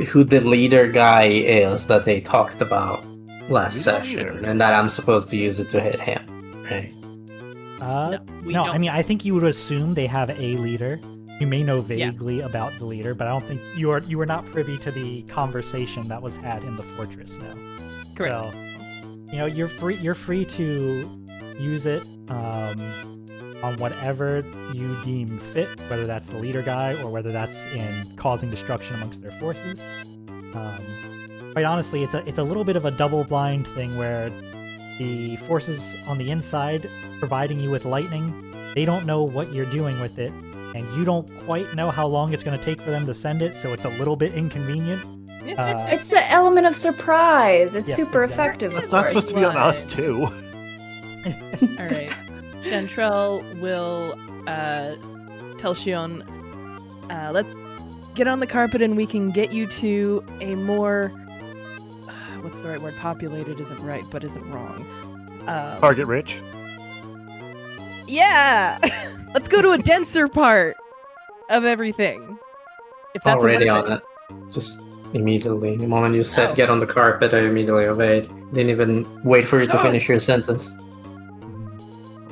Speaker 3: who the leader guy is that they talked about last
Speaker 2: We don't
Speaker 3: session,
Speaker 2: either.
Speaker 3: and that I'm supposed to use it to hit him. Right?
Speaker 6: we
Speaker 1: no,
Speaker 6: don't.
Speaker 1: I mean, I think you would assume they have a leader. You may know vaguely about the leader, but I don't think you were not privy to the conversation that was had in the fortress. No.
Speaker 6: Correct.
Speaker 1: So, you're free to use it on whatever you deem fit, whether that's the leader guy or whether that's in causing destruction amongst their forces. Quite honestly, it's a little bit of a double blind thing where the forces on the inside providing you with lightning, they don't know what you're doing with it, and you don't quite know how long it's going to take for them to send it, so it's a little bit inconvenient.
Speaker 5: It's the element of surprise. It's
Speaker 1: Yeah,
Speaker 5: super
Speaker 1: exactly.
Speaker 5: effective,
Speaker 2: That's
Speaker 5: of
Speaker 2: not
Speaker 5: course.
Speaker 2: supposed to be on us too.
Speaker 6: All right. Chantrelle will tell Shion, let's get on the carpet and we can get you to a more, what's the right word? Populated isn't right, but isn't wrong.
Speaker 2: Target rich.
Speaker 6: Yeah! Let's go to a denser part of everything. If that's
Speaker 3: Already
Speaker 6: a
Speaker 3: on it. Just immediately. The moment you said
Speaker 6: Oh.
Speaker 3: get on the carpet, I immediately obeyed. Didn't even wait for you to
Speaker 6: Oh.
Speaker 3: finish your sentence.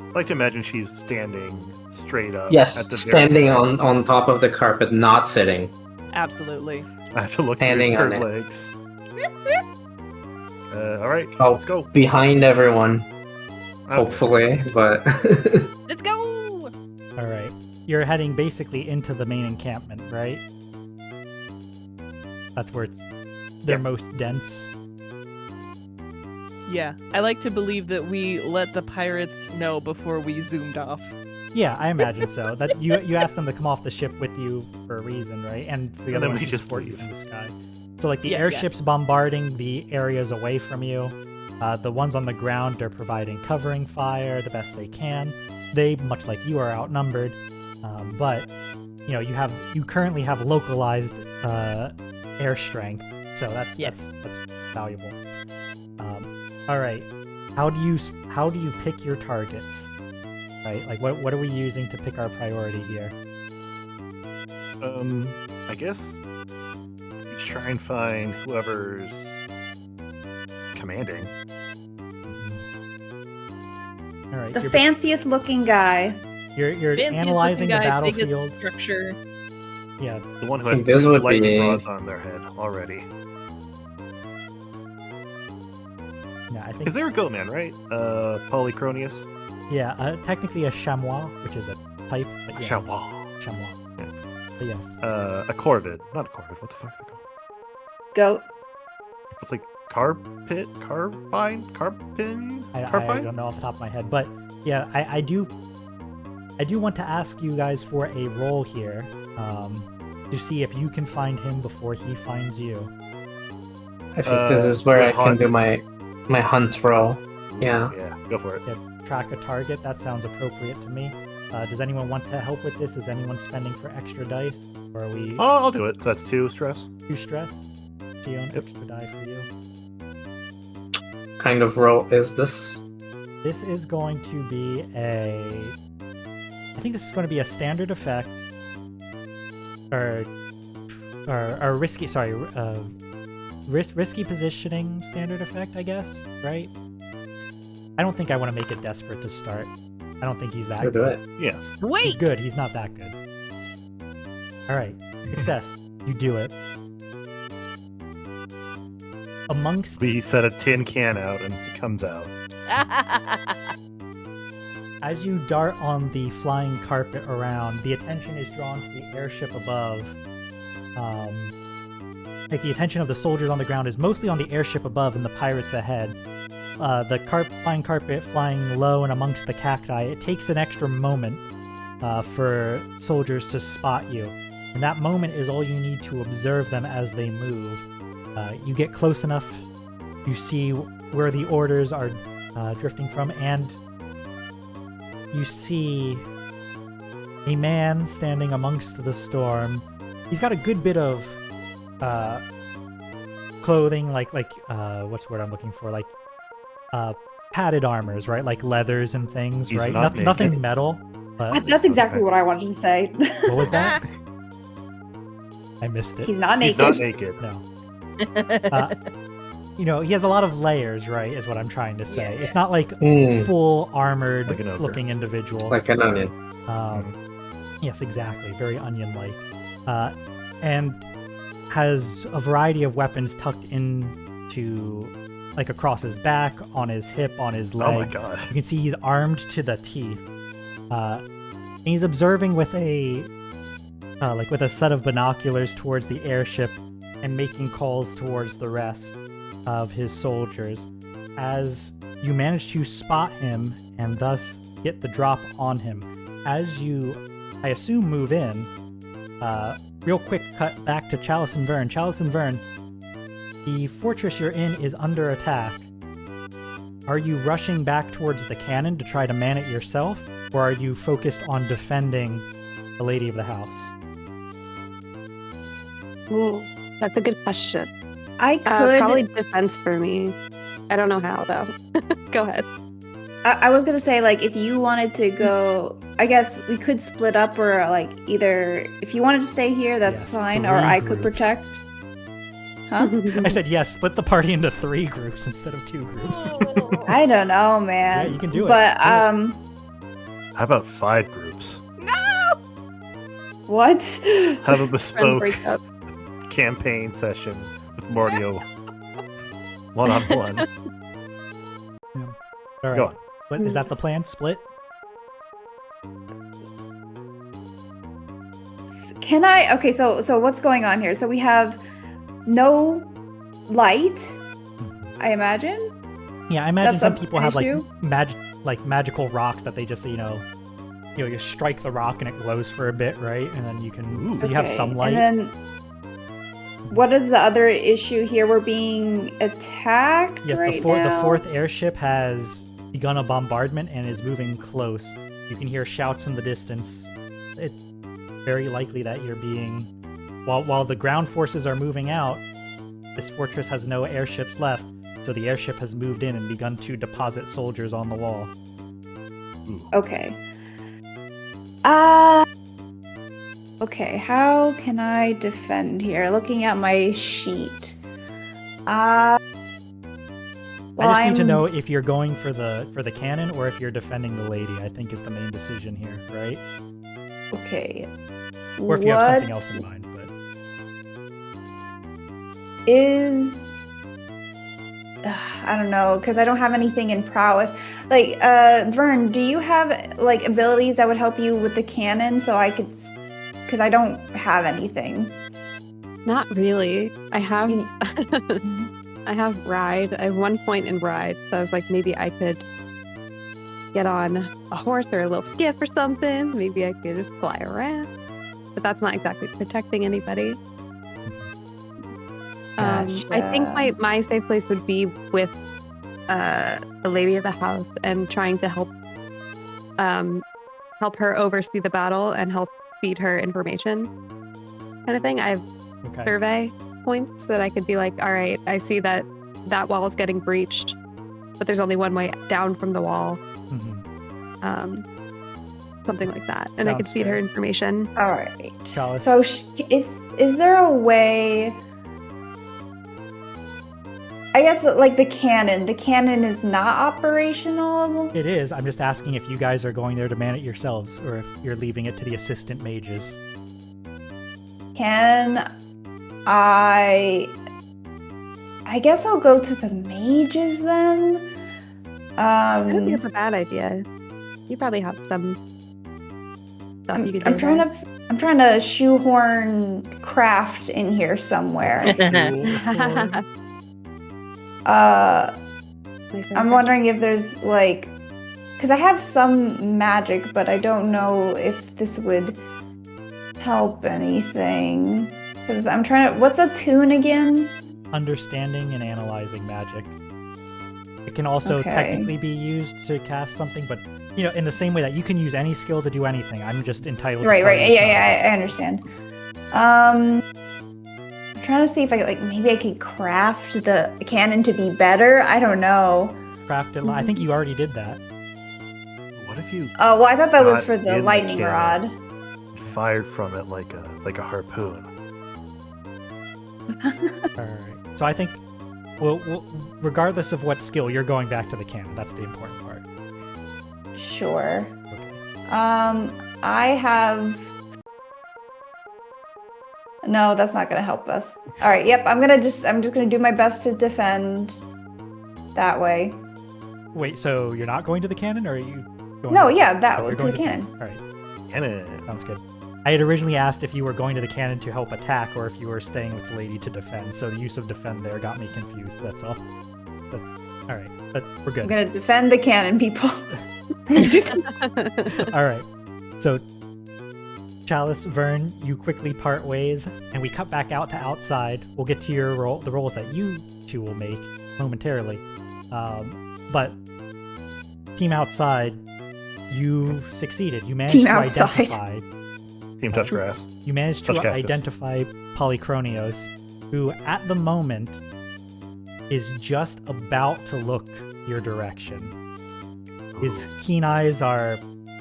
Speaker 2: I like to imagine she's standing straight up.
Speaker 3: Yes,
Speaker 2: at the very
Speaker 3: standing
Speaker 2: end.
Speaker 3: on top of the carpet, not sitting.
Speaker 6: Absolutely.
Speaker 2: I have to look
Speaker 3: Standing
Speaker 2: through
Speaker 3: on
Speaker 2: her
Speaker 3: it.
Speaker 2: legs. All right,
Speaker 3: Oh.
Speaker 2: let's go.
Speaker 3: Behind everyone,
Speaker 2: Oh,
Speaker 3: hopefully, but
Speaker 6: Let's go!
Speaker 1: All right. You're heading basically into the main encampment, right? That's where they're most dense.
Speaker 6: Yeah, I like to believe that we let the pirates know before we zoomed off.
Speaker 1: Yeah, I imagine so. That you asked them to come off the ship with you for a reason, right? And the
Speaker 2: And
Speaker 1: other
Speaker 2: then
Speaker 1: ones
Speaker 2: we
Speaker 1: to
Speaker 2: just
Speaker 1: support you
Speaker 2: leave.
Speaker 1: from the sky. So like the
Speaker 6: Yeah, yeah.
Speaker 1: airships bombarding the areas away from you. The ones on the ground are providing covering fire the best they can. They, much like you, are outnumbered, but you currently have localized air strength, so that's valuable. All right, how do you pick your targets? Right, like what are we using to pick our priority here?
Speaker 2: I guess we try and find whoever's commanding.
Speaker 1: All right,
Speaker 5: The fanciest looking guy.
Speaker 1: you're
Speaker 6: Fanciest
Speaker 1: analyzing the
Speaker 6: looking guy,
Speaker 1: battlefield.
Speaker 6: biggest structure.
Speaker 1: Yeah,
Speaker 2: The one who
Speaker 3: I
Speaker 2: has
Speaker 3: think this
Speaker 2: two
Speaker 3: would
Speaker 2: lightning
Speaker 3: be-
Speaker 2: rods on their head already.
Speaker 1: yeah, I think
Speaker 2: Because they were Goatman, right? Polychronios.
Speaker 1: yeah, technically a chamois, which is a type. But yeah,
Speaker 2: Chamois.
Speaker 1: chamois.
Speaker 2: Yeah.
Speaker 1: But yes.
Speaker 2: A corvid. Not a corvid. What the fuck are they called?
Speaker 5: Goat.
Speaker 2: It's like carpet? Carbine? Carpin?
Speaker 1: I
Speaker 2: Carpine?
Speaker 1: don't know off the top of my head, but yeah, I do want to ask you guys for a roll here, to see if you can find him before he finds you.
Speaker 3: I think this is where
Speaker 2: the
Speaker 3: I can
Speaker 2: hunt.
Speaker 3: do my hunt roll. Yeah.
Speaker 2: Yeah, go for it.
Speaker 1: Yeah, track a target. That sounds appropriate to me. Does anyone want to help with this? Is anyone spending for extra dice, or are we
Speaker 2: Oh, I'll do it. So that's 2 stress.
Speaker 1: too stressed? Shion,
Speaker 2: Yep.
Speaker 1: extra die for you.
Speaker 3: Kind of roll is this?
Speaker 1: This is going to be I think this is going to be a standard effect, or risky. Sorry, risky positioning standard effect, I guess. Right? I don't think I want to make it desperate to start. I don't think he's that
Speaker 3: We'll do
Speaker 1: good.
Speaker 3: it.
Speaker 2: Yeah.
Speaker 1: He's
Speaker 6: Wait!
Speaker 1: good. He's not that good. All right, success. You do it. Amongst
Speaker 2: We set a tin can out and it comes out.
Speaker 1: As you dart on the flying carpet around, the attention is drawn to the airship above. Like the attention of the soldiers on the ground is mostly on the airship above and the pirates ahead. The flying carpet flying low and amongst the cacti, it takes an extra moment for soldiers to spot you. And that moment is all you need to observe them as they move. You get close enough, you see where the orders are drifting from, and you see a man standing amongst the storm. He's got a good bit of clothing, like what's the word I'm looking for? Like padded armors, right? Like leathers and things,
Speaker 2: He's
Speaker 1: right?
Speaker 2: not naked.
Speaker 1: Nothing metal. But
Speaker 5: That's exactly
Speaker 2: Okay.
Speaker 5: what I wanted to say.
Speaker 1: what was that? I missed it.
Speaker 5: He's not
Speaker 2: He's
Speaker 5: naked.
Speaker 2: not naked.
Speaker 1: No. He has a lot of layers, right? Is what I'm trying to say.
Speaker 6: Yeah,
Speaker 1: It's not like
Speaker 3: Mm,
Speaker 1: full armored
Speaker 2: Like an ogre.
Speaker 1: looking individual.
Speaker 3: like an onion.
Speaker 1: Yes, exactly. Very onion-like. And has a variety of weapons tucked into, like, across his back, on his hip, on his leg.
Speaker 2: Oh my god.
Speaker 1: You can see he's armed to the teeth. And he's observing with a set of binoculars towards the airship and making calls towards the rest of his soldiers. As you manage to spot him and thus get the drop on him. As you, I assume, move in, real quick cut back to Chalice and Verne. Chalice and Verne, the fortress you're in is under attack. Are you rushing back towards the cannon to try to man it yourself, or are you focused on defending the lady of the house?
Speaker 4: Ooh, that's a good question.
Speaker 5: I could.
Speaker 4: Probably defense for me. I don't know how, though. Go ahead.
Speaker 5: I was gonna say, like, if you wanted to go, I guess we could split up, or like either if you wanted to stay here, that's
Speaker 1: Yes,
Speaker 5: fine,
Speaker 1: 3
Speaker 5: or I could
Speaker 1: groups.
Speaker 5: protect. Huh?
Speaker 1: I said yes, split the party into 3 groups instead of 2 groups.
Speaker 5: I don't know, man.
Speaker 1: Yeah, you can do it.
Speaker 5: But
Speaker 1: Do it.
Speaker 2: How about 5 groups?
Speaker 5: What?
Speaker 2: Have a
Speaker 4: Friend
Speaker 2: bespoke
Speaker 4: breakup.
Speaker 2: campaign session with Mordio. One-on-one.
Speaker 1: All right.
Speaker 2: Go on.
Speaker 1: What, is that the plan? Split?
Speaker 5: Can I? Okay, so what's going on here? So we have no light, I imagine.
Speaker 1: Yeah, I imagine
Speaker 5: That's
Speaker 1: some
Speaker 5: an
Speaker 1: people have
Speaker 5: issue?
Speaker 1: like magical rocks that they just you strike the rock and it glows for a bit, right? And then you can you have
Speaker 5: Okay,
Speaker 1: some light.
Speaker 5: And then, what is the other issue here? We're being attacked
Speaker 1: Yeah,
Speaker 5: right
Speaker 1: the
Speaker 5: now.
Speaker 1: 4th airship has begun a bombardment and is moving close. You can hear shouts in the distance. It's very likely that you're being, while the ground forces are moving out, this fortress has no airships left, so the airship has moved in and begun to deposit soldiers on the wall.
Speaker 5: Okay. Okay, how can I defend here? Looking at my sheet. Well,
Speaker 1: I just need to know if you're going for the cannon or if you're defending the lady, I think is the main decision here, right?
Speaker 5: Okay.
Speaker 1: Or if you have something else in mind, but
Speaker 5: I don't know, because I don't have anything in prowess. Like, Verne, do you have like abilities that would help you with the cannon so I could? Because I don't have anything.
Speaker 4: Not really. I have I have ride. I have 1 point in ride. So I was like, maybe I could get on a horse or a little skiff or something. Maybe I could just fly around. But that's not exactly protecting anybody. I think my safe place would be with the lady of the house and trying to help her oversee the battle and help feed her information kind of thing. I have
Speaker 1: okay.
Speaker 4: survey points that I could be like, all right, I see that wall is getting breached, but there's only one way down from the wall.
Speaker 1: Mhm.
Speaker 4: Something like that. And I could
Speaker 1: Sounds
Speaker 4: feed her
Speaker 1: fair.
Speaker 4: information.
Speaker 5: All right.
Speaker 1: Chalice.
Speaker 5: So is there a way? I guess like the cannon. The cannon is not operational.
Speaker 1: It is. I'm just asking if you guys are going there to man it yourselves, or if you're leaving it to the assistant mages.
Speaker 5: Can I guess I'll go to the mages then.
Speaker 4: I don't think it's a bad idea. You probably have some stuff you could do.
Speaker 5: I'm trying to shoehorn craft in here somewhere. I'm wondering if there's like, because I have some magic, but I don't know if this would help anything. Because I'm trying to. What's a tune again?
Speaker 1: Understanding and analyzing magic. It can also
Speaker 5: Okay.
Speaker 1: technically be used to cast something, but in the same way that you can use any skill to do anything. I'm just entitled.
Speaker 5: Right.
Speaker 1: to tell you it's not.
Speaker 5: Yeah. I understand. I'm trying to see if maybe I could craft the cannon to be better. I don't know.
Speaker 1: Crafted. I think you already did that.
Speaker 2: What if you
Speaker 5: Oh well, I thought that was
Speaker 2: Not
Speaker 5: for the
Speaker 2: in the
Speaker 5: lightning
Speaker 2: cannon.
Speaker 5: rod.
Speaker 2: fired from it like a harpoon?
Speaker 1: All right. So I think, well, regardless of what skill, you're going back to the cannon. That's the important part.
Speaker 5: Sure.
Speaker 1: Okay.
Speaker 5: I have. No, that's not gonna help us. All right. Yep. I'm just gonna do my best to defend that way.
Speaker 1: Wait. So you're not going to the cannon, or are you going?
Speaker 5: No. Yeah. That
Speaker 1: you're
Speaker 5: to
Speaker 1: going
Speaker 5: the cannon.
Speaker 1: All right.
Speaker 2: Cannon.
Speaker 1: Sounds good. I had originally asked if you were going to the cannon to help attack, or if you were staying with the lady to defend. So the use of defend there got me confused. That's all. That's all right. But we're good.
Speaker 5: I'm gonna defend the cannon, people.
Speaker 1: All right. So, Chalice, Verne, you quickly part ways, and we cut back out to outside. We'll get to your the rolls that you two will make momentarily. But team outside, you succeeded. You managed
Speaker 5: Team
Speaker 1: to
Speaker 5: outside.
Speaker 1: identify.
Speaker 2: Team touch grass.
Speaker 1: You managed to
Speaker 2: Touch cactus.
Speaker 1: identify Polychronios, who at the moment is just about to look your direction. His keen eyes are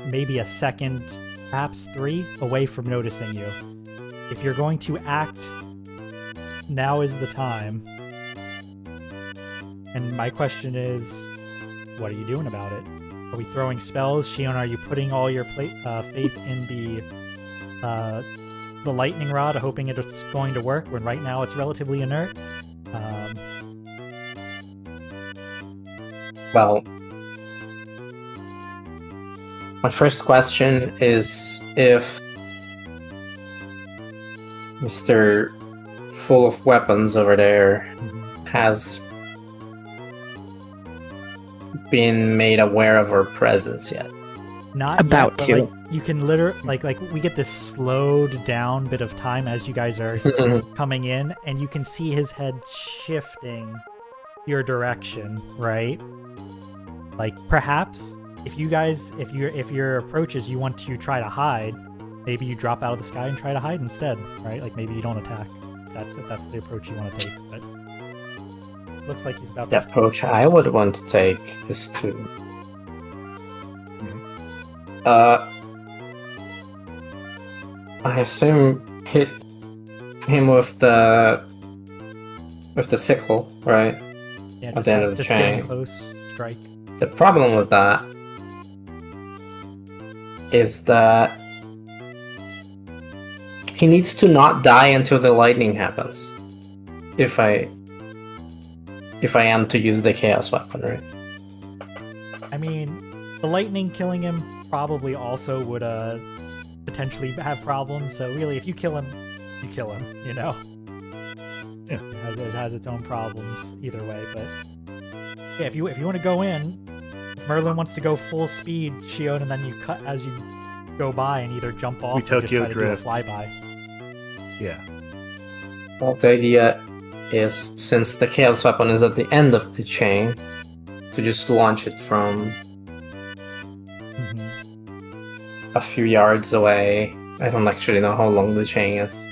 Speaker 1: maybe a second, perhaps 3, away from noticing you. If you're going to act, now is the time. And my question is, what are you doing about it? Are we throwing spells? Shion, are you putting all your faith in the lightning rod, hoping it's going to work, when right now it's relatively inert?
Speaker 3: Well, my first question is if Mr. Full of Weapons over there has been made aware of our presence yet.
Speaker 1: Not
Speaker 6: About
Speaker 1: yet, but,
Speaker 6: to.
Speaker 1: like, you can literally like we get this slowed down bit of time as you guys are coming in, and you can see his head shifting your direction, right? Like perhaps if your approach is you want to try to hide, maybe you drop out of the sky and try to hide instead, right? Like maybe you don't attack. If that's the approach you want to take. But looks like he's about
Speaker 3: The
Speaker 1: to.
Speaker 3: approach I would want to take is to I assume hit him with the sickle, right?
Speaker 1: Yeah,
Speaker 3: at the end of the
Speaker 1: just getting
Speaker 3: chain.
Speaker 1: close strike.
Speaker 3: The problem with that is that he needs to not die until the lightning happens. If I am to use the chaos weapon, right?
Speaker 1: I mean, the lightning killing him probably also would potentially have problems. So really, if you kill him, you kill him. You know.
Speaker 2: Yeah.
Speaker 1: It has its own problems either way. But yeah, if you want to go in, Merlin wants to go full speed, Shion, and then you cut as you go by and either jump off or just
Speaker 2: Tokyo
Speaker 1: try to do a
Speaker 2: drift.
Speaker 1: flyby.
Speaker 2: Yeah.
Speaker 3: Well, the idea is, since the chaos weapon is at the end of the chain, to just launch it from a few yards away. I don't actually know how long the chain is.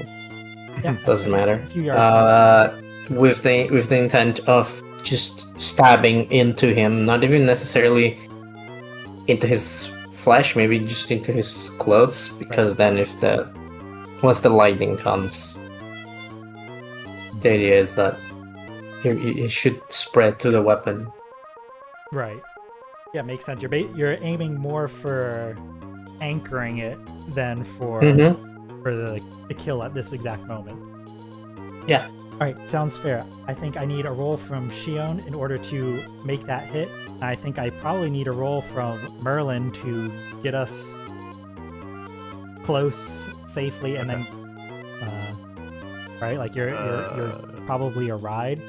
Speaker 1: Yeah,
Speaker 3: Doesn't matter.
Speaker 1: a few yards.
Speaker 3: With the intent of just stabbing into him, not even necessarily into his flesh, maybe just into his clothes, because then once the lightning comes, the idea is that it should spread to the weapon.
Speaker 1: Right. Yeah, makes sense. You're aiming more for anchoring it than for the kill at this exact moment.
Speaker 3: Yeah.
Speaker 1: All right, sounds fair. I think I need a roll from Shion in order to make that hit. And I think I probably need a roll from Merlin to get us close safely, and then right, like you're probably a ride.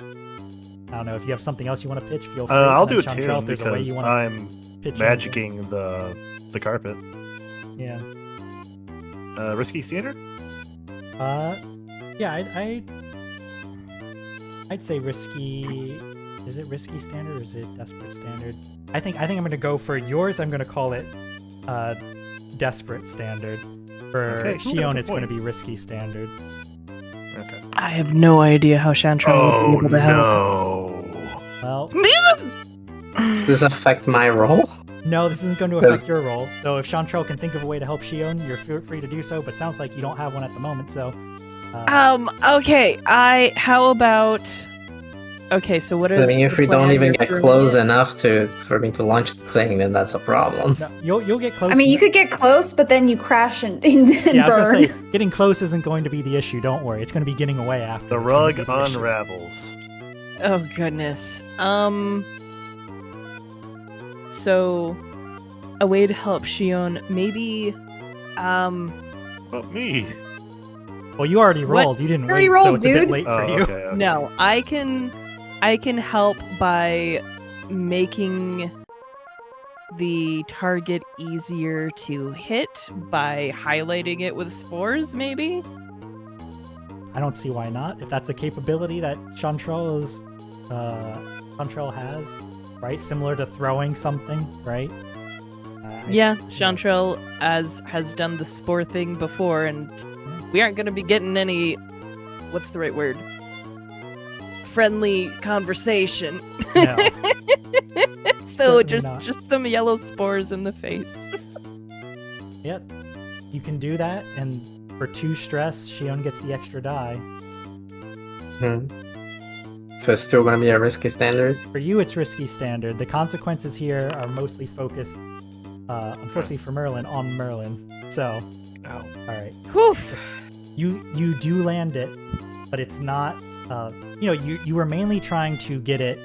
Speaker 1: I don't know if you have something else you want to pitch. Feel free.
Speaker 2: I'll
Speaker 1: And
Speaker 2: do
Speaker 1: then
Speaker 2: it
Speaker 1: Chantrelle,
Speaker 2: too
Speaker 1: if there's a way
Speaker 2: because
Speaker 1: you want
Speaker 2: I'm
Speaker 1: to pitch
Speaker 2: magicking the carpet.
Speaker 1: Yeah.
Speaker 2: Risky standard?
Speaker 1: Yeah, I'd say risky. Is it risky standard or is it desperate standard? I think I'm gonna go for yours. I'm gonna call it desperate standard. For
Speaker 2: Okay, cool.
Speaker 1: Shion,
Speaker 2: Good
Speaker 1: it's gonna
Speaker 2: point.
Speaker 1: be risky standard.
Speaker 2: Okay.
Speaker 6: I have no idea how Chantrelle would be able to help.
Speaker 2: no.
Speaker 1: Well,
Speaker 3: Does this affect my roll?
Speaker 1: no, this isn't going to affect your roll. So if Chantrelle can think of a way to help Shion, you're free to do so. But sounds like you don't have one at the moment. So.
Speaker 6: Okay. How about? Okay, so what is?
Speaker 3: I mean, if
Speaker 6: the
Speaker 3: we don't
Speaker 6: plan
Speaker 3: even
Speaker 6: here
Speaker 3: get
Speaker 6: for
Speaker 3: close
Speaker 6: me?
Speaker 3: enough for me to launch the thing, then that's a problem.
Speaker 1: No, you'll get close.
Speaker 5: I mean, you could get close, but then you crash and
Speaker 1: Yeah, I was
Speaker 5: burn.
Speaker 1: gonna say, getting close isn't going to be the issue. Don't worry, it's going to be getting away after.
Speaker 2: The
Speaker 1: that's gonna
Speaker 2: rug
Speaker 1: be the issue.
Speaker 2: unravels.
Speaker 6: Oh goodness. So a way to help Shion, maybe.
Speaker 2: But me.
Speaker 1: Well, you already
Speaker 6: What?
Speaker 1: rolled. You didn't
Speaker 5: You already
Speaker 1: wait, so
Speaker 5: rolled,
Speaker 1: it's a bit
Speaker 5: dude.
Speaker 1: late
Speaker 2: Oh,
Speaker 1: for you.
Speaker 2: okay, okay.
Speaker 6: No, I can. I can help by making the target easier to hit by highlighting it with spores, maybe?
Speaker 1: I don't see why not. If that's a capability that Chantrelle has, right? Similar to throwing something, right?
Speaker 6: Yeah, Chantrelle has done the spore thing before, and we aren't going to be getting any, what's the right word? Friendly conversation.
Speaker 1: No.
Speaker 6: So
Speaker 1: Certainly not.
Speaker 6: just some yellow spores in the face.
Speaker 1: Yep. You can do that, and for 2 stress, Shion gets the extra die.
Speaker 3: So it's still gonna be a risky standard.
Speaker 1: For you, it's risky standard. The consequences here are mostly focused, unfortunately for Merlin, on Merlin. So,
Speaker 2: Ow.
Speaker 1: alright.
Speaker 6: Whew.
Speaker 1: You do land it, but it's not, you were mainly trying to get it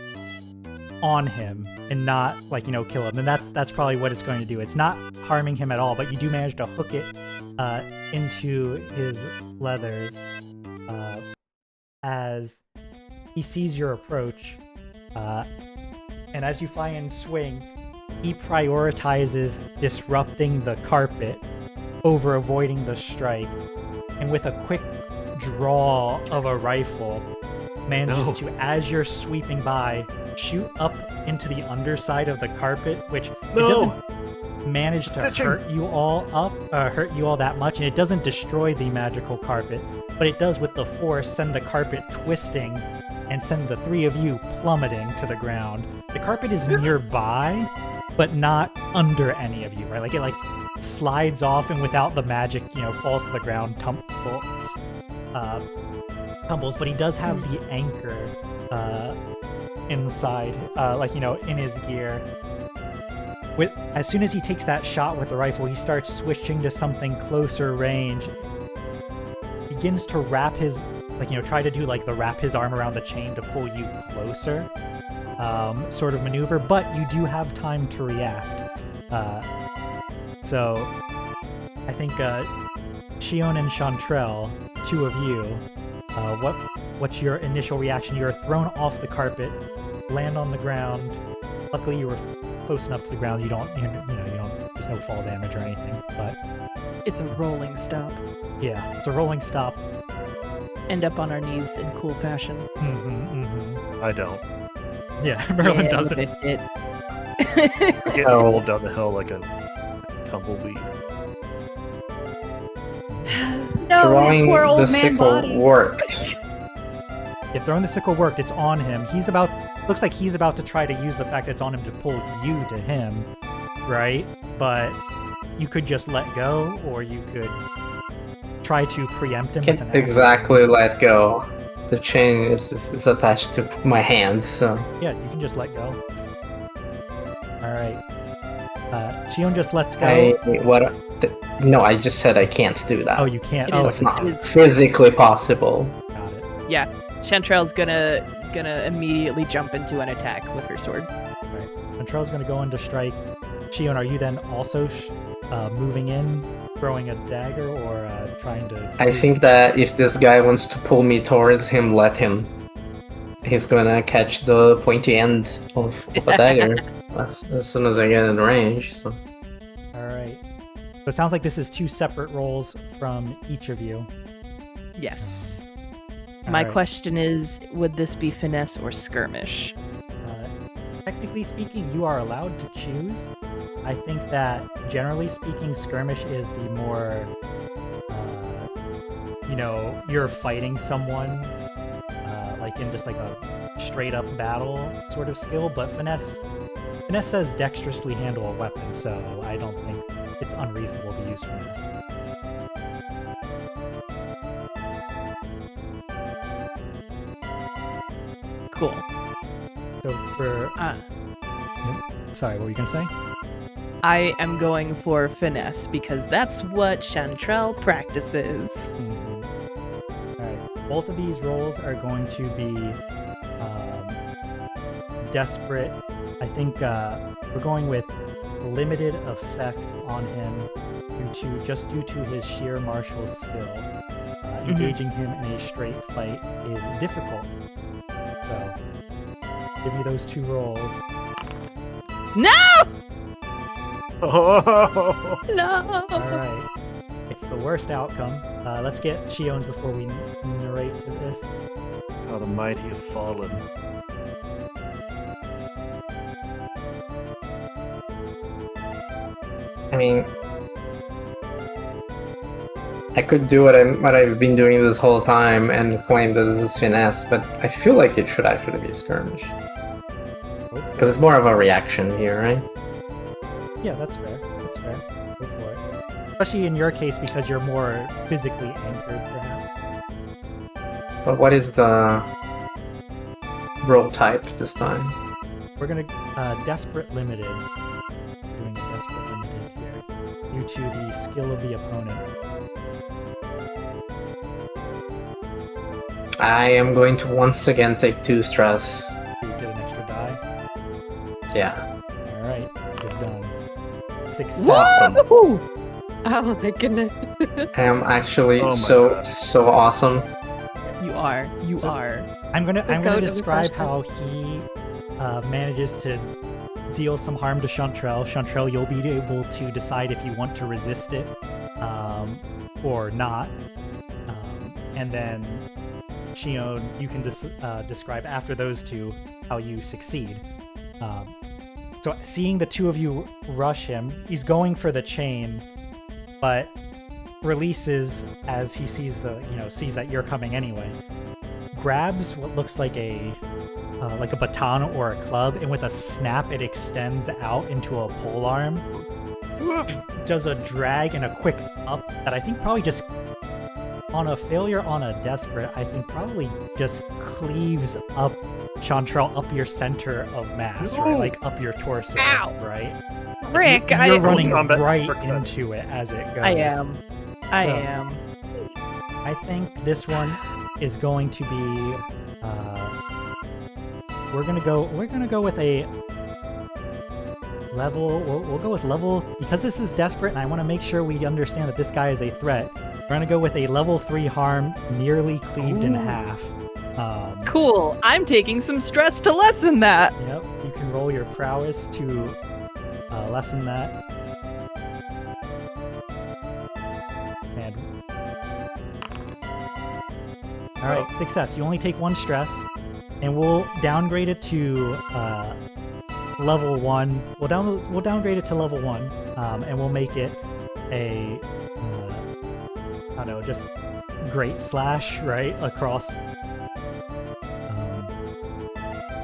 Speaker 1: on him and not, kill him. And that's probably what it's going to do. It's not harming him at all, but you do manage to hook it into his leathers as he sees your approach. And as you fly and swing, he prioritizes disrupting the carpet over avoiding the strike. And with a quick draw of a rifle, manages to, as you're sweeping by, shoot up into the underside of the carpet, which it doesn't manage to hurt you all that much, and it doesn't destroy the magical carpet, but it does with the force send the carpet twisting and send the 3 of you plummeting to the ground. The carpet is nearby, but not under any of you, right? Like it slides off, and without the magic, falls to the ground, tumbles, but he does have the anchor inside, in his gear. As soon as he takes that shot with the rifle, he starts switching to something closer range. Begins to wrap his, try to do the wrap his arm around the chain to pull you closer, sort of maneuver, but you do have time to react. So I think Shion and Chantrelle, 2 of you, what's your initial reaction? You're thrown off the carpet, land on the ground. Luckily, you were close enough to the ground. There's no fall damage or anything. But
Speaker 6: It's a rolling stop.
Speaker 1: yeah, it's a rolling stop.
Speaker 6: End up on our knees in cool fashion.
Speaker 2: I don't.
Speaker 1: Yeah, Merlin
Speaker 6: Yeah,
Speaker 1: doesn't.
Speaker 6: it.
Speaker 2: I get rolled down the hill like a tumbleweed.
Speaker 5: No,
Speaker 3: Throwing
Speaker 5: his poor old
Speaker 3: the
Speaker 5: man
Speaker 3: sickle
Speaker 5: body.
Speaker 3: worked.
Speaker 1: If throwing the sickle worked, it's on him. Looks like he's about to try to use the fact that it's on him to pull you to him, right? But you could just let go, or you could try to preempt him.
Speaker 3: Can't
Speaker 1: with an
Speaker 3: exactly let go. The chain is attached to my hand, so
Speaker 1: Yeah, you can just let go. All right. Shion just lets go.
Speaker 3: No, I just said I can't do that.
Speaker 1: Oh, you can't.
Speaker 6: It
Speaker 1: Oh,
Speaker 3: That's
Speaker 6: is-
Speaker 3: not
Speaker 6: it is-
Speaker 3: physically possible.
Speaker 1: got it.
Speaker 6: Yeah, Chantrelle's gonna immediately jump into an attack with her sword.
Speaker 1: Right. Chantrelle's going to go into strike. Shion, are you then also moving in, throwing a dagger, or trying to...
Speaker 3: I think that if this guy wants to pull me towards him, let him. He's gonna catch the pointy end of a dagger as soon as I get in range. So
Speaker 1: All right. So it sounds like this is 2 separate rolls from each of you.
Speaker 6: Yes.
Speaker 1: All
Speaker 6: My
Speaker 1: right.
Speaker 6: question is, would this be finesse or skirmish?
Speaker 1: Technically speaking, you are allowed to choose. I think that, generally speaking, skirmish is the more, you're fighting someone, in just a straight-up battle sort of skill, but finesse says dexterously handle a weapon, so I don't think it's unreasonable to use finesse.
Speaker 6: Cool.
Speaker 1: So for...
Speaker 6: Uh,
Speaker 1: Sorry, what were you going to say?
Speaker 6: I am going for finesse because that's what Chantrelle practices.
Speaker 1: Alright, both of these rolls are going to be desperate. I think we're going with limited effect on him due to his sheer martial skill. Engaging him in a straight fight is difficult. So Give me those 2 rolls.
Speaker 6: No!
Speaker 2: Oh,
Speaker 4: No.
Speaker 1: All right. It's the worst outcome. Let's get Shion's before we narrate to this.
Speaker 2: how the mighty have fallen.
Speaker 3: I mean, I could do what I've been doing this whole time and claim that this is finesse, but I feel like it should actually be a skirmish. Because it's more of a reaction here, right?
Speaker 1: Yeah, that's fair. That's fair. Go for it. Especially in your case because you're more physically anchored, perhaps.
Speaker 3: But what is the roll type this time?
Speaker 1: We're gonna desperate limited. We're doing a desperate limited here due to the skill of the opponent.
Speaker 3: I am going to once again take 2 stress.
Speaker 1: You get an extra die.
Speaker 3: Yeah.
Speaker 1: All right, it's done. Success.
Speaker 3: Awesome.
Speaker 6: Woo!
Speaker 4: Oh my goodness.
Speaker 3: I am actually
Speaker 2: Oh my
Speaker 3: so
Speaker 2: God.
Speaker 3: awesome.
Speaker 6: You are. You
Speaker 1: So-
Speaker 6: are.
Speaker 1: I'm gonna
Speaker 4: goat of the
Speaker 1: describe
Speaker 4: question.
Speaker 1: how he manages to deal some harm to Chantrelle. Chantrelle, you'll be able to decide if you want to resist it or not. And then Shion, you can describe after those 2 how you succeed. So seeing the 2 of you rush him, he's going for the chain, but releases as he sees that you're coming anyway. Grabs what looks like a baton or a club, and with a snap, it extends out into a pole arm. Does a drag and a quick up that I think probably just on a failure on a desperate, I think probably just cleaves up Chantrelle up your center of mass, right? Like up your torso,
Speaker 6: Ow!
Speaker 1: right?
Speaker 6: Rick,
Speaker 1: You're running
Speaker 2: Combat
Speaker 1: right
Speaker 2: uppercut.
Speaker 1: into it as it goes.
Speaker 6: I am. I
Speaker 1: So-
Speaker 6: am.
Speaker 1: I think this one is going to be. We're gonna go with a level. We'll go with level because this is desperate, and I want to make sure we understand that this guy is a threat. We're gonna go with a level 3 harm, nearly cleaved in half.
Speaker 6: Cool. I'm taking some stress to lessen that.
Speaker 1: Yep. You can roll your prowess to lessen that. And all right, success. You only take 1 stress, and we'll downgrade it to level 1. We'll downgrade it to level 1, and we'll make it a I don't know, just great slash right across.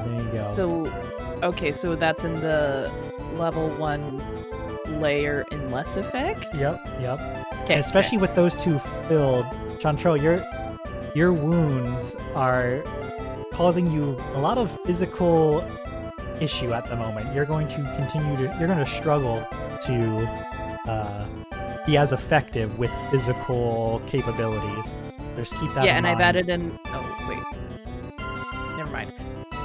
Speaker 1: There you go.
Speaker 6: So, okay, so that's in the level 1 layer in less effect?
Speaker 1: Yep.
Speaker 6: Okay.
Speaker 1: And especially with those 2 filled, Chantrelle, your wounds are causing you a lot of physical issue at the moment. You're going to struggle to be as effective with physical capabilities. Just keep that in
Speaker 6: and I've
Speaker 1: mind.
Speaker 6: added in. Oh, wait. Never mind.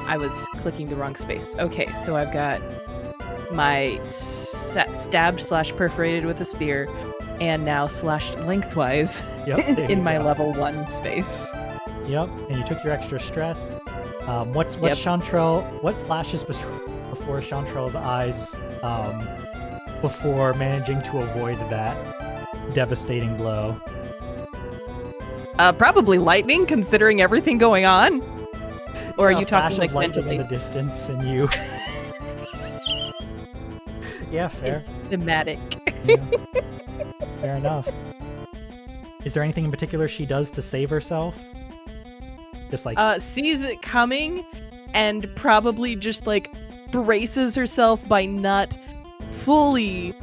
Speaker 6: I was clicking the wrong space. Okay, so I've got my stabbed/perforated with a spear, and now slashed lengthwise
Speaker 1: Yep, there
Speaker 6: in
Speaker 1: you
Speaker 6: my
Speaker 1: go.
Speaker 6: level 1 space.
Speaker 1: Yep, and you took your extra stress. What's
Speaker 6: Yep.
Speaker 1: Chantrelle? What flashes before Chantrelle's eyes before managing to avoid that devastating blow?
Speaker 6: Probably lightning, considering everything going on. Or are
Speaker 1: A
Speaker 6: you
Speaker 1: flash
Speaker 6: talking
Speaker 1: of
Speaker 6: like
Speaker 1: lightning
Speaker 6: mentally?
Speaker 1: in the distance, and you? Yeah, fair.
Speaker 6: It's thematic.
Speaker 1: Yeah. Fair enough. Is there anything in particular she does to save herself? Just like
Speaker 6: Sees it coming, and probably just like braces herself by not fully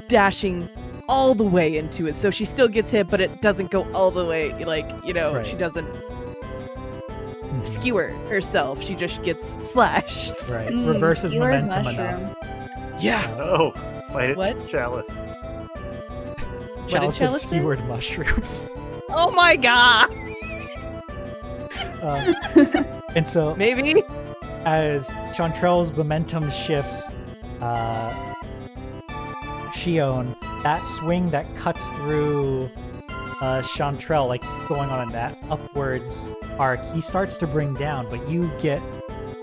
Speaker 6: dashing all the way into it. So she still gets hit, but it doesn't go all the way. Like,
Speaker 1: Right.
Speaker 6: she doesn't
Speaker 1: mhm,
Speaker 6: skewer herself. She just gets slashed.
Speaker 1: right, reverses
Speaker 5: skewered
Speaker 1: momentum
Speaker 5: mushroom.
Speaker 1: enough.
Speaker 6: Yeah.
Speaker 2: Oh, fight it,
Speaker 6: What?
Speaker 2: Chalice.
Speaker 1: Chalice said
Speaker 6: Chalice say?
Speaker 1: skewered mushrooms.
Speaker 6: Oh my god.
Speaker 1: And so
Speaker 6: Maybe.
Speaker 1: as Chantrelle's momentum shifts, Shion, that swing that cuts through Chantrelle, like going on that upwards arc, he starts to bring down, but you get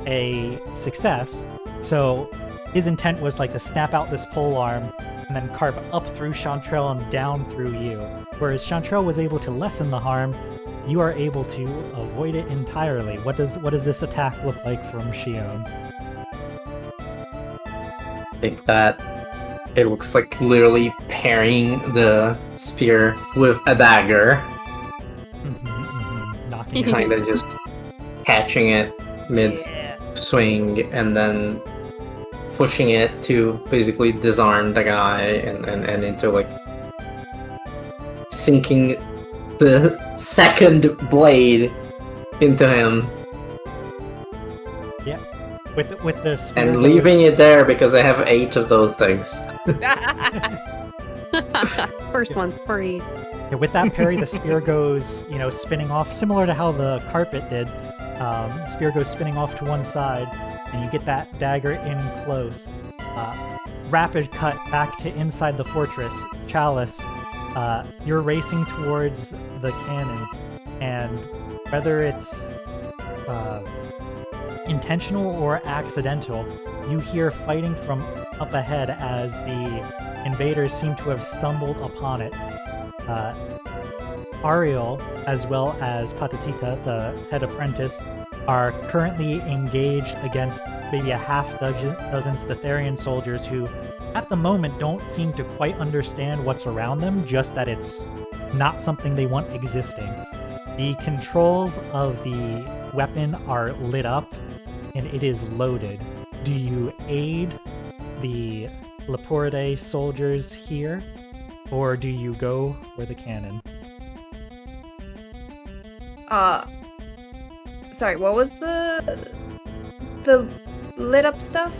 Speaker 1: a success. So his intent was like to snap out this pole arm and then carve up through Chantrelle and down through you. Whereas Chantrelle was able to lessen the harm, you are able to avoid it entirely. What does this attack look like from Shion?
Speaker 3: I think that it looks like literally parrying the spear with a dagger,
Speaker 1: Knocking it.
Speaker 3: kind of just catching it mid-swing and then pushing it to basically disarm the guy and into like sinking the second blade into him
Speaker 1: with the spear
Speaker 3: and leaving it there because I have 8 of those things.
Speaker 4: First one's free.
Speaker 1: Yeah, with that parry, the spear goes, spinning off, similar to how the carpet did. The spear goes spinning off to one side, and you get that dagger in close. Rapid cut back to inside the fortress. Chalice, you're racing towards the cannon, and whether it's intentional or accidental, you hear fighting from up ahead as the invaders seem to have stumbled upon it. Ariel, as well as Patatita, the head apprentice, are currently engaged against maybe a half-dozen Stetharian soldiers who, at the moment, don't seem to quite understand what's around them, just that it's not something they want existing. The controls of the weapon are lit up, and it is loaded. Do you aid the Leporaydos soldiers here, or do you go for the cannon?
Speaker 5: Sorry, what was the lit up stuff?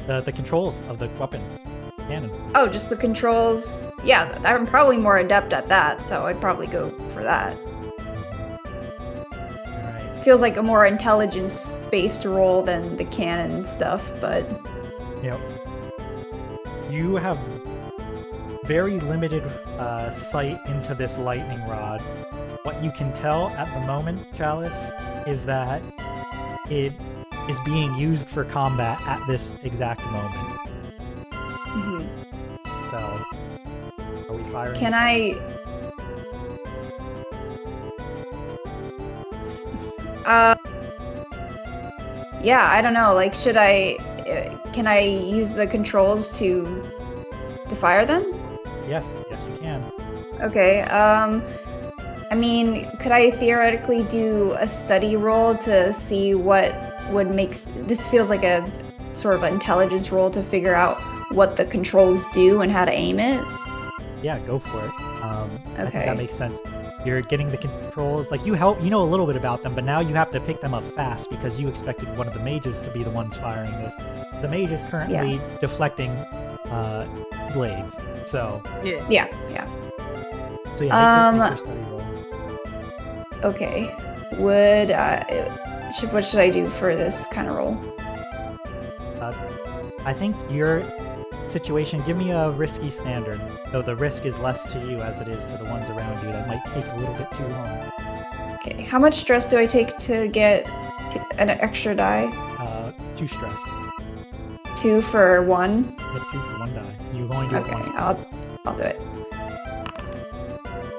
Speaker 1: The controls of the weapon. Cannon.
Speaker 5: Oh, just the controls. Yeah, I'm probably more adept at that, so I'd probably go for that.
Speaker 1: Alright.
Speaker 5: Feels like a more intelligence-based role than the cannon stuff, but...
Speaker 1: You have very limited sight into this lightning rod. What you can tell at the moment, Chalice, is that it is being used for combat at this exact moment. So, are we firing?
Speaker 5: Can I... Yeah, I don't know, like, should I... Can I use the controls to fire them?
Speaker 1: Yes, you can.
Speaker 5: Okay, I mean, could I theoretically do a study roll to see what would make... This feels like a sort of intelligence roll to figure out what the controls do and how to aim it?
Speaker 1: Yeah, go for it. I think
Speaker 5: Okay.
Speaker 1: that makes sense. You're getting the controls, like you know a little bit about them, but now you have to pick them up fast because you expected one of the mages to be the ones firing this. The mage is currently deflecting blades, so...
Speaker 5: Yeah.
Speaker 1: So yeah, make your study roll.
Speaker 5: Okay. What should I do for this kind of roll?
Speaker 1: I think your situation, give me a risky standard, though the risk is less to you as it is to the ones around you. That might take a little bit too long.
Speaker 5: Okay, how much stress do I take to get an extra die?
Speaker 1: 2 stress.
Speaker 5: 2 for 1?
Speaker 1: Yep, 2 for 1 die. You only do it
Speaker 5: Okay,
Speaker 1: once.
Speaker 5: I'll do it.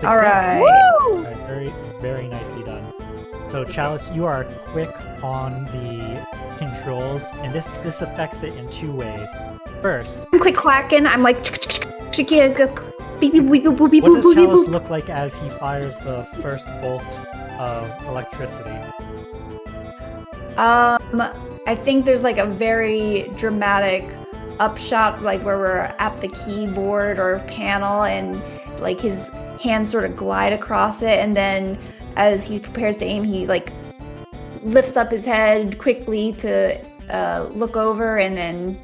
Speaker 1: Success.
Speaker 5: Alright.
Speaker 1: Alright, very, very nicely done. So Chalice, you are quick on the controls, and this affects it in 2 ways. First,
Speaker 5: I'm click clacking. I'm like, beep beep beep boop beep
Speaker 1: what
Speaker 5: boop
Speaker 1: does
Speaker 5: boop
Speaker 1: Chalice
Speaker 5: boop.
Speaker 1: look like as he fires the first bolt of electricity?
Speaker 5: I think there's like a very dramatic upshot, like where we're at the keyboard or panel, and like his hands sort of glide across it, and then as he prepares to aim, he like lifts up his head quickly to look over, and then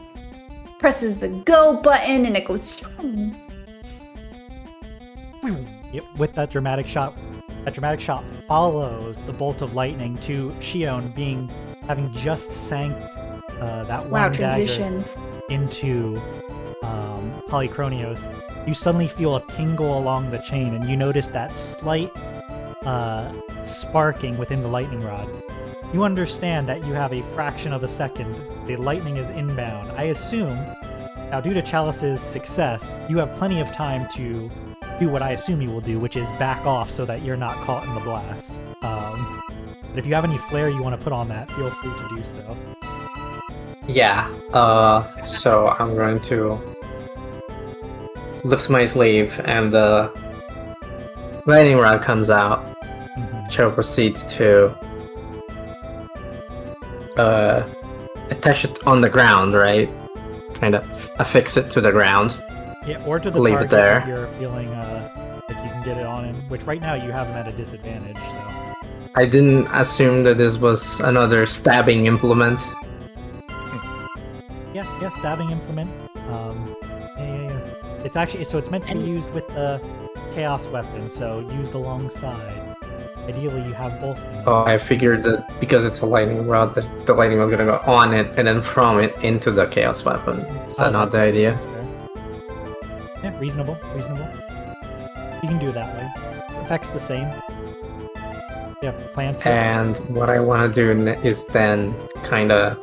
Speaker 5: presses the go button, and it goes.
Speaker 1: Yep, with that dramatic shot follows the bolt of lightning to Shion having just sank that
Speaker 5: Wow,
Speaker 1: one dagger
Speaker 5: transitions.
Speaker 1: into Polychronios. You suddenly feel a tingle along the chain, and you notice that slight sparking within the lightning rod. you understand that you have a fraction of a second. The lightning is inbound. I assume, now due to Chalice's success, you have plenty of time to do what I assume you will do, which is back off so that you're not caught in the blast. But if you have any flair you want to put on that, feel free to do so.
Speaker 3: Yeah. So I'm going to lift my sleeve, and the lightning rod comes out. Cho proceeds to attach it on the ground, right? Kind of affix it to the ground.
Speaker 1: Yeah, or to the
Speaker 3: Leave
Speaker 1: target
Speaker 3: it there.
Speaker 1: if you're feeling like you can get it on him, which right now you have him at a disadvantage, so...
Speaker 3: I didn't assume that this was another stabbing implement.
Speaker 1: Yeah, stabbing implement. Yeah. It's actually, so it's meant to be used with the chaos weapon, so used alongside. Ideally, you have both of them.
Speaker 3: Oh, I figured that because it's a lightning rod, that the lightning was gonna go on it and then from it into the chaos weapon. Is that not the idea?
Speaker 1: That's fair. Yeah, reasonable. You can do it that way. Effect's the same. Yeah, plants.
Speaker 3: And what I want to do is then kind of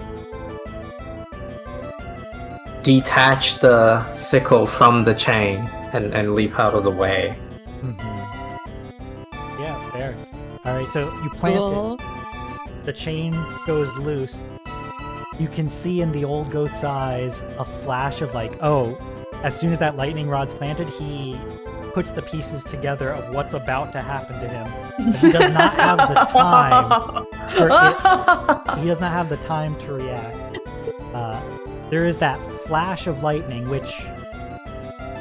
Speaker 3: detach the sickle from the chain and leap out of the way.
Speaker 1: Yeah, fair. Alright, so you plant
Speaker 4: Cool.
Speaker 1: it. The chain goes loose. You can see in the old goat's eyes a flash of like, oh, as soon as that lightning rod's planted, he puts the pieces together of what's about to happen to him. But he does not have the time for it. He does not have the time to react. There is that flash of lightning, which,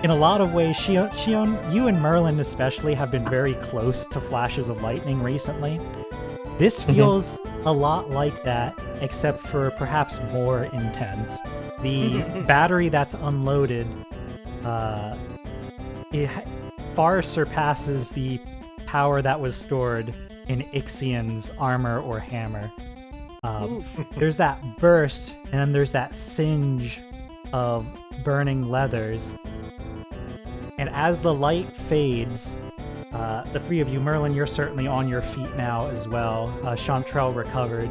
Speaker 1: in a lot of ways, Shion, you and Merlin especially have been very close to flashes of lightning recently. This feels a lot like that, except for perhaps more intense. The battery that's unloaded it far surpasses the power that was stored in Ixion's armor or hammer. There's that burst, and then there's that singe of burning leathers. And as the light fades, the three of you, Merlin, you're certainly on your feet now as well. Chantrelle recovered.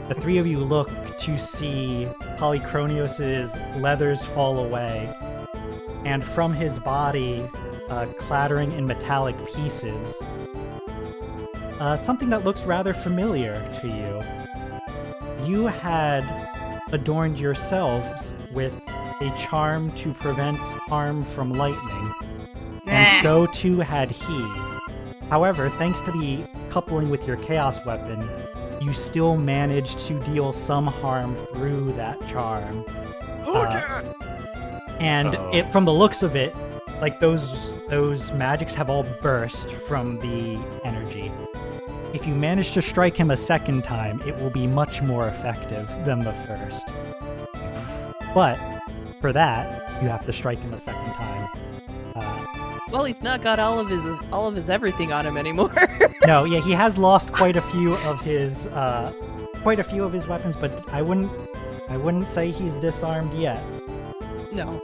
Speaker 1: The three of you look to see Polychronios' leathers fall away, and from his body, clattering in metallic pieces, something that looks rather familiar to you. You had adorned yourselves with a charm to prevent harm from lightning, and so too had he. However, thanks to the coupling with your chaos weapon, you still managed to deal some harm through that charm. And it, from the looks of it, like those magics have all burst from the energy. If you manage to strike him a second time, it will be much more effective than the first. But for that, you have to strike him a second time.
Speaker 6: Well, he's not got all of his everything on him anymore.
Speaker 1: No, yeah, he has lost quite a few of his weapons, but I wouldn't say he's disarmed yet.
Speaker 6: No.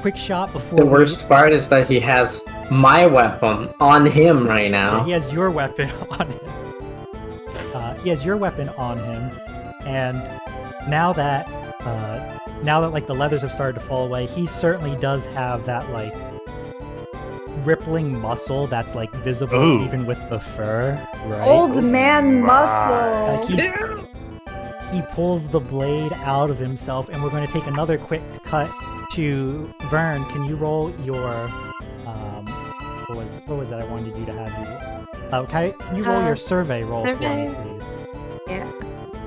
Speaker 1: Quick shot before.
Speaker 3: The worst part is that he has my weapon on him right now.
Speaker 1: Yeah, he has your weapon on him. He has your weapon on him, and now that like the leathers have started to fall away, he certainly does have that like rippling muscle that's like visible even with the fur, right?
Speaker 5: Old man muscle.
Speaker 1: Like he pulls the blade out of himself, and we're going to take another quick cut to Verne. Can you roll your what was that I wanted you to have you? Can you roll your survey roll for me, please?
Speaker 4: Yeah.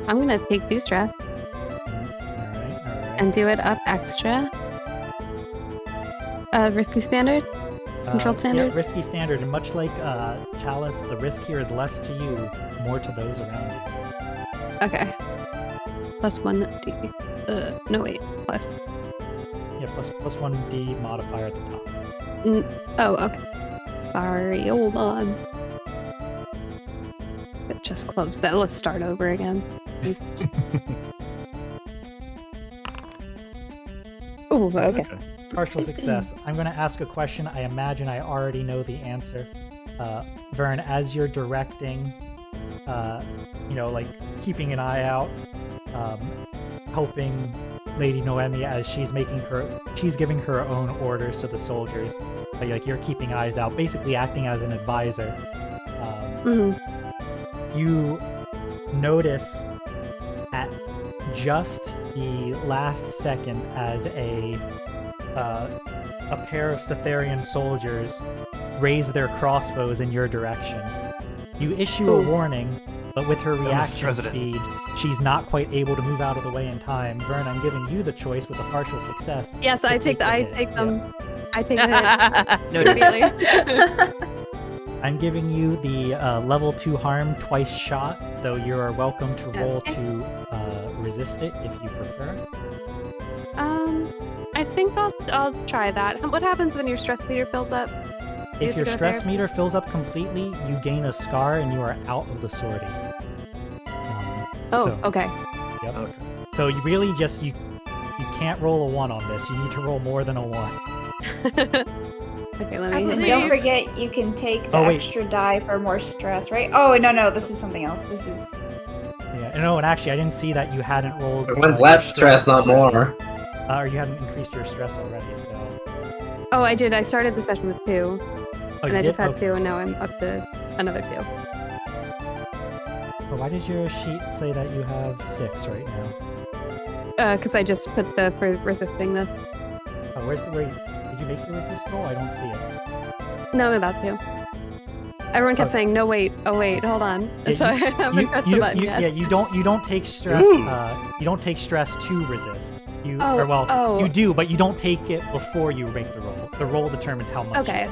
Speaker 4: I'm gonna take boost rest
Speaker 1: Alright.
Speaker 4: and do it up extra. Risky standard? Controlled standard?
Speaker 1: Yeah, risky standard, and much like Chalice, the risk here is less to you, more to those around you.
Speaker 4: Okay. Plus 1d. No wait. Plus.
Speaker 1: Yeah, plus 1d modifier at the top.
Speaker 4: Oh, okay. Sorry, hold on. It just closed that. Let's start over again. Oh, okay.
Speaker 1: Partial success. I'm going to ask a question I imagine I already know the answer. Verne, as you're directing, like keeping an eye out, helping Lady Noemi as she's giving her own orders to the soldiers. Like you're keeping eyes out, basically acting as an advisor. You notice at just the last second as a pair of Stetharian soldiers raise their crossbows in your direction. You issue a warning, but with her reaction speed, she's not quite able to move out of the way in time. Verne, I'm giving you the choice with a partial success.
Speaker 4: Yes, I take them.
Speaker 1: Yeah.
Speaker 4: I take the hit.
Speaker 6: No,
Speaker 4: Immediately.
Speaker 1: I'm giving you the level 2 harm twice shot, though you are welcome to roll to resist it if you prefer.
Speaker 4: I think I'll try that. What happens when your stress meter fills up?
Speaker 1: If your stress meter fills up completely, you gain a scar and you are out of the sortie.
Speaker 4: Okay.
Speaker 1: Yep.
Speaker 2: Okay.
Speaker 1: So you really just you can't roll a 1 on this. You need to roll more than a 1.
Speaker 4: Okay, let
Speaker 5: And
Speaker 4: me.
Speaker 5: don't forget, you can take the extra die for more stress, right? Oh, no, this is something else. This is...
Speaker 1: Yeah, no, and actually, I didn't see that you hadn't rolled...
Speaker 3: It went less stress, not more.
Speaker 1: Or you hadn't increased your stress already, so...
Speaker 4: Oh, I did. I started the session with 2.
Speaker 1: Oh,
Speaker 4: and I just had 2, and now I'm up to another 2.
Speaker 1: But why does your sheet say that you have 6 right now?
Speaker 4: Because I just put for resisting this.
Speaker 1: Oh, where's the... Wait, did you make your resist roll? I don't see it.
Speaker 4: No, I'm about to. Everyone kept saying, "No, wait. Oh, wait. Hold on."
Speaker 1: Yeah,
Speaker 4: so I haven't pressed the button yet.
Speaker 1: Yeah, you don't take stress. You don't take stress to resist. You do, but you don't take it before you make the roll. The roll determines how much.
Speaker 4: Okay.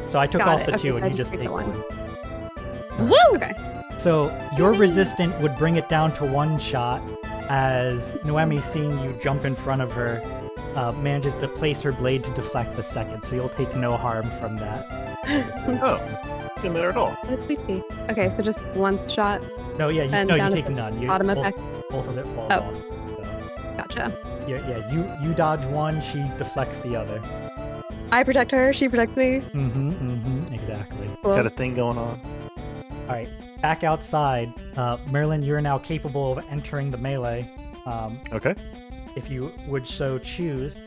Speaker 1: So I took
Speaker 4: Got
Speaker 1: off
Speaker 4: it.
Speaker 1: the 2,
Speaker 4: Okay, so
Speaker 1: and
Speaker 4: I
Speaker 1: you just
Speaker 4: take
Speaker 1: take
Speaker 4: the
Speaker 1: 1.
Speaker 6: Woo!
Speaker 4: Okay.
Speaker 1: So your resistant would bring it down to 1 shot, as Noemi, seeing you jump in front of her, manages to place her blade to deflect the second. So you'll take no harm from that.
Speaker 2: Oh, didn't matter at all.
Speaker 4: What a sweet pea. Okay, so just 1 shot.
Speaker 1: No, yeah,
Speaker 4: And
Speaker 1: you
Speaker 4: down to
Speaker 1: take
Speaker 4: the
Speaker 1: none.
Speaker 4: bottom effect.
Speaker 1: Both of it falls
Speaker 4: Oh.
Speaker 1: off. So.
Speaker 4: Gotcha.
Speaker 1: Yeah, you dodge 1, she deflects the other.
Speaker 4: I protect her. She protects me.
Speaker 1: Exactly.
Speaker 4: Cool.
Speaker 2: Got a thing going on.
Speaker 1: All right, back outside. Merlin, you're now capable of entering the melee.
Speaker 2: Okay.
Speaker 1: If you would so choose.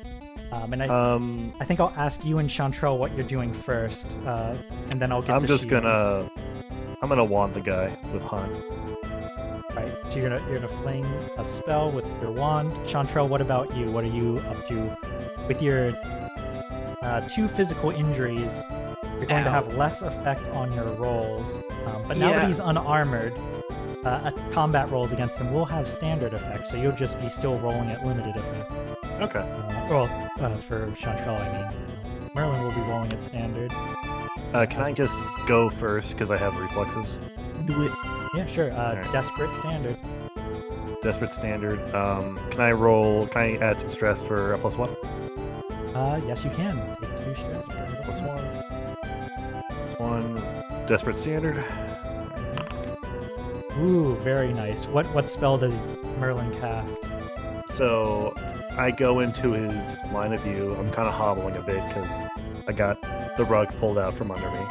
Speaker 1: And I think I'll ask you and Chantrelle what you're doing first, and then I'll get to Shion.
Speaker 2: I'm gonna wand the guy with Hunt.
Speaker 1: Right, so you're gonna fling a spell with your wand. Chantrelle, what about you? What are you up to? With your 2 physical injuries, you're going to have less effect on your rolls. But now that he's unarmored, combat rolls against him will have standard effect, so you'll just be still rolling at limited effect.
Speaker 2: Okay.
Speaker 1: For Chantrelle, I mean. Merlin will be rolling at standard.
Speaker 2: Can I just go first because I have reflexes?
Speaker 1: Do it. Yeah, sure.
Speaker 2: Alright.
Speaker 1: Desperate standard.
Speaker 2: Desperate standard. Can I add some stress for a +1?
Speaker 1: Yes, you can. Take 2 stress for a +1.
Speaker 2: +1. Desperate standard.
Speaker 1: Ooh, very nice. What spell does Merlin cast?
Speaker 2: So I go into his line of view. I'm kind of hobbling a bit because I got the rug pulled out from under me.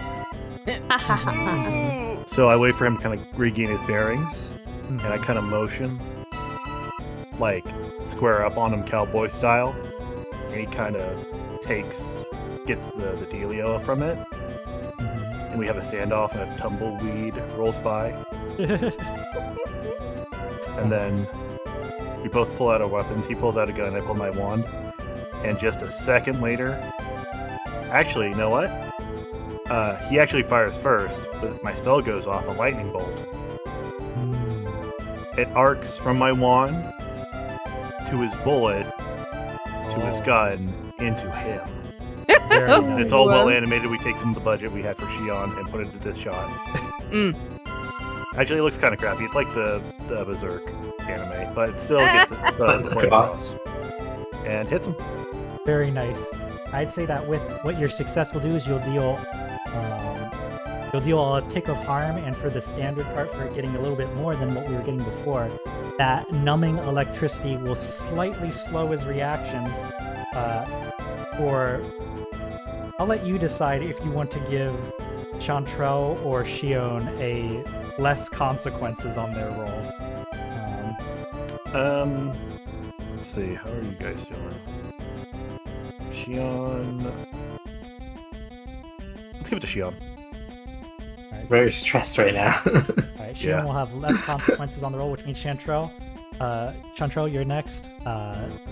Speaker 2: So I wait for him to kind of regain his bearings, and I kind of motion, like square up on him cowboy style, and he kind of gets the dealio from it, and we have a standoff, and a tumbleweed rolls by, and then we both pull out our weapons. He pulls out a gun, I pull my wand, and just a second later, actually, you know what? He actually fires first, but my spell goes off, a lightning bolt. It arcs from my wand to his bullet to his gun into him.
Speaker 1: Very
Speaker 2: And
Speaker 1: nice.
Speaker 2: it's all well animated. We take some of the budget we had for Shion and put it into this shot. Actually, it looks kind of crappy. It's like the Berserk anime, but it still gets the point across. And hits him.
Speaker 1: Very nice. I'd say that with what your success will do is you'll deal a tick of harm, and for the standard part, for getting a little bit more than what we were getting before, that numbing electricity will slightly slow his reactions. Or I'll let you decide if you want to give Chantrelle or Shion a less consequences on their roll.
Speaker 2: Let's see. How are you guys doing? Shion. Let's give it to Shion.
Speaker 3: Very stressed right now.
Speaker 1: Alright, Shion
Speaker 2: Yeah.
Speaker 1: will have less consequences on the roll, which means Chantrelle. Chantrelle, you're next.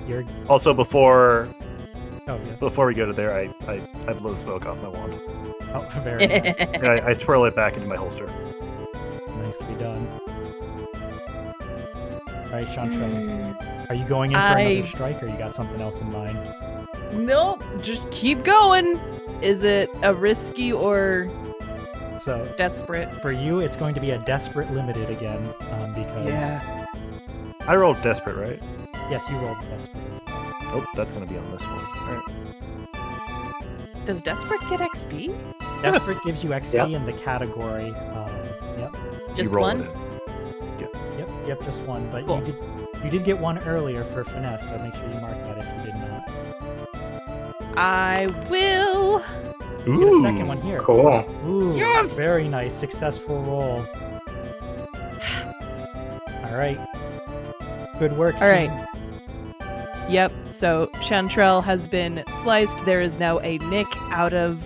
Speaker 1: You're.
Speaker 2: Also, before
Speaker 1: Oh, yes.
Speaker 2: we go to there, I blow the smoke off my wand.
Speaker 1: Oh, very nice.
Speaker 2: And I twirl it back into my holster.
Speaker 1: Nicely done. Alright, Chantrelle. Are you going in for another strike, or you got something else in mind?
Speaker 6: Nope, just keep going. Is it a risky or
Speaker 1: So,
Speaker 6: desperate?
Speaker 1: for you, it's going to be a desperate limited again, because...
Speaker 6: Yeah.
Speaker 2: I rolled desperate, right?
Speaker 1: Yes, you rolled desperate as well.
Speaker 2: Oh, that's gonna be on this one. All right.
Speaker 6: Does desperate get XP?
Speaker 1: Desperate gives you XP
Speaker 3: Yep.
Speaker 1: in the category. Yep,
Speaker 6: Just
Speaker 2: you roll
Speaker 6: one?
Speaker 2: It in.
Speaker 1: yep, just one. But
Speaker 6: Cool.
Speaker 1: you did get one earlier for finesse, so make sure you mark that if you did not.
Speaker 6: I will.
Speaker 1: You get a second one here.
Speaker 3: Cool.
Speaker 1: Ooh,
Speaker 6: Yes!
Speaker 1: very nice, successful roll. All right, good work.
Speaker 6: All right.
Speaker 1: team.
Speaker 6: Yep. So Chantrelle has been sliced. There is now a nick out of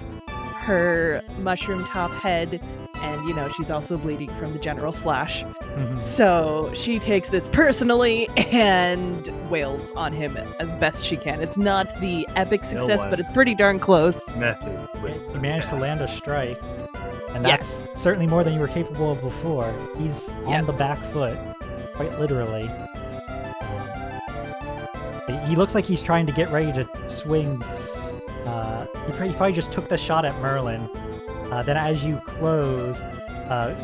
Speaker 6: her mushroom top head, and she's also bleeding from the general slash.
Speaker 1: Mhm.
Speaker 6: So she takes this personally and wails on him as best she can. It's not the epic success,
Speaker 2: way.
Speaker 6: but it's pretty darn close.
Speaker 2: Massive.
Speaker 1: You managed to land a strike, and
Speaker 6: Yes.
Speaker 1: that's certainly more than you were capable of before. He's on
Speaker 6: Yes.
Speaker 1: the back foot, quite literally. He looks like he's trying to get ready to swing. He probably just took the shot at Merlin. Then as you close,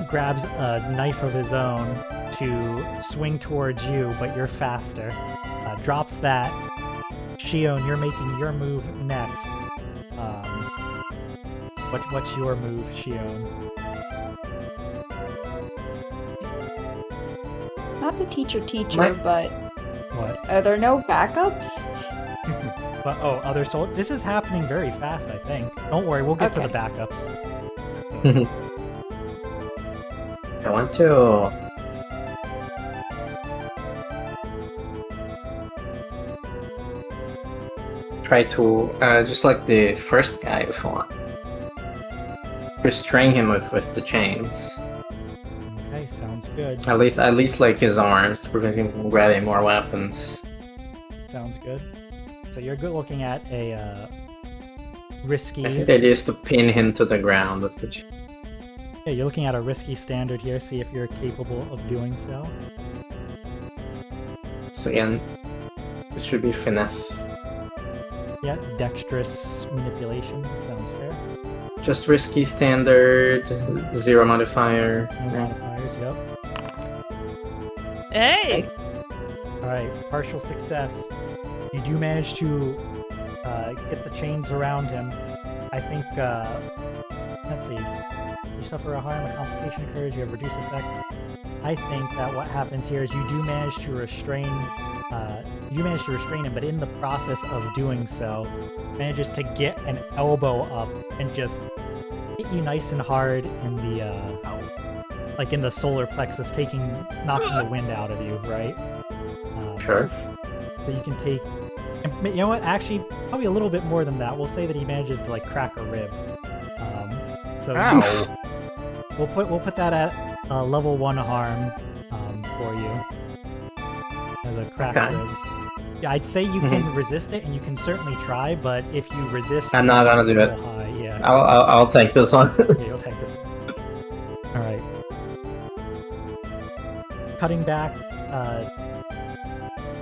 Speaker 1: grabs a knife of his own to swing towards you, but you're faster. Drops that. Shion, you're making your move next. What's your move, Shion?
Speaker 5: Not to teacher,
Speaker 3: My-
Speaker 5: but
Speaker 1: What?
Speaker 5: are there no backups?
Speaker 1: But other soul. This is happening very fast, I think. Don't worry, we'll get to the
Speaker 5: Okay.
Speaker 1: backups.
Speaker 3: I want to try to just like the first guy if I want. Restrain him with the chains.
Speaker 1: Okay, sounds good.
Speaker 3: At least like his arms to prevent him from grabbing more weapons.
Speaker 1: Sounds good. So you're good looking at a risky.
Speaker 3: I think the idea is to pin him to the ground with the chain.
Speaker 1: Yeah, you're looking at a risky standard here. See if you're capable of doing so.
Speaker 3: So again, this should be finesse.
Speaker 1: Yeah, dexterous manipulation. Sounds fair.
Speaker 3: Just risky standard, 0 modifier.
Speaker 1: No modifiers. Yep.
Speaker 6: Hey!
Speaker 1: All right, partial success. You do manage to get the chains around him. I think. Let's see. You suffer a harm, a complication occurs. You have reduced effect. I think that what happens here is you do manage to restrain. You manage to restrain him, but in the process of doing so, manages to get an elbow up and just hit you nice and hard in the like in the solar plexus, knocking the wind out of you, right?
Speaker 3: Sure.
Speaker 1: So you can take, and you know what? Actually, probably a little bit more than that. We'll say that he manages to like crack a rib. So
Speaker 2: Ow.
Speaker 1: we'll put that at level 1 harm for you as a crack
Speaker 3: Okay.
Speaker 1: rib. Yeah, I'd say you can resist it, and you can certainly try. But if you resist,
Speaker 3: I'm not gonna do
Speaker 1: a
Speaker 3: it.
Speaker 1: little high, yeah.
Speaker 3: I'll take this one.
Speaker 1: Yeah, you'll take this one. All right. Cutting back.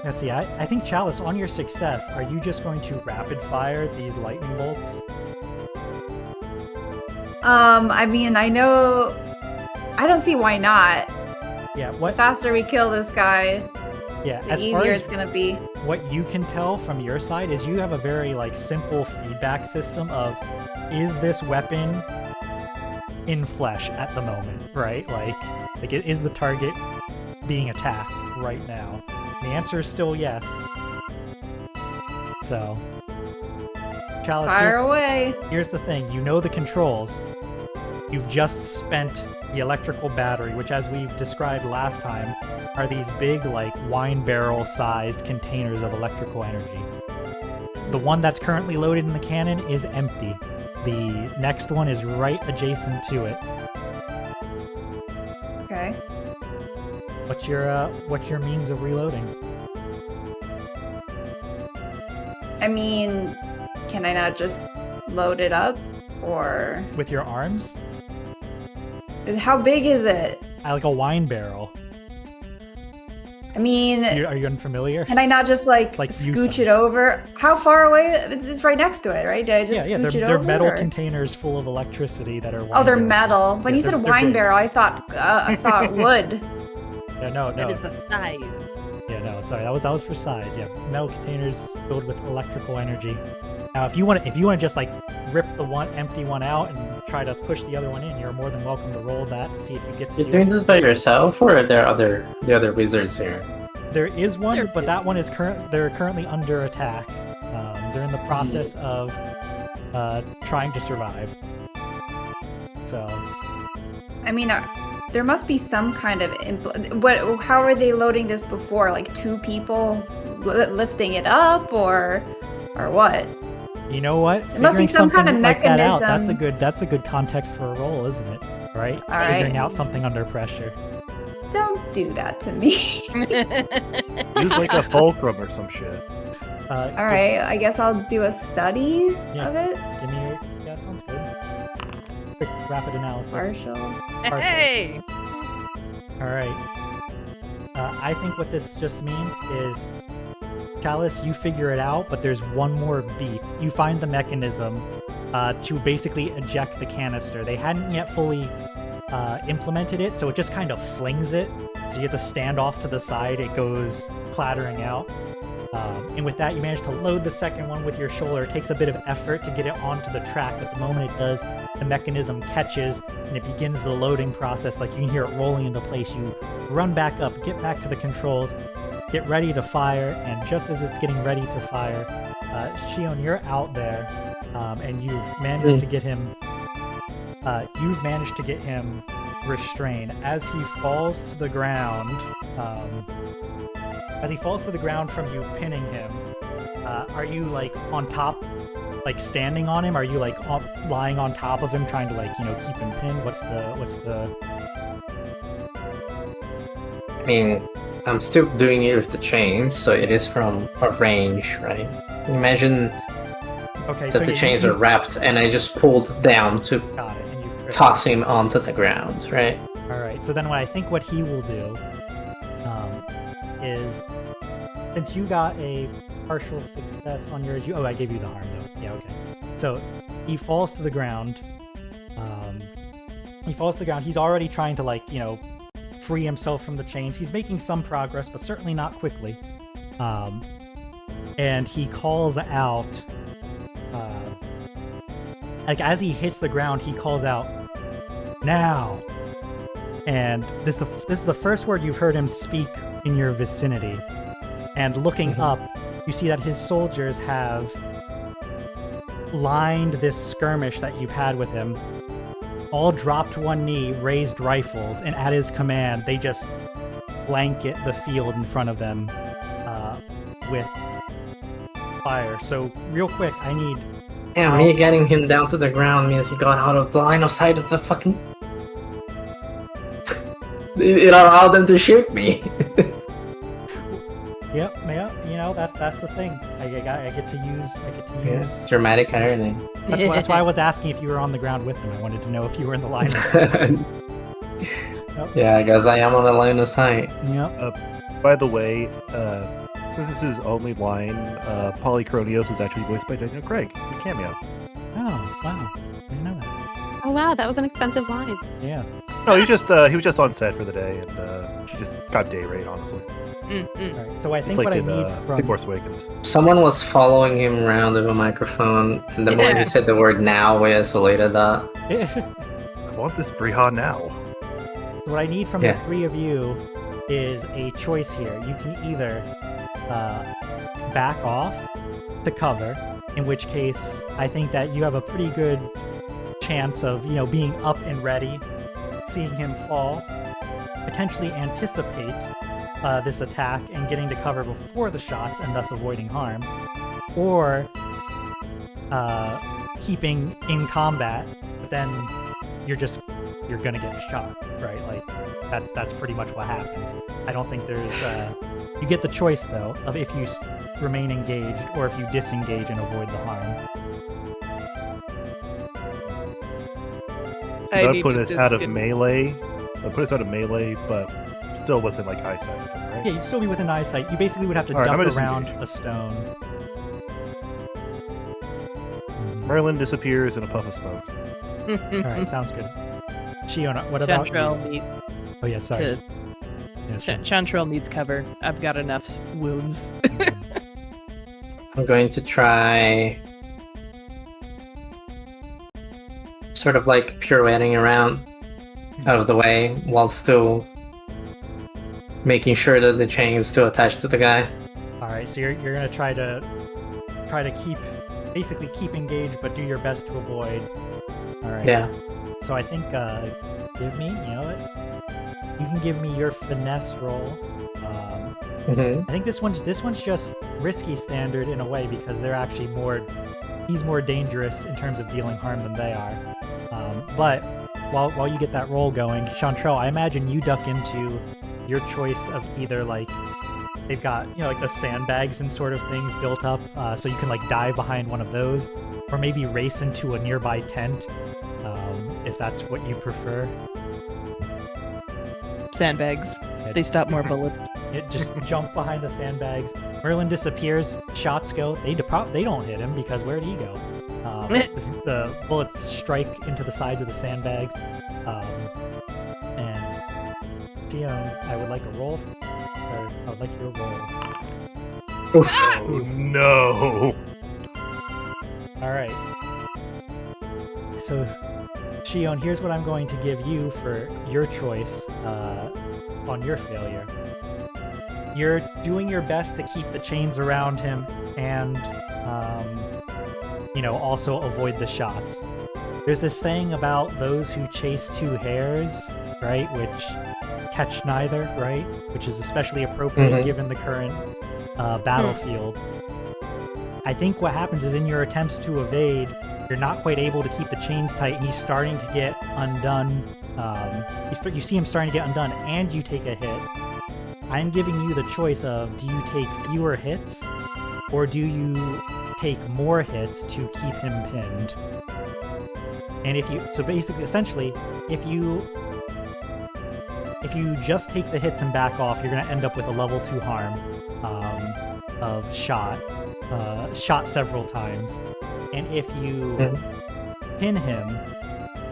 Speaker 1: Let's see. I think Chalice, on your success, are you just going to rapid fire these lightning bolts?
Speaker 5: I mean, I don't see why not.
Speaker 1: Yeah.
Speaker 5: The
Speaker 1: What?
Speaker 5: faster we kill this guy,
Speaker 1: Yeah.
Speaker 5: the
Speaker 1: As far
Speaker 5: easier
Speaker 1: as
Speaker 5: it's gonna be.
Speaker 1: what you can tell from your side is you have a very simple feedback system of, is this weapon in flesh at the moment, right? Like is the target being attacked right now? The answer is still yes. So, Chalice,
Speaker 5: Fire away.
Speaker 1: here's the thing. You know the controls. You've just spent the electrical battery, which, as we've described last time, are these big, like, wine barrel-sized containers of electrical energy. The one that's currently loaded in the cannon is empty. The next one is right adjacent to it.
Speaker 5: Okay.
Speaker 1: What's your means of reloading?
Speaker 5: I mean, can I not just load it up, or
Speaker 1: With your arms?
Speaker 5: how big is it?
Speaker 1: Like a wine barrel.
Speaker 5: I mean,
Speaker 1: Are you unfamiliar?
Speaker 5: can I not just like
Speaker 1: Like you
Speaker 5: scooch it
Speaker 1: size.
Speaker 5: over? How far away? It's right next to it, right? Did I just
Speaker 1: Yeah,
Speaker 5: scooch it
Speaker 1: they're
Speaker 5: over?
Speaker 1: metal
Speaker 5: or-
Speaker 1: containers full of electricity that are.
Speaker 5: Oh, they're
Speaker 1: wine barrels.
Speaker 5: metal. When
Speaker 1: Yeah,
Speaker 5: you said a
Speaker 1: they're
Speaker 5: wine
Speaker 1: big.
Speaker 5: barrel, I thought wood.
Speaker 1: Yeah, no.
Speaker 6: That is the size.
Speaker 1: Yeah, no, sorry, that was for size. Yeah, metal containers filled with electrical energy. Now, if you want to just like rip the empty one out and try to push the other one in, you're more than welcome to roll that to see if you get to
Speaker 3: You're
Speaker 1: do
Speaker 3: doing
Speaker 1: it.
Speaker 3: this by yourself, or are there the other wizards here?
Speaker 1: There is one,
Speaker 6: There
Speaker 1: but
Speaker 6: is.
Speaker 1: that one is they're currently under attack. They're in the process of trying to survive. So,
Speaker 5: I mean, there must be some kind of how are they loading this before? Like two people lifting it up, or what?
Speaker 1: you know what?
Speaker 5: There must be
Speaker 1: Figuring
Speaker 5: some kind
Speaker 1: something
Speaker 5: of
Speaker 1: like that out,
Speaker 5: mechanism.
Speaker 1: that's a good context for a roll, isn't it? Right?
Speaker 5: All right.
Speaker 1: Figuring out something under pressure.
Speaker 5: Don't do that to me.
Speaker 2: Use like a fulcrum or some shit.
Speaker 5: All right, I guess I'll do a study
Speaker 1: Yeah.
Speaker 5: of it.
Speaker 1: Give me your. Yeah, sounds good. Quick, rapid analysis.
Speaker 5: Partial.
Speaker 6: Hey!
Speaker 1: All right. I think what this just means is, Chalice, you figure it out, but there's one more beat. You find the mechanism to basically eject the canister. They hadn't yet fully implemented it, so it just kind of flings it. So you have to stand off to the side. It goes clattering out. And with that, you manage to load the second one with your shoulder. It takes a bit of effort to get it onto the track, but the moment it does, the mechanism catches and it begins the loading process. Like, you can hear it rolling into place. You run back up, get back to the controls, get ready to fire, and just as it's getting ready to fire, Shion, you're out there, and you've managed to get him. You've managed to get him restrained as he falls to the ground. As he falls to the ground from you pinning him, are you like on top, like standing on him? Are you like lying on top of him, trying to like keep him pinned? What's the?
Speaker 3: I mean, I'm still doing it with the chains, so it is from a range, right? Imagine
Speaker 1: Okay,
Speaker 3: that the chains are wrapped, and I just pulled down to
Speaker 1: got it, and you've tripped.
Speaker 3: toss him onto the ground, right?
Speaker 1: All right. So then, what I think what he will do is, since you got a partial success on yours, I gave you the harm though. Yeah. Okay. So he falls to the ground. He's already trying to free himself from the chains. He's making some progress, but certainly not quickly. And he calls out. As he hits the ground, he calls out, "Now!" And this is the first word you've heard him speak in your vicinity. And looking up, you see that his soldiers have lined this skirmish that you've had with him, all dropped one knee, raised rifles, and at his command, they just blanket the field in front of them with fire. So, real quick, I need...
Speaker 3: Yeah, me getting him down to the ground means he got out of the line of sight of the fucking... It allowed them to shoot me.
Speaker 1: Yep, that's the thing. I get to use.
Speaker 3: Dramatic irony.
Speaker 1: That's why I was asking if you were on the ground with him. I wanted to know if you were in the line of sight.
Speaker 3: Yeah, I guess I am on the line of sight.
Speaker 1: Yep.
Speaker 2: By the way, this is his only line. Polychronios is actually voiced by Daniel Craig in a cameo.
Speaker 1: Oh, wow. I didn't know that.
Speaker 4: Oh wow, that was an expensive line.
Speaker 1: Yeah.
Speaker 2: No, he was just on set for the day, and he just got day rate, honestly.
Speaker 1: All right. So I think
Speaker 2: It's like
Speaker 1: what I
Speaker 2: in
Speaker 1: need
Speaker 2: The
Speaker 1: from...
Speaker 2: Force Awakens.
Speaker 3: Someone was following him around with a microphone, and the moment he said the word "now," we isolated that.
Speaker 2: I want this Briha now.
Speaker 1: What I need from the three of you is a choice here. You can either back off to cover, in which case I think that you have a pretty good chance of, being up and ready, seeing him fall, potentially anticipate this attack and getting to cover before the shots and thus avoiding harm, or keeping in combat, but then you're gonna get shot, right? Like that's pretty much what happens. I don't think there's you get the choice though of if you remain engaged or if you disengage and avoid the harm.
Speaker 2: That would put us out of melee. That put us out of melee, but still within like eyesight of him, right?
Speaker 1: Yeah, you'd still be within eyesight. You basically would have to
Speaker 2: All right,
Speaker 1: dump
Speaker 2: I'm gonna
Speaker 1: around
Speaker 2: disengage.
Speaker 1: a stone.
Speaker 2: Merlin disappears in a puff of smoke.
Speaker 1: All right, sounds good. Shion, what about
Speaker 6: Chantrelle
Speaker 1: you?
Speaker 6: needs
Speaker 1: Oh yeah, sorry.
Speaker 6: to,
Speaker 1: Yeah,
Speaker 6: Chantrelle needs cover. I've got enough wounds.
Speaker 3: I'm going to try sort of like pirouetting around out of the way while still making sure that the chain is still attached to the guy.
Speaker 1: All right, so you're gonna try to keep engaged, but do your best to avoid. All right.
Speaker 3: Yeah.
Speaker 1: So I think give me, you know what? You can give me your finesse roll.
Speaker 3: Mm-hmm.
Speaker 1: I think this one's just risky standard in a way because they're actually he's more dangerous in terms of dealing harm than they are. But while you get that roll going, Chantrelle, I imagine you duck into your choice of either like they've got like the sandbags and sort of things built up, so you can like dive behind one of those, or maybe race into a nearby tent, if that's what you prefer.
Speaker 6: Sandbags. They stop more bullets.
Speaker 1: Just jump behind the sandbags. Merlin disappears. Shots go. They don't hit him because where'd he go? The bullets strike into the sides of the sandbags. And Shion, I would like a roll, or I would like your roll.
Speaker 2: Oh no!
Speaker 1: All right. So, Shion, here's what I'm going to give you for your choice on your failure. You're doing your best to keep the chains around him and, also avoid the shots. There's this saying about those who chase two hares, right, which catch neither, right, which is especially appropriate given the current battlefield. I think what happens is in your attempts to evade, you're not quite able to keep the chains tight, and he's starting to get undone. You see him starting to get undone, and you take a hit. I'm giving you the choice of, do you take fewer hits, or do you take more hits to keep him pinned? And if you just take the hits and back off, you're going to end up with a level 2 harm of shot several times. And if you pin him,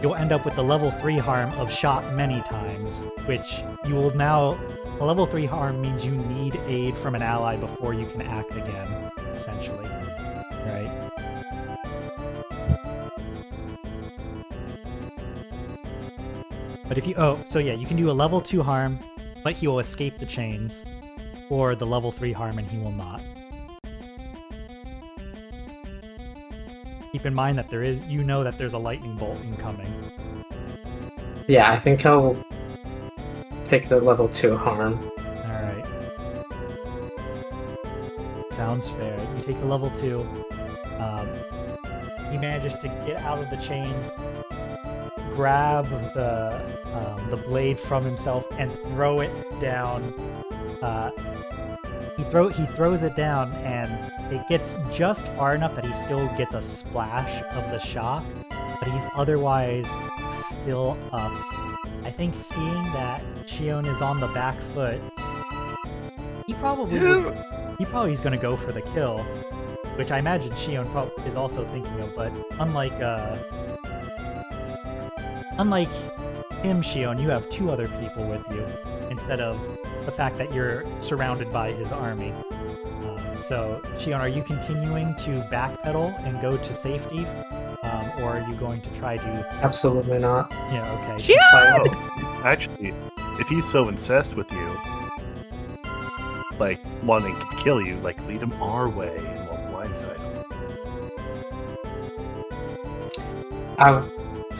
Speaker 1: you'll end up with the level 3 harm of shot many times, which you will now... A level 3 harm means you need aid from an ally before you can act again, essentially. Right? But if you... you can do a level 2 harm, but he will escape the chains, or the level 3 harm and he will not. Keep in mind that there's a lightning bolt incoming.
Speaker 3: Yeah, I think I'll take the level 2 harm.
Speaker 1: Alright. Sounds fair. You take the level 2. He manages to get out of the chains, grab the blade from himself, and throw it down. He throws it down, and it gets just far enough that he still gets a splash of the shock, but he's otherwise still up. I think seeing that Shion is on the back foot, he probably is going to go for the kill, which I imagine Shion is also thinking of. But unlike him, Shion, you have 2 other people with you instead of the fact that you're surrounded by his army. So, Shion, are you continuing to backpedal and go to safety? Or are you going to try to...
Speaker 3: Absolutely not.
Speaker 1: Yeah, okay.
Speaker 6: Shion!
Speaker 2: Actually, if he's so incensed with you, like, wanting to kill you, like, lead him our way and we'll blindside him.
Speaker 3: I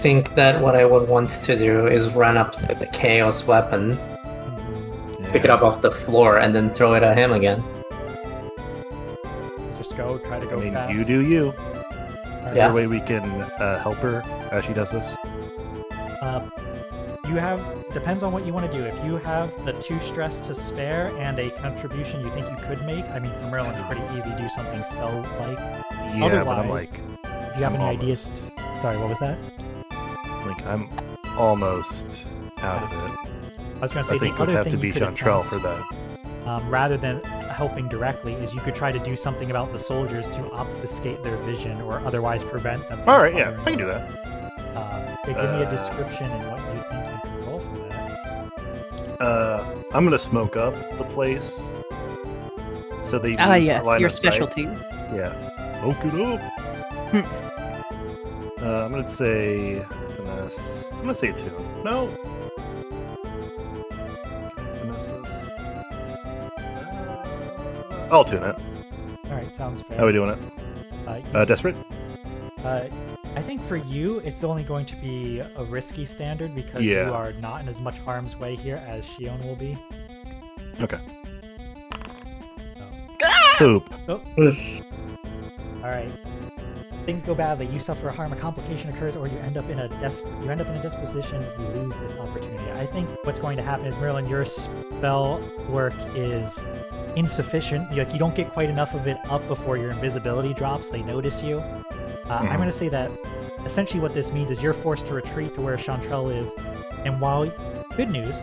Speaker 3: think that what I would want to do is run up to the chaos weapon, pick it up off the floor, and then throw it at him again.
Speaker 1: Just try to go
Speaker 2: I mean,
Speaker 1: fast.
Speaker 2: you do you. Is
Speaker 3: Yeah.
Speaker 2: there a way we can help her as she does this?
Speaker 1: Depends on what you want to do. If you have the 2 stress to spare and a contribution you think you could make, I mean, for Merlin, it's pretty easy. Do something spell-like.
Speaker 2: Yeah, but I'm
Speaker 1: Otherwise,
Speaker 2: like,
Speaker 1: If you have any
Speaker 2: almost.
Speaker 1: ideas... Sorry, what was that?
Speaker 2: I'm almost out of it.
Speaker 1: I was going to say
Speaker 2: I think
Speaker 1: the
Speaker 2: it would
Speaker 1: other
Speaker 2: have
Speaker 1: thing
Speaker 2: to be
Speaker 1: you could
Speaker 2: Chantrelle
Speaker 1: attempt,
Speaker 2: for that.
Speaker 1: rather than helping directly, is you could try to do something about the soldiers to obfuscate their vision or otherwise prevent them from
Speaker 2: All right, yeah,
Speaker 1: firing.
Speaker 2: I can do that.
Speaker 1: Give me a description and what you think you can roll for that.
Speaker 2: I'm gonna smoke up the place. So they
Speaker 6: Ah,
Speaker 2: lose
Speaker 6: yes,
Speaker 2: line
Speaker 6: your
Speaker 2: of sight.
Speaker 6: specialty.
Speaker 2: Yeah, smoke it up. I'm gonna say finesse. I'm gonna say 2. No. Finesse this. I'll tune it.
Speaker 1: All right, sounds fair.
Speaker 2: How are we doing it? Desperate?
Speaker 1: I think for you, it's only going to be a risky standard because
Speaker 2: Yeah.
Speaker 1: you are not in as much harm's way here as Shion will be.
Speaker 2: Okay.
Speaker 1: So.
Speaker 2: Poop.
Speaker 1: Oh. All right. Things go badly. You suffer harm. A complication occurs, or you end up in a disposition. You lose this opportunity. I think what's going to happen is, Merlin, your spell work is insufficient. You don't get quite enough of it up before your invisibility drops. They notice you. I'm going to say that essentially what this means is you're forced to retreat to where Chantrelle is. And while, good news,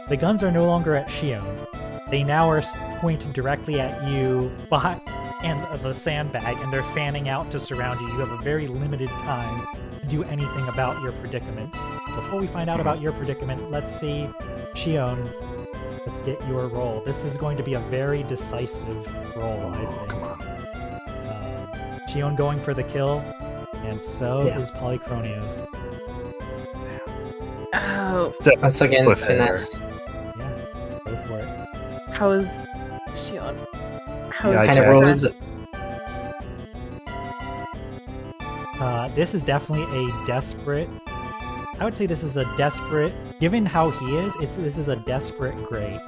Speaker 1: the guns are no longer at Shion. They now are pointed directly at you behind and the sandbag, and they're fanning out to surround you. You have a very limited time to do anything about your predicament. Before we find out about your predicament, let's see, Shion, let's get your roll. This is going to be a very decisive roll, I
Speaker 2: Oh,
Speaker 1: think.
Speaker 2: come on.
Speaker 1: Shion going for the kill, and so
Speaker 3: Yeah.
Speaker 1: is Polychronios.
Speaker 6: Oh,
Speaker 3: Once again, it's
Speaker 2: Put there.
Speaker 3: finesse.
Speaker 1: Yeah, go for it.
Speaker 6: how is Shion? How
Speaker 2: Yeah,
Speaker 6: is
Speaker 2: I
Speaker 3: Kind of
Speaker 2: can.
Speaker 3: roll is it?
Speaker 1: This is definitely a desperate. I would say this is a desperate. Given how he is, this is a desperate grade.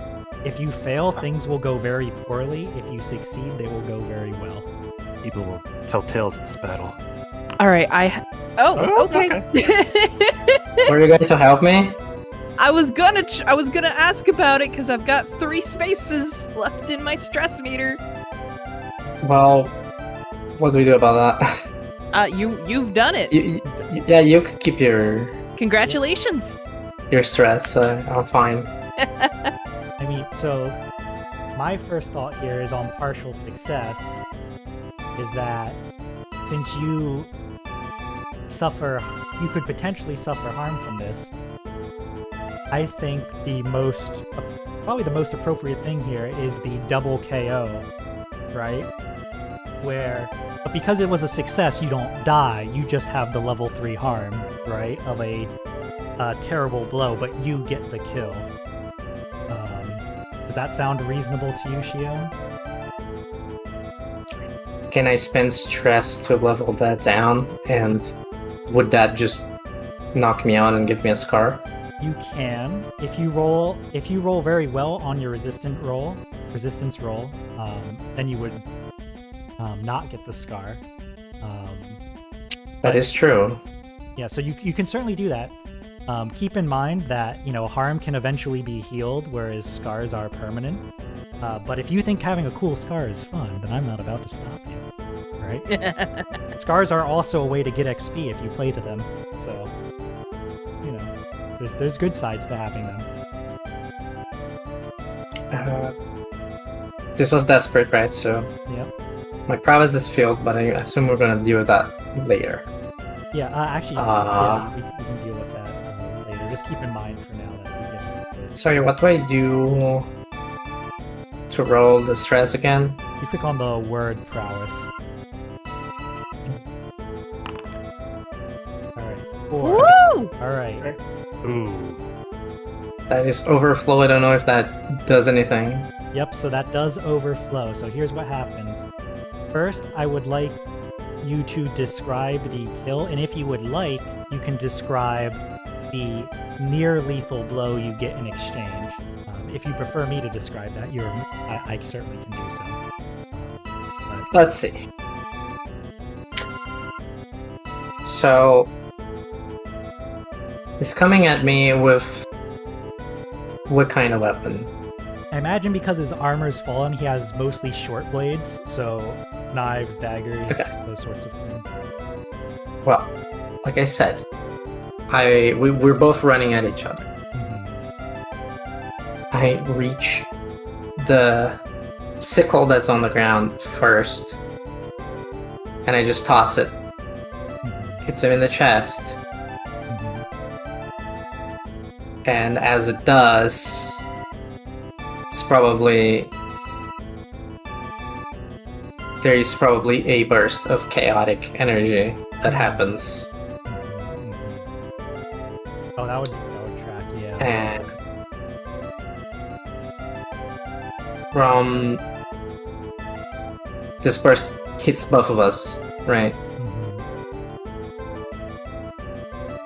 Speaker 1: If you fail, things will go very poorly. If you succeed, they will go very well.
Speaker 2: People will tell tales of this battle.
Speaker 6: All right, Oh,
Speaker 2: Oh,
Speaker 6: okay.
Speaker 3: Were you going to help me?
Speaker 6: I was gonna ask about it because I've got 3 spaces left in my stress meter.
Speaker 3: Well, what do we do about that?
Speaker 6: You've done it.
Speaker 3: Yeah, you could keep your
Speaker 6: Congratulations.
Speaker 3: stress. I'm fine.
Speaker 1: I mean, so my first thought here is on partial success. Is that since you could potentially suffer harm from this. I think probably the most appropriate thing here is the double KO, right? But because it was a success, you don't die. You just have the level 3 harm, right, of a terrible blow, but you get the kill. Does that sound reasonable to you, Shion?
Speaker 3: Can I spend stress to level that down? And would that just knock me out and give me a scar?
Speaker 1: You can, if you roll very well on your resistance roll, then you would not get the scar.
Speaker 3: That is true.
Speaker 1: Yeah, so you can certainly do that. Keep in mind that harm can eventually be healed, whereas scars are permanent. But if you think having a cool scar is fun, then I'm not about to stop you. Right? Scars are also a way to get XP if you play to them. So, there's good sides to having them.
Speaker 3: This was desperate, right? So
Speaker 1: Yep.
Speaker 3: my prowess is filled, but I assume we're gonna deal with that later.
Speaker 1: Yeah, actually, we can deal with that later. Just keep in mind for now that we get.
Speaker 3: Sorry, what do I do to roll the stress again?
Speaker 1: You click on the word prowess. Alright. 4.
Speaker 6: Woo!
Speaker 1: Alright.
Speaker 2: Ooh.
Speaker 3: That is overflow. I don't know if that does anything.
Speaker 1: Yep, so that does overflow. So here's what happens. First, I would like you to describe the kill, and if you would like, you can describe the near lethal blow you get in exchange. If you prefer me to describe that, I certainly can do so.
Speaker 3: Let's see. So he's coming at me with what kind of weapon?
Speaker 1: I imagine because his armor's fallen, he has mostly short blades, so knives, daggers, those sorts of things.
Speaker 3: Well, like I said, we're both running at each other. I reach the sickle that's on the ground first, and I just toss it. Hits him in the chest. And as it does, there is probably a burst of chaotic energy that happens.
Speaker 1: Oh, that would track, yeah.
Speaker 3: And from this burst hits both of us, right?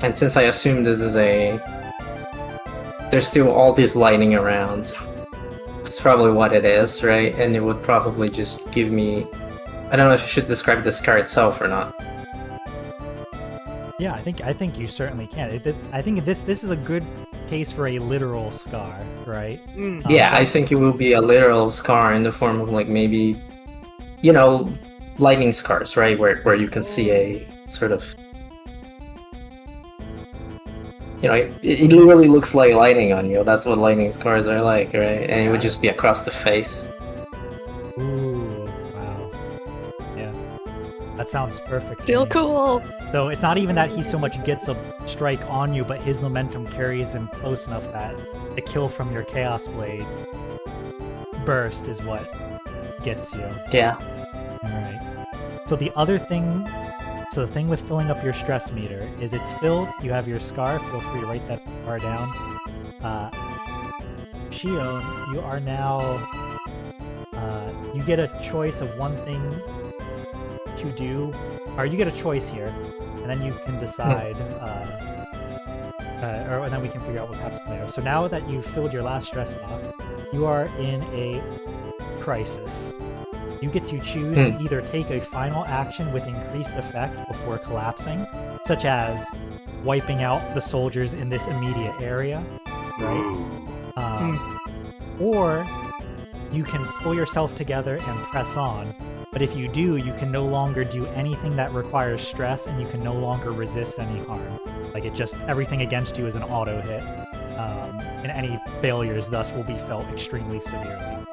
Speaker 3: And since I assume this is there's still all this lightning around. That's probably what it is, right? And it would probably just give me... I don't know if I should describe the scar itself or not.
Speaker 1: Yeah, I think you certainly can. I think this is a good case for a literal scar, right?
Speaker 3: Yeah, I think it will be a literal scar in the form of like maybe, lightning scars, right? Where you can see a sort of... it literally looks like lightning on you. That's what lightning scars are like, right? And it would just be across the face.
Speaker 1: Ooh, wow. Yeah. That sounds perfect.
Speaker 4: Still cool.
Speaker 1: So it's not even that he so much gets a strike on you, but his momentum carries him close enough that the kill from your Chaos Blade burst is what gets you.
Speaker 3: Yeah.
Speaker 1: Alright. So the thing with filling up your stress meter is it's filled, you have your scar, feel free to write that scar down. Shion, you are now, you get a choice of one thing to do, or you get a choice here, and then you can decide, and then we can figure out what happens there. So now that you've filled your last stress box, you are in a crisis. You get to choose to either take a final action with increased effect before collapsing, such as wiping out the soldiers in this immediate area, right? Or you can pull yourself together and press on, but if you do, you can no longer do anything that requires stress, and you can no longer resist any harm. Like everything against you is an auto hit, and any failures thus will be felt extremely severely.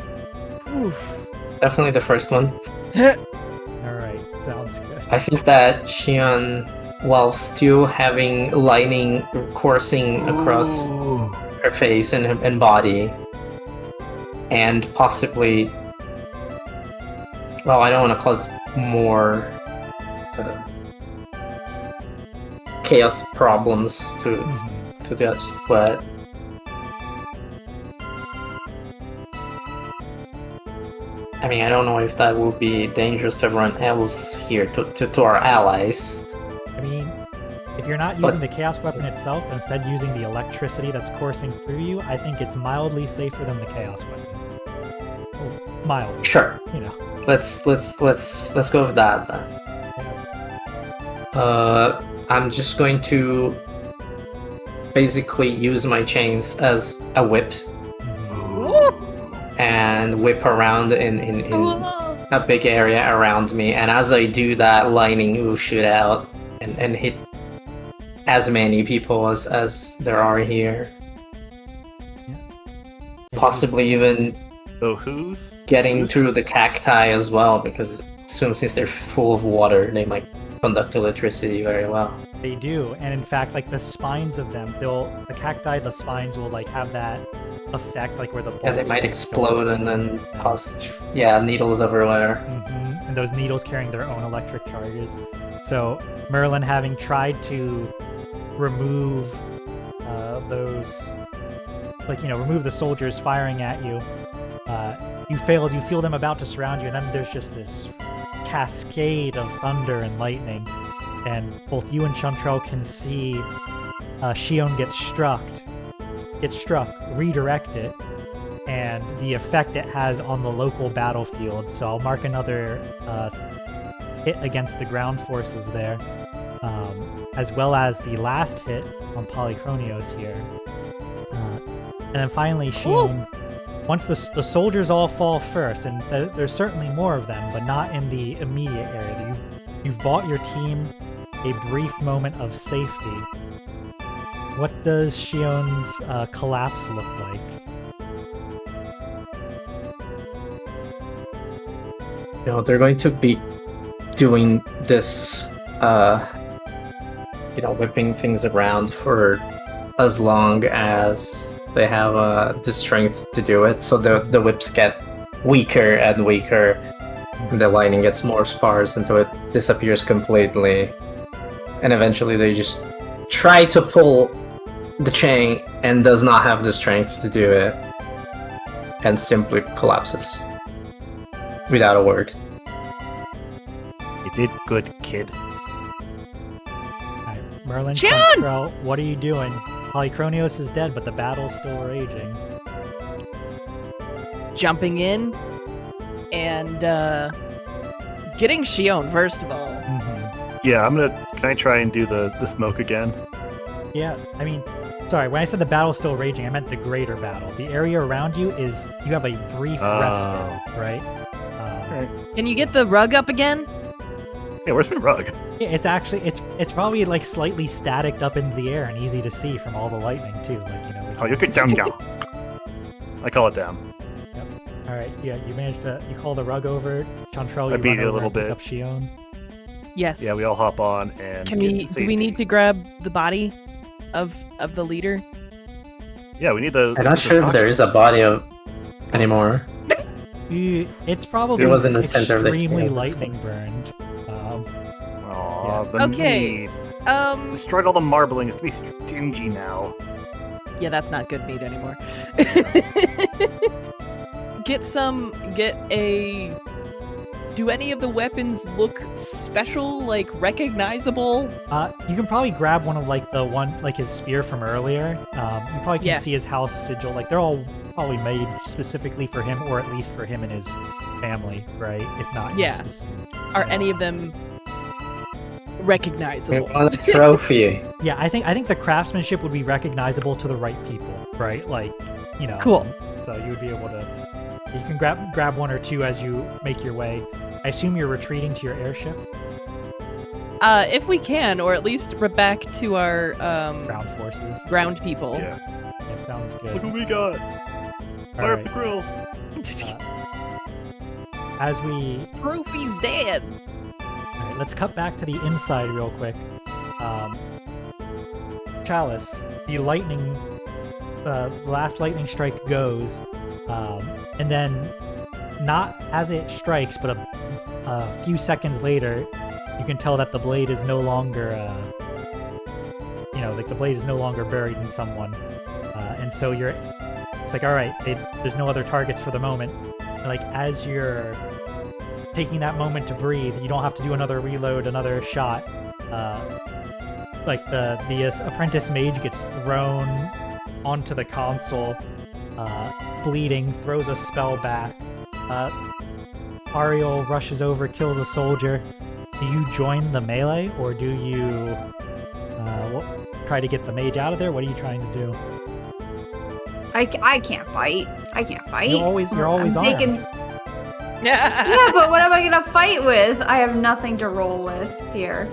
Speaker 3: Oof. Definitely the first one.
Speaker 1: Alright, sounds good.
Speaker 3: I think that Shion, while still having lightning coursing across her face and body, and possibly... Well, I don't want to cause more chaos problems to this, but... I mean, I don't know if that would be dangerous to everyone else here, to our allies.
Speaker 1: I mean, if you're not using the chaos weapon itself, but instead using the electricity that's coursing through you, I think it's mildly safer than the chaos weapon. Well, mildly.
Speaker 3: Sure. Let's go with that then.
Speaker 1: Yeah.
Speaker 3: I'm just going to basically use my chains as a whip. And whip around in a big area around me, and as I do that, lightning will shoot out and hit as many people as there are here. Possibly even getting through the cacti as well, because since they're full of water, they might conduct electricity very well.
Speaker 1: They do, and in fact, like the spines of them, the cacti, the spines will like have that effect, like where the bolts
Speaker 3: they might explode and then cause needles everywhere.
Speaker 1: And those needles carrying their own electric charges. So Merlin, having tried to remove remove the soldiers firing at you, you failed. You feel them about to surround you, and then there's just this cascade of thunder and lightning, and both you and Chantrelle can see Shion get struck, redirect it, and the effect it has on the local battlefield. So I'll mark another hit against the ground forces there, as well as the last hit on Polychronios here. And then finally, Shion, once the soldiers all fall first, and there's certainly more of them, but not in the immediate area. You've bought your team a brief moment of safety. What does Shion's collapse look like?
Speaker 3: They're going to be doing this, whipping things around for as long as they have the strength to do it. So the whips get weaker and weaker, and the lightning gets more sparse until it disappears completely. And eventually they just try to pull the chain and does not have the strength to do it, and simply collapses without a word.
Speaker 2: You did good, kid.
Speaker 1: Alright, Merlin,
Speaker 6: Shion!
Speaker 1: Chantrelle, what are you doing? Polychronios is dead, but the battle's still raging.
Speaker 6: Jumping in and getting Shion, first of all.
Speaker 2: Yeah, can I try and do the smoke again?
Speaker 1: Yeah, I mean, sorry, when I said the battle's still raging, I meant the greater battle. The area around you you have a brief respite, right?
Speaker 6: Can you get the rug up again?
Speaker 2: Yeah, where's my rug?
Speaker 1: Yeah, it's actually, it's probably like slightly staticked up into the air and easy to see from all the lightning too.
Speaker 2: Oh, you get down. I call it down.
Speaker 1: All right, yeah, you call the rug over. Chantrelle,
Speaker 2: I
Speaker 1: you
Speaker 2: beat
Speaker 1: run
Speaker 2: it a
Speaker 1: over
Speaker 2: little
Speaker 1: and pick
Speaker 2: bit.
Speaker 1: up Shion.
Speaker 6: Yes.
Speaker 2: Yeah, we all hop on and
Speaker 6: Can
Speaker 2: get
Speaker 6: we?
Speaker 2: to
Speaker 6: Do
Speaker 2: safety.
Speaker 6: we need to grab the body of the leader?
Speaker 2: Yeah, we need the.
Speaker 3: I'm not sure if there is a body anymore.
Speaker 1: It's probably
Speaker 3: It was in the center of the
Speaker 1: extremely
Speaker 3: chaos,
Speaker 1: lightning burned.
Speaker 2: Aw, the
Speaker 6: Okay.
Speaker 2: meat. Destroyed all the marbling. It's gonna be stingy now.
Speaker 6: Yeah, that's not good meat anymore. Do any of the weapons look special, like recognizable?
Speaker 1: You can probably grab one of his spear from earlier. You probably can see his house sigil. Like they're all probably made specifically for him, or at least for him and his family, right? If not,
Speaker 6: Are any of them recognizable?
Speaker 3: On a trophy.
Speaker 1: Yeah, I think the craftsmanship would be recognizable to the right people, right?
Speaker 6: Cool.
Speaker 1: So you would be able to. You can grab one or two as you make your way. I assume you're retreating to your airship.
Speaker 6: If we can, or at least back to our
Speaker 1: Ground forces.
Speaker 6: ground people.
Speaker 2: Yeah.
Speaker 1: Yeah, sounds good.
Speaker 2: Look what we got. Fire up the grill.
Speaker 1: As we
Speaker 6: Trophy's dead.
Speaker 1: All right, let's cut back to the inside real quick. Chalice, the last lightning strike goes, and then not as it strikes, but a few seconds later, you can tell that the blade is no longer, the blade is no longer buried in someone, and so it's like, all right, there's no other targets for the moment. And like as you're taking that moment to breathe, you don't have to do another reload, another shot. The apprentice mage gets thrown onto the console, bleeding, throws a spell back. Ariel rushes over, kills a soldier. Do you join the melee, or do you try to get the mage out of there? What are you trying to do?
Speaker 5: I can't fight. I can't fight.
Speaker 1: You're always armed.
Speaker 5: Yeah, but what am I gonna fight with? I have nothing to roll with here.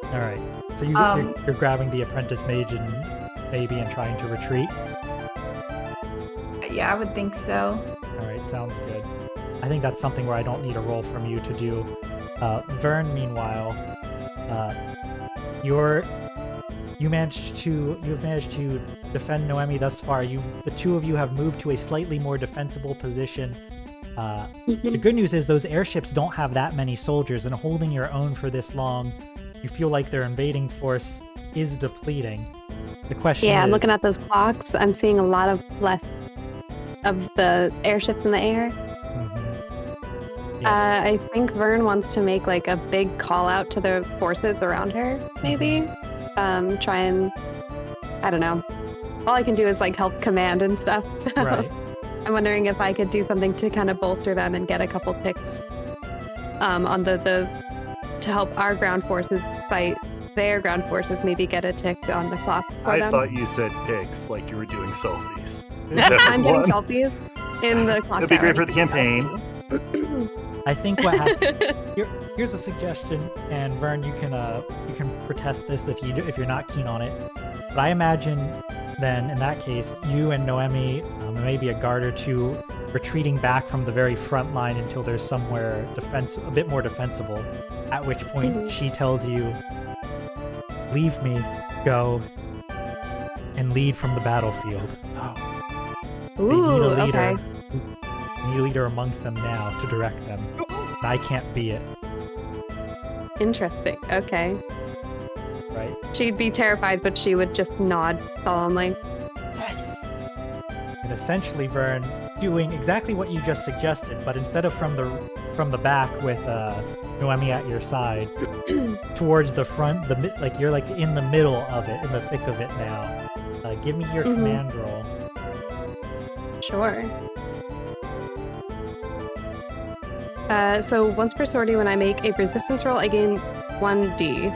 Speaker 1: All right. So you're grabbing the apprentice mage and trying to retreat.
Speaker 5: Yeah, I would think so.
Speaker 1: All right, sounds good. I think that's something where I don't need a roll from you to do. Verne, meanwhile, you've managed to defend Noemi thus far. The two of you have moved to a slightly more defensible position. The good news is those airships don't have that many soldiers, and holding your own for this long, you feel like their invading force is depleting. The question is...
Speaker 4: I'm looking at those clocks. I'm seeing a lot of less of the airships in the air. I think Verne wants to make like a big call out to the forces around her, maybe. Try and, I don't know. All I can do is like help command and stuff. So
Speaker 1: Right.
Speaker 4: I'm wondering if I could do something to kind of bolster them and get a couple ticks on the to help our ground forces fight their ground forces, maybe get a tick on the clock for
Speaker 2: I
Speaker 4: them.
Speaker 2: thought you said pics, like you were doing selfies.
Speaker 4: I'm getting
Speaker 2: One.
Speaker 4: selfies in the clock
Speaker 2: It'd be great
Speaker 4: tower.
Speaker 2: for the campaign.
Speaker 1: I think what happened. Here's a suggestion, and Vern, you can protest this if you're not keen on it. But I imagine then in that case, you and Noemi, maybe a guard or two, retreating back from the very front line until there's somewhere a bit more defensible. At which point she tells you, "Leave me, go, and lead from the battlefield." They need
Speaker 4: Ooh,
Speaker 1: a leader.
Speaker 4: okay.
Speaker 1: They need a leader amongst them now to direct them. And I can't be it,
Speaker 4: Interesting. Okay.
Speaker 1: right?
Speaker 4: She'd be terrified, but she would just nod solemnly.
Speaker 6: Yes.
Speaker 1: And essentially, Vern, doing exactly what you just suggested, but instead of from the back with Noemi at your side, towards the front, like you're like in the middle of it, in the thick of it now. Give me your command roll.
Speaker 4: Sure. So once per sortie, when I make a resistance roll, I gain 1d.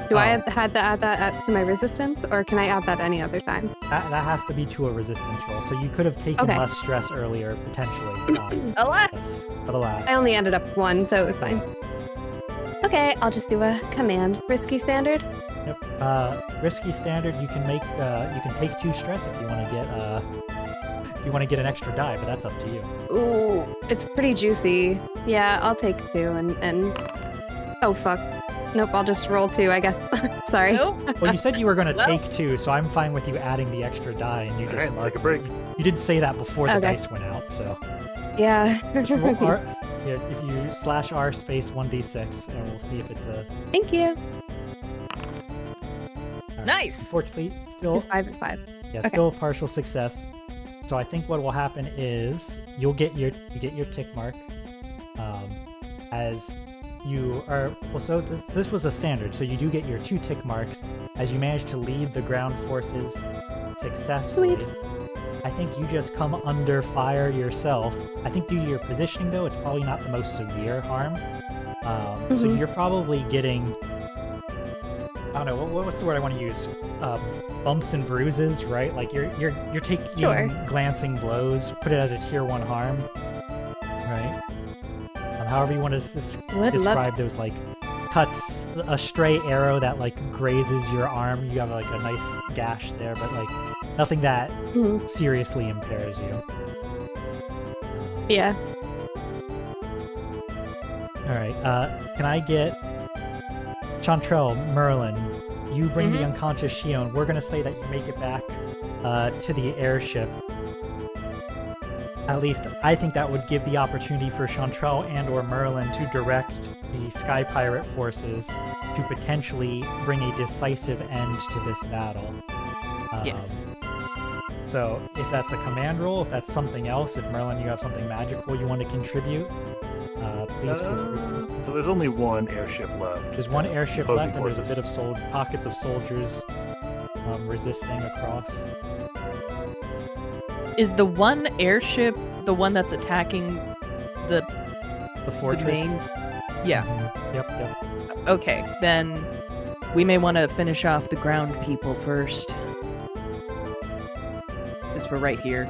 Speaker 4: Do I had to add that to my resistance, or can I add that any other time?
Speaker 1: That has to be to a resistance roll, so you could have taken
Speaker 4: Okay.
Speaker 1: less stress earlier, potentially.
Speaker 6: Alas.
Speaker 1: But alas.
Speaker 4: I only ended up with 1, so it was fine. Okay, I'll just do a command. Risky standard?
Speaker 1: Yep. Risky standard. You can make. You can take 2 stress if you want to get. If you want to get an extra die, but that's up to you.
Speaker 4: Ooh, it's pretty juicy. Yeah, I'll take 2 and... Oh, fuck. Nope, I'll just roll 2, I guess. Sorry.
Speaker 6: Nope.
Speaker 1: Well, you said you were going to
Speaker 6: Well-
Speaker 1: take 2, so I'm fine with you adding the extra die, and you just
Speaker 2: Alright, take a break.
Speaker 1: You did say that before the
Speaker 4: Okay.
Speaker 1: dice went out, so
Speaker 4: Yeah.
Speaker 1: just roll R, yeah, if you /R space 1d6, and we'll see if it's a.
Speaker 4: Thank you.
Speaker 1: Alright.
Speaker 6: Nice.
Speaker 1: Unfortunately, still
Speaker 4: It's 5 and 5.
Speaker 1: still a partial success. So I think what will happen is you get your tick mark, as you are. Well, so this was a standard, so you do get your 2 tick marks as you manage to lead the ground forces successfully.
Speaker 4: Sweet.
Speaker 1: I think you just come under fire yourself. I think due to your positioning, though, it's probably not the most severe harm. So you're probably getting. I don't know what's the word I want to use. Bumps and bruises, right? Like you're taking
Speaker 4: Sure.
Speaker 1: glancing blows. Put it at a tier 1 harm, right? However you want to
Speaker 4: Would love
Speaker 1: describe those like cuts, a stray arrow that like grazes your arm. You have like a nice gash there, but like nothing that
Speaker 4: Mhm.
Speaker 1: seriously impairs you.
Speaker 4: Yeah.
Speaker 1: All right. Can I get Chantrelle, Merlin? You bring the unconscious Shion. We're gonna say that you make it back to the airship. At least I think that would give the opportunity for Chantrelle and/or Merlin to direct the Sky Pirate forces to potentially bring a decisive end to this battle.
Speaker 6: Yes.
Speaker 1: So if that's a command roll, if that's something else, if Merlin, you have something magical you want to contribute, please feel free.
Speaker 2: So there's only one airship left.
Speaker 1: There's one airship
Speaker 2: Opposing
Speaker 1: left, and there's a
Speaker 2: forces.
Speaker 1: bit of pockets of soldiers resisting across.
Speaker 6: Is the one airship the one that's attacking the
Speaker 1: The fortress.
Speaker 6: mains? Yeah.
Speaker 1: Mhm. Yep.
Speaker 6: Okay, then we may want to finish off the ground people first. Since we're right here.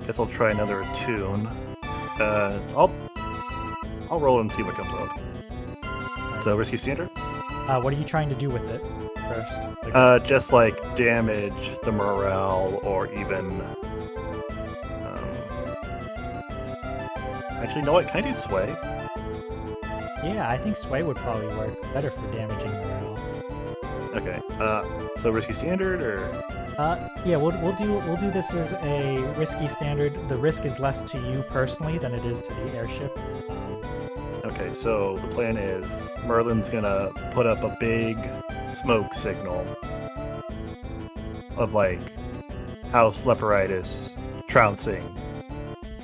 Speaker 2: Guess I'll try another attune. I'll roll and see what comes up. So risky standard.
Speaker 1: What are you trying to do with it first? Like,
Speaker 2: Just like damage the morale, or even. Actually, no. What? Can I do sway?
Speaker 1: yeah, I think sway would probably work better for damaging morale.
Speaker 2: Okay. So risky standard, or
Speaker 1: Yeah, we'll do this as a risky standard. The risk is less to you personally than it is to the airship.
Speaker 2: okay. So the plan is Merlin's gonna put up a big smoke signal of like House Leporaydos trouncing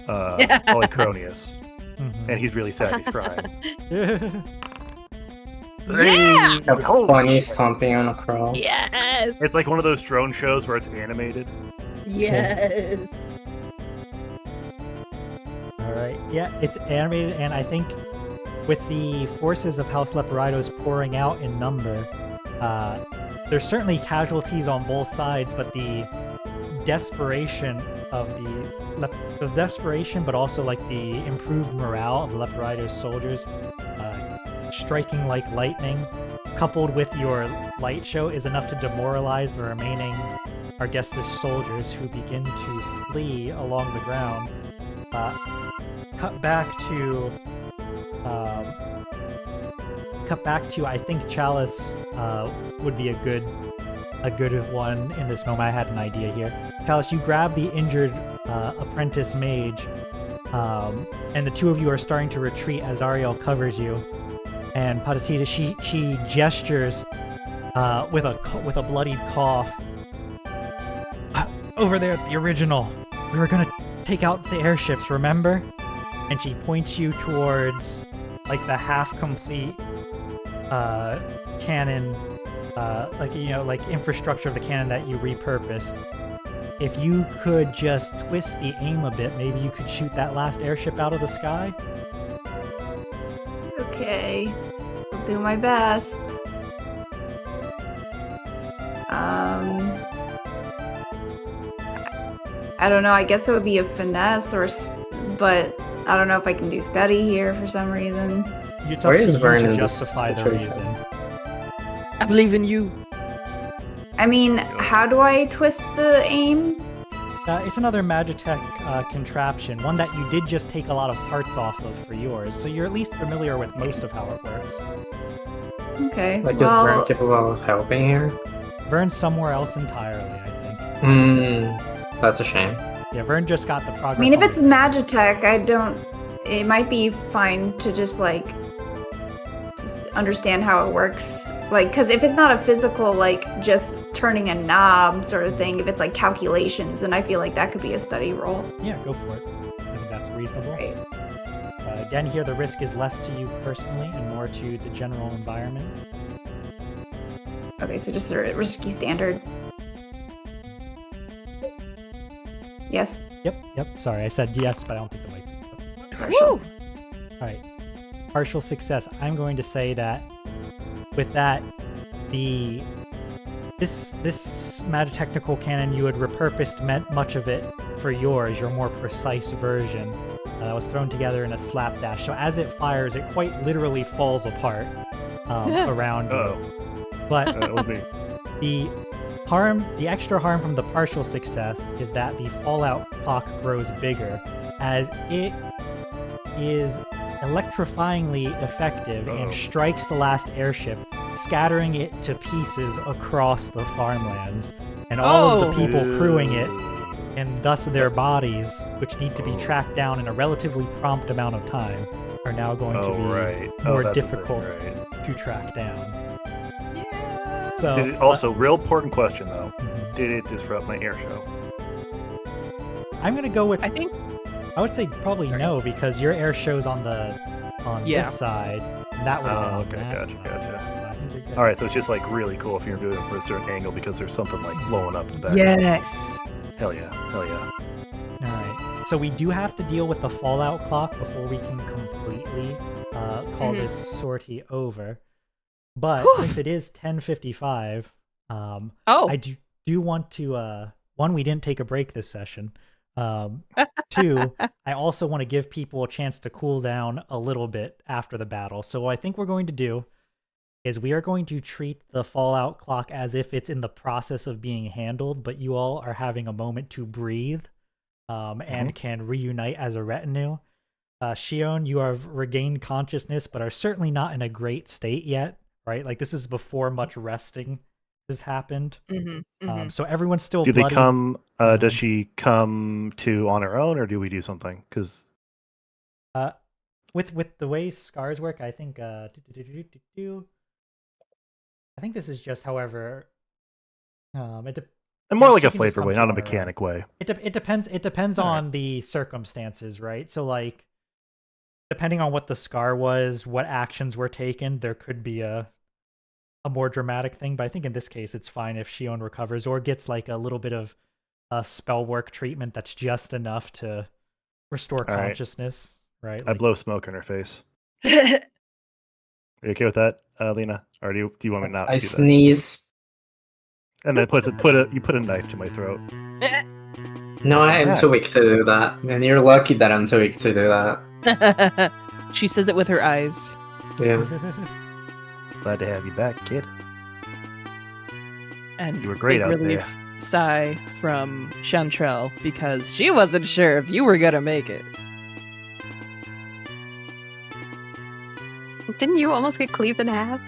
Speaker 2: Polychronios,
Speaker 1: Mhm.
Speaker 2: and he's really sad. He's crying.
Speaker 6: Yeah!
Speaker 3: A
Speaker 2: Holy
Speaker 3: bunny
Speaker 2: shit.
Speaker 3: stomping on a crow.
Speaker 6: Yes!
Speaker 2: It's like one of those drone shows where it's animated.
Speaker 6: Yes!
Speaker 1: All right. Yeah, it's animated, and I think with the forces of House Leporaydos pouring out in number, there's certainly casualties on both sides, but the desperation of the desperation, but also like the improved morale of the Leporaydos soldiers, striking like lightning, coupled with your light show, is enough to demoralize the remaining Argestes soldiers, who begin to flee along the ground. Cut back to I think Chalice would be a good one in this moment. I had an idea here. Chalice, you grab the injured apprentice mage, and the two of you are starting to retreat as Ariel covers you. And Patatita, she gestures with a bloodied cough. Over there at the original, we were gonna take out the airships, remember? And she points you towards like the half-complete cannon, like infrastructure of the cannon that you repurposed. If you could just twist the aim a bit, maybe you could shoot that last airship out of the sky.
Speaker 5: Okay, I'll do my best. I don't know. I guess it would be a finesse, but I don't know if I can do study here for some reason.
Speaker 1: It's
Speaker 3: Where
Speaker 1: up to
Speaker 3: is
Speaker 1: you
Speaker 3: Verne
Speaker 1: to
Speaker 3: in this
Speaker 1: justify the
Speaker 3: situation?
Speaker 1: reason.
Speaker 6: I believe in you.
Speaker 5: I mean, how do I twist the aim?
Speaker 1: It's another Magitech contraption, one that you did just take a lot of parts off of for yours, so you're at least familiar with most of how it works.
Speaker 5: Okay.
Speaker 3: Like, is Verne capable of helping here?
Speaker 1: Verne's somewhere else entirely, I think.
Speaker 3: That's a shame.
Speaker 1: Yeah, Verne just got the progress.
Speaker 5: I mean, if
Speaker 1: on
Speaker 5: it's
Speaker 1: the-
Speaker 5: Magitech, it might be fine to just like understand how it works. Like, because if it's not a physical, like just turning a knob sort of thing, if it's like calculations, then I feel like that could be a study roll.
Speaker 1: Yeah, go for it. I think that's reasonable.
Speaker 5: Right.
Speaker 1: Again, here the risk is less to you personally and more to the general environment.
Speaker 5: Okay, so just a risky standard. Yes.
Speaker 1: Yep. Sorry, I said yes, but I don't think the mic.
Speaker 5: Partial.
Speaker 6: Woo!
Speaker 1: All right. Partial success. I'm going to say that with that, this Magitechnical cannon you had repurposed meant much of it for yours, your more precise version that was thrown together in a slapdash. So as it fires, it quite literally falls apart around you. But
Speaker 2: That was me.
Speaker 1: the extra harm from the partial success is that the fallout clock grows bigger as it is electrifyingly effective and strikes the last airship, scattering it to pieces across the farmlands. And all of the people crewing it, and thus their bodies, which need to be tracked down in a relatively prompt amount of time, are now going to be more
Speaker 2: that's the thing,
Speaker 1: difficult
Speaker 2: right.
Speaker 1: to track down.
Speaker 6: Yeah.
Speaker 1: So,
Speaker 2: Did it, also, real important question though.
Speaker 1: Mhm.
Speaker 2: Did it disrupt my air show?
Speaker 1: I'm gonna go with.
Speaker 6: I think
Speaker 1: I would say probably no, because your air show's on
Speaker 6: Yeah.
Speaker 1: this side, and that would have been
Speaker 2: Oh,
Speaker 1: on
Speaker 2: okay,
Speaker 1: that
Speaker 2: gotcha,
Speaker 1: side.
Speaker 2: gotcha.
Speaker 1: I think you're good.
Speaker 2: All right, so it's just like really cool if you're doing it for a certain angle because there's something like blowing up in the back.
Speaker 6: yes.
Speaker 2: Hell yeah.
Speaker 1: All right. So we do have to deal with the fallout clock before we can completely call this sortie over. But since it is 10:55, I do want to one, we didn't take a break this session. Two, I also want to give people a chance to cool down a little bit after the battle. So what I think we're going to do is we are going to treat the fallout clock as if it's in the process of being handled, but you all are having a moment to breathe and can reunite as a retinue. Shion, you have regained consciousness, but are certainly not in a great state yet, right? Like, this is before much resting has happened. So everyone's still
Speaker 2: Do they
Speaker 1: bloody.
Speaker 2: come? Does she come to on her own, or do we do something? Because
Speaker 1: With the way scars work, I think I think this is just, however,
Speaker 2: And more like a
Speaker 1: she can just
Speaker 2: flavor
Speaker 1: come
Speaker 2: way,
Speaker 1: to
Speaker 2: not a
Speaker 1: our,
Speaker 2: mechanic way.
Speaker 1: It depends
Speaker 2: All right.
Speaker 1: on the circumstances, right? So like, depending on what the scar was, what actions were taken, there could be a more dramatic thing. But I think in this case, it's fine if Shion recovers or gets like a little bit of spell work treatment that's just enough to restore
Speaker 2: All right.
Speaker 1: consciousness, right?
Speaker 2: I
Speaker 1: Like,
Speaker 2: blow smoke in her face. Are you okay with that, Lena? Or do you want me not
Speaker 3: I
Speaker 2: to do
Speaker 3: sneeze.
Speaker 2: that? And then you put a knife to my throat.
Speaker 3: No, I am
Speaker 2: Yeah.
Speaker 3: too weak to do that. And you're lucky that I'm too weak to do that.
Speaker 6: She says it with her eyes.
Speaker 3: Yeah.
Speaker 2: Glad to have you back, kid.
Speaker 6: And
Speaker 2: You were great
Speaker 6: big
Speaker 2: out
Speaker 6: relief
Speaker 2: there.
Speaker 6: sigh from Chantrelle because she wasn't sure if you were gonna make it.
Speaker 4: Didn't you almost get cleaved in half?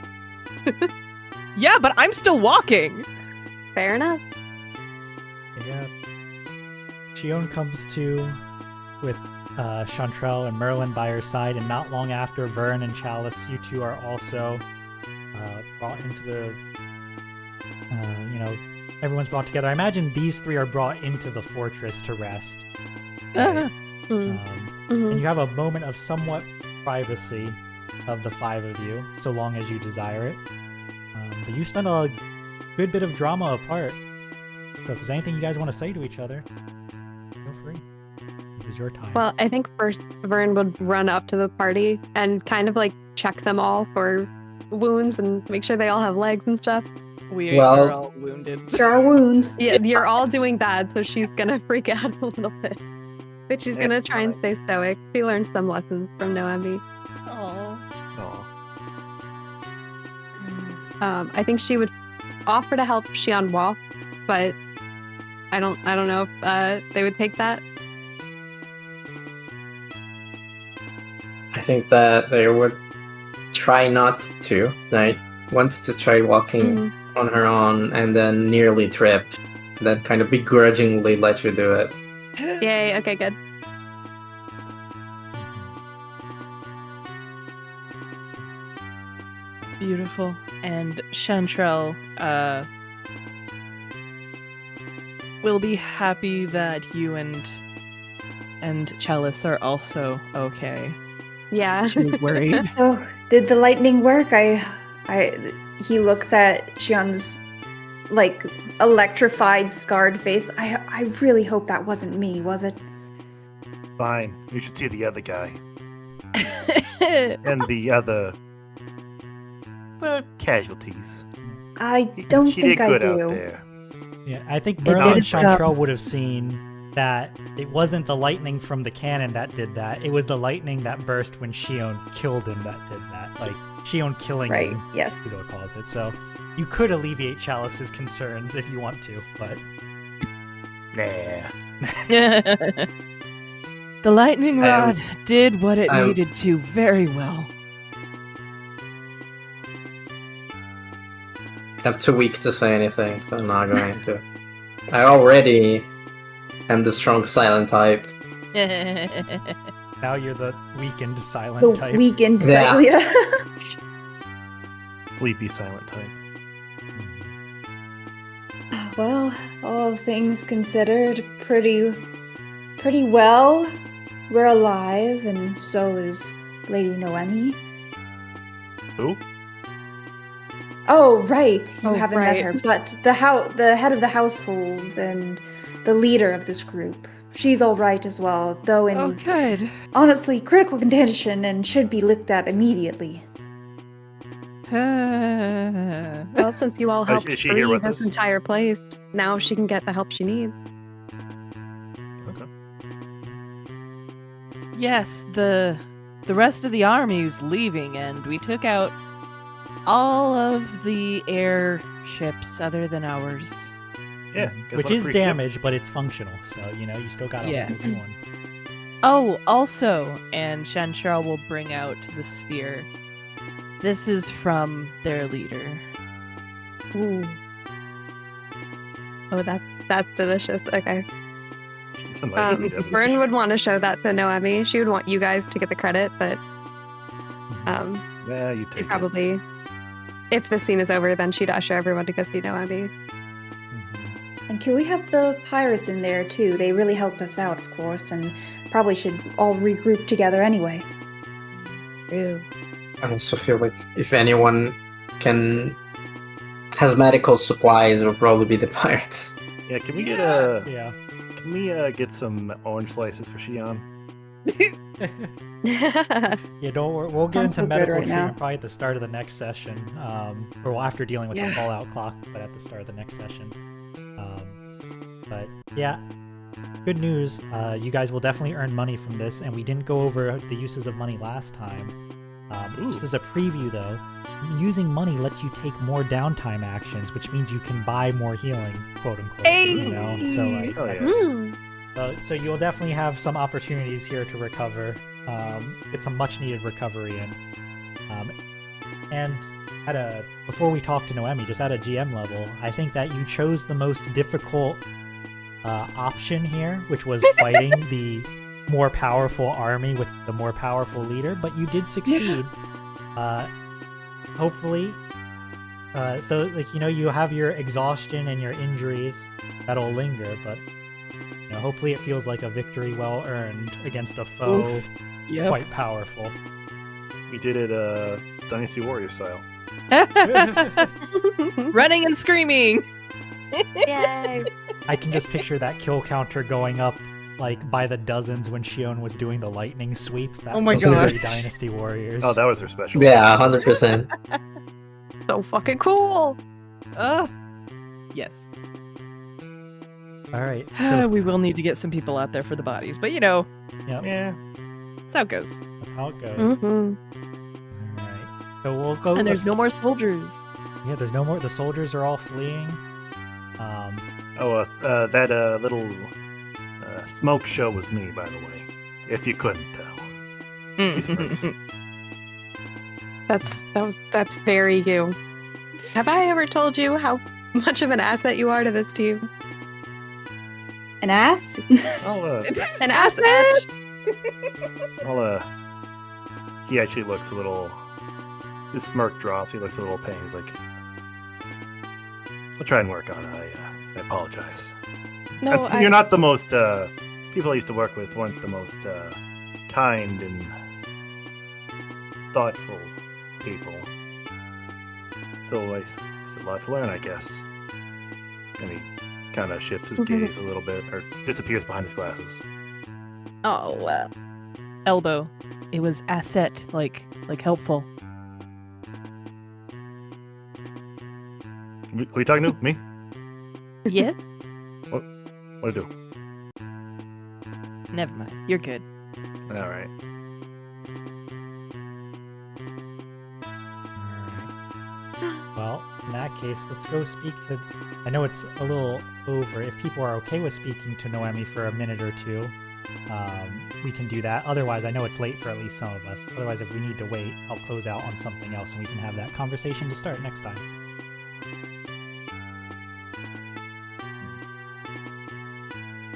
Speaker 6: Yeah, but I'm still walking.
Speaker 4: Fair enough.
Speaker 1: yeah. Shion comes to with Chantrelle and Merlin by her side, and not long after, Verne and Chalice, you two are also brought into the, everyone's brought together. I imagine these three are brought into the fortress to rest. Right? And you have a moment of somewhat privacy of the five of you, so long as you desire it. But you spend a good bit of drama apart. So if there's anything you guys want to say to each other, feel free. This is your time.
Speaker 4: Well, I think first Verne would run up to the party and kind of like check them all for wounds and make sure they all have legs and stuff.
Speaker 6: We
Speaker 3: Well-
Speaker 6: are all wounded.
Speaker 5: There are wounds.
Speaker 4: Yeah, you're all doing bad, so she's gonna freak out a little bit. But she's gonna try and stay stoic. She learned some lessons from Noemi.
Speaker 6: Aw.
Speaker 2: Aw.
Speaker 4: I think she would offer to help Shion walk, but I don't know if they would take that.
Speaker 3: I think that they would try not to. Right? Wants to try walking on her own and then nearly trip. Then kind of begrudgingly let you do it.
Speaker 4: Yay, okay, good.
Speaker 6: Beautiful. And Chantrelle will be happy that you and Chalice are also okay.
Speaker 4: Yeah.
Speaker 6: She's worried.
Speaker 5: So, did the lightning work? He looks at Shion's like electrified, scarred face. I really hope that wasn't me, was it?
Speaker 2: Fine. You should see the other guy. And the other casualties.
Speaker 5: I don't
Speaker 2: She did
Speaker 5: think I
Speaker 2: good
Speaker 5: do.
Speaker 2: out there.
Speaker 1: Yeah, I think
Speaker 6: It
Speaker 1: Merlin and
Speaker 6: did
Speaker 1: Chantrelle would have seen that it wasn't the lightning from the cannon that did that. It was the lightning that burst when Shion killed him that did that. Like, Shion killing
Speaker 5: Right,
Speaker 1: him
Speaker 5: yes.
Speaker 1: is what caused it. So, you could alleviate Chalice's concerns if you want to, but...
Speaker 2: Nah.
Speaker 6: The lightning rod did what it
Speaker 3: I'm-
Speaker 6: needed to very well.
Speaker 3: I'm too weak to say anything, so I'm not going to. I already am the strong silent type.
Speaker 1: Now you're the weakened silent
Speaker 5: The
Speaker 1: type.
Speaker 5: weakened
Speaker 3: Yeah.
Speaker 5: Celia.
Speaker 2: Sleepy silent type.
Speaker 5: Well, all things considered, pretty well. We're alive, and so is Lady Noemi.
Speaker 2: Who?
Speaker 5: Oh, right. You
Speaker 4: Oh,
Speaker 5: haven't
Speaker 4: right.
Speaker 5: met her, but the head of the household and the leader of this group. She's all right as well, though in
Speaker 6: Oh, good.
Speaker 5: honestly critical condition and should be looked at immediately.
Speaker 4: Well, since you all
Speaker 2: Is
Speaker 4: helped
Speaker 2: she here
Speaker 4: free
Speaker 2: with
Speaker 4: this
Speaker 2: us?
Speaker 4: entire place, now she can get the help she needs.
Speaker 2: Okay.
Speaker 6: Yes, the rest of the army's leaving, and we took out all of the airships other than ours.
Speaker 2: Yeah. guess
Speaker 1: Which
Speaker 2: what a
Speaker 1: is
Speaker 2: free ship-
Speaker 1: damaged, but it's functional. So, you still got a
Speaker 6: Yes.
Speaker 1: good one.
Speaker 6: Oh, also, and Chantrelle will bring out the spear. This is from their leader.
Speaker 4: Ooh. Oh, that's delicious. Okay.
Speaker 2: It's a nice devilish.
Speaker 4: Verne would want to show that to Noemi. She would want you guys to get the credit, but
Speaker 2: Yeah, you
Speaker 4: she
Speaker 2: take it.
Speaker 4: probably, if the scene is over, then she'd usher everyone to go see Noemi.
Speaker 5: And can we have the pirates in there too? They really helped us out, of course, and probably should all regroup together anyway.
Speaker 4: True.
Speaker 3: I also feel like if anyone has medical supplies, it'll probably be the pirates.
Speaker 2: Yeah, can we get
Speaker 1: Yeah.
Speaker 2: Can we get some orange slices for Shion?
Speaker 1: Yeah, don't worry. We'll get
Speaker 5: Sounds
Speaker 1: into
Speaker 5: so good
Speaker 1: medical
Speaker 5: right now.
Speaker 1: treatment probably at the start of the next session, or well, after dealing with the
Speaker 4: Yeah.
Speaker 1: fallout clock, but at the start of the next session. But yeah, good news. You guys will definitely earn money from this, and we didn't go over the uses of money last time. Just as a preview, though, using money lets you take more downtime actions, which means you can buy more healing, quote unquote. You know, so like,
Speaker 2: Oh,
Speaker 1: that's-
Speaker 4: Mm.
Speaker 1: so you'll definitely have some opportunities here to recover. Get some much needed recovery in. And before we talk to Noemi, just at a GM level, I think that you chose the most difficult option here, which was fighting the more powerful army with the more powerful leader, but you did succeed. Hopefully. So, like, you know, you have your exhaustion and your injuries that'll linger, but you know, hopefully it feels like a victory well earned against a foe
Speaker 6: Yep.
Speaker 1: quite powerful.
Speaker 2: We did it Dynasty Warrior style.
Speaker 6: Running and screaming.
Speaker 4: Yay.
Speaker 1: I can just picture that kill counter going up like by the dozens when Shion was doing the lightning sweeps. That
Speaker 6: Oh my
Speaker 1: was very
Speaker 6: gosh.
Speaker 1: Dynasty Warriors.
Speaker 2: Oh, that was their special.
Speaker 3: Yeah, 100%.
Speaker 4: So fucking cool.
Speaker 6: Yes.
Speaker 1: All right. So
Speaker 6: We will need to get some people out there for the bodies, but you know,
Speaker 1: yep,
Speaker 2: Yeah.
Speaker 6: that's how it goes.
Speaker 1: that's how it goes.
Speaker 4: Mm-hmm.
Speaker 1: All right. So we'll go.
Speaker 6: And there's
Speaker 1: let's-
Speaker 6: no more soldiers.
Speaker 1: Yeah, there's no more. The soldiers are all fleeing.
Speaker 2: That little smoke show was me, by the way. If you couldn't tell. These perks.
Speaker 4: That's very you. Have I ever told you how much of an asset you are to this team?
Speaker 5: An ass?
Speaker 4: An asset?
Speaker 2: He actually looks a little. His smirk drops. He looks a little pained. He's like, I'll try and work on it. I apologize.
Speaker 4: No,
Speaker 2: You're not the most. People I used to work with weren't the most kind and thoughtful people. So it's a lot to learn, I guess. And he kind of shifts his gaze a little bit, or disappears behind his glasses.
Speaker 4: Oh, well.
Speaker 6: Elbow. It was asset, like helpful.
Speaker 2: Who are you talking to? Me?
Speaker 6: Yes?
Speaker 2: What do I do?
Speaker 6: Never mind. You're good.
Speaker 2: All right.
Speaker 1: Well, in that case, let's go speak to. I know it's a little over. If people are okay with speaking to Noemi for a minute or two, we can do that. Otherwise, I know it's late for at least some of us. Otherwise, if we need to wait, I'll close out on something else and we can have that conversation to start next time.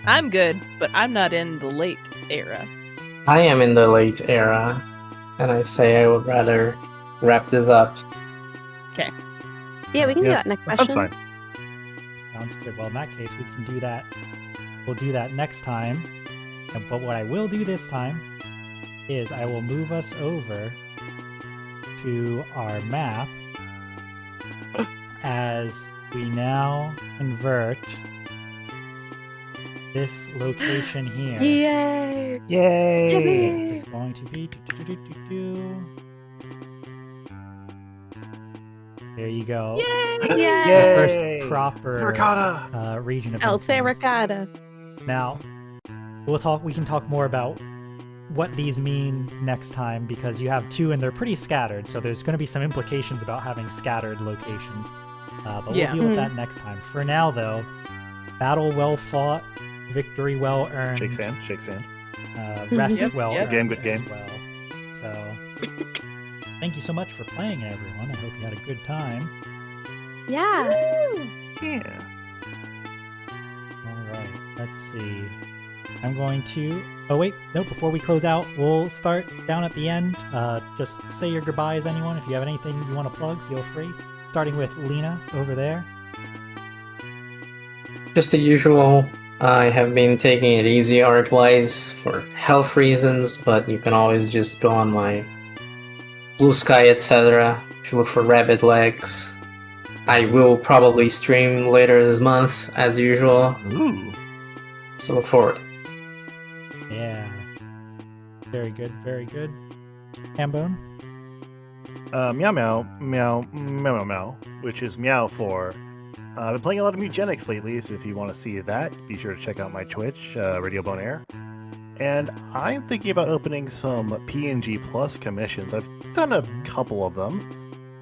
Speaker 6: I'm good, but I'm not in the late era.
Speaker 3: I am in the late era, and I say I would rather wrap this up.
Speaker 4: Yeah, we can do
Speaker 2: Yeah,
Speaker 4: that next
Speaker 2: That's
Speaker 4: session.
Speaker 2: fine.
Speaker 1: Sounds good. Well, in that case, we can do that. We'll do that next time. But what I will do this time is I will move us over to our map as we now convert this location here.
Speaker 4: Yay!
Speaker 2: Yay!
Speaker 1: It's going to be. There you go.
Speaker 4: Yay!
Speaker 1: The
Speaker 2: Yay!
Speaker 1: first proper
Speaker 2: Ricotta!
Speaker 1: region of
Speaker 4: El
Speaker 1: influence.
Speaker 4: Terracata.
Speaker 1: Now, we can talk more about what these mean next time because you have two and they're pretty scattered. So there's going to be some implications about having scattered locations. But we'll
Speaker 6: Yeah.
Speaker 1: deal with that next time. For now, though, battle well fought, victory well earned,
Speaker 2: Shakes hand. Shakes hand.
Speaker 1: rest
Speaker 6: Yep,
Speaker 1: well
Speaker 6: yep.
Speaker 1: earned
Speaker 2: Game, good
Speaker 1: as
Speaker 2: game.
Speaker 1: well. So, thank you so much for playing, everyone. I hope you had a good time.
Speaker 4: Yeah.
Speaker 2: Yeah.
Speaker 1: All right, let's see. I'm going to. Oh wait, no. Before we close out, we'll start down at the end. Just say your goodbyes, anyone. If you have anything you want to plug, feel free. Starting with Lena over there.
Speaker 3: Just the usual. I have been taking it easy art-wise for health reasons, but you can always just go on my Blue Sky, etc. If you look for rabbit legs. I will probably stream later this month, as usual.
Speaker 2: Ooh.
Speaker 3: So look forward.
Speaker 1: Yeah. Very good, very good. Hambone?
Speaker 2: Meow meow meow meow meow, which is meow for. I've been playing a lot of Mugenics lately, so if you want to see that, be sure to check out my Twitch, Radio Bone Air. And I'm thinking about opening some PNG Plus commissions. I've done a couple of them,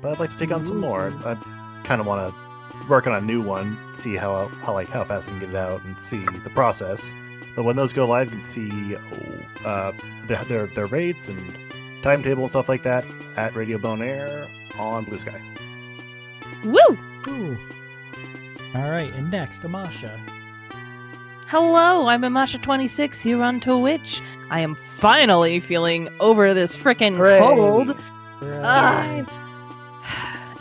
Speaker 2: but I'd like to take on some more. I kind of want to work on a new one, see how fast I can get it out, and see the process. But when those go live, you can see their rates and timetable and stuff like that at Radio Bone Air on Blue Sky.
Speaker 6: Woo!
Speaker 1: Ooh. All right, and next, Amasha.
Speaker 6: Hello, I'm Amasha26 here on Twitch. I am finally feeling over this frickin'
Speaker 2: Hooray.
Speaker 6: cold.
Speaker 1: Right.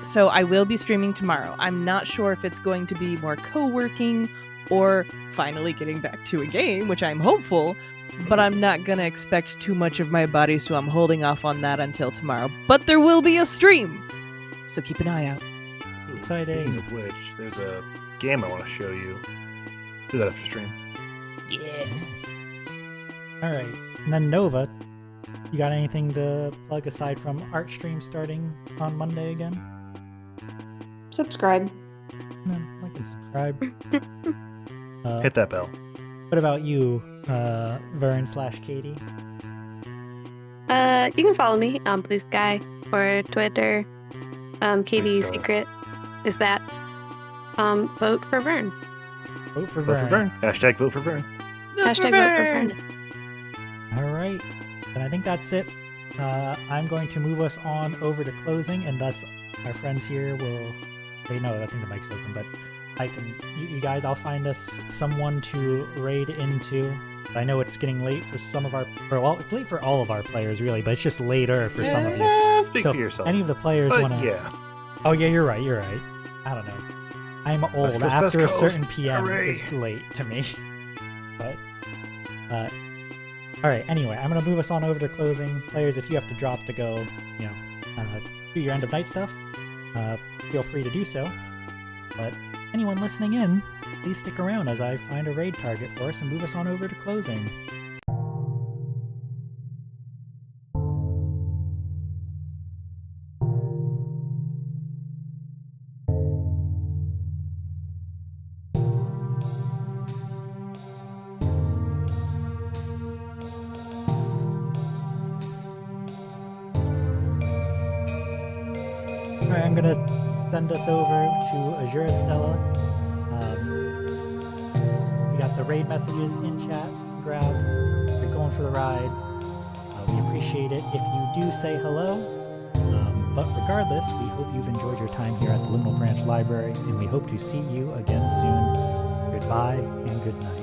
Speaker 6: So I will be streaming tomorrow. I'm not sure if it's going to be more co-working or finally getting back to a game, which I'm hopeful, but I'm not going to expect too much of my body, so I'm holding off on that until tomorrow. But there will be a stream, so keep an eye out.
Speaker 1: Exciting.
Speaker 2: Speaking of which, there's a game I want to show you. Do that after stream.
Speaker 6: Yes.
Speaker 1: All right, and then Nova, you got anything to plug aside from art stream starting on Monday again?
Speaker 5: Subscribe.
Speaker 1: No, like and subscribe.
Speaker 2: Hit that bell.
Speaker 1: What about you, Verne/Katie?
Speaker 4: You can follow me on Blue Sky or Twitter. Katie's
Speaker 2: Sure.
Speaker 4: secret is that vote for Verne.
Speaker 1: Vote for
Speaker 2: Vote
Speaker 1: Verne.
Speaker 2: for Verne. Hashtag vote for Verne.
Speaker 4: Hashtag vote for Verne.
Speaker 1: All right, then I think that's it. I'm going to move us on over to closing, and thus our friends here will. Wait, no, I think the mic's open, but I can. You guys, I'll find us someone to raid into. I know it's getting late for some of our. Well, it's late for all of our players, really, but it's just later for some of you.
Speaker 2: Speak
Speaker 1: So,
Speaker 2: for yourself.
Speaker 1: any of the players
Speaker 2: But
Speaker 1: want to?
Speaker 2: yeah.
Speaker 1: Oh yeah, you're right. You're right. I don't know. I'm old.
Speaker 2: West Coast,
Speaker 1: After a
Speaker 2: West
Speaker 1: certain
Speaker 2: Coast.
Speaker 1: PM
Speaker 2: Hooray.
Speaker 1: is late to me. But all right. Anyway, I'm gonna move us on over to closing. Players, if you have to drop to go, do your end of night stuff, feel free to do so. But anyone listening in, please stick around as I find a raid target for us and move us on over to closing. Alright, I'm gonna send us over to Azura Stella. We got the raid messages in chat. Grab. You're going for the ride. We appreciate it if you do say hello. But regardless, we hope you've enjoyed your time here at the Liminal Branch Library, and we hope to see you again soon. Goodbye and good night.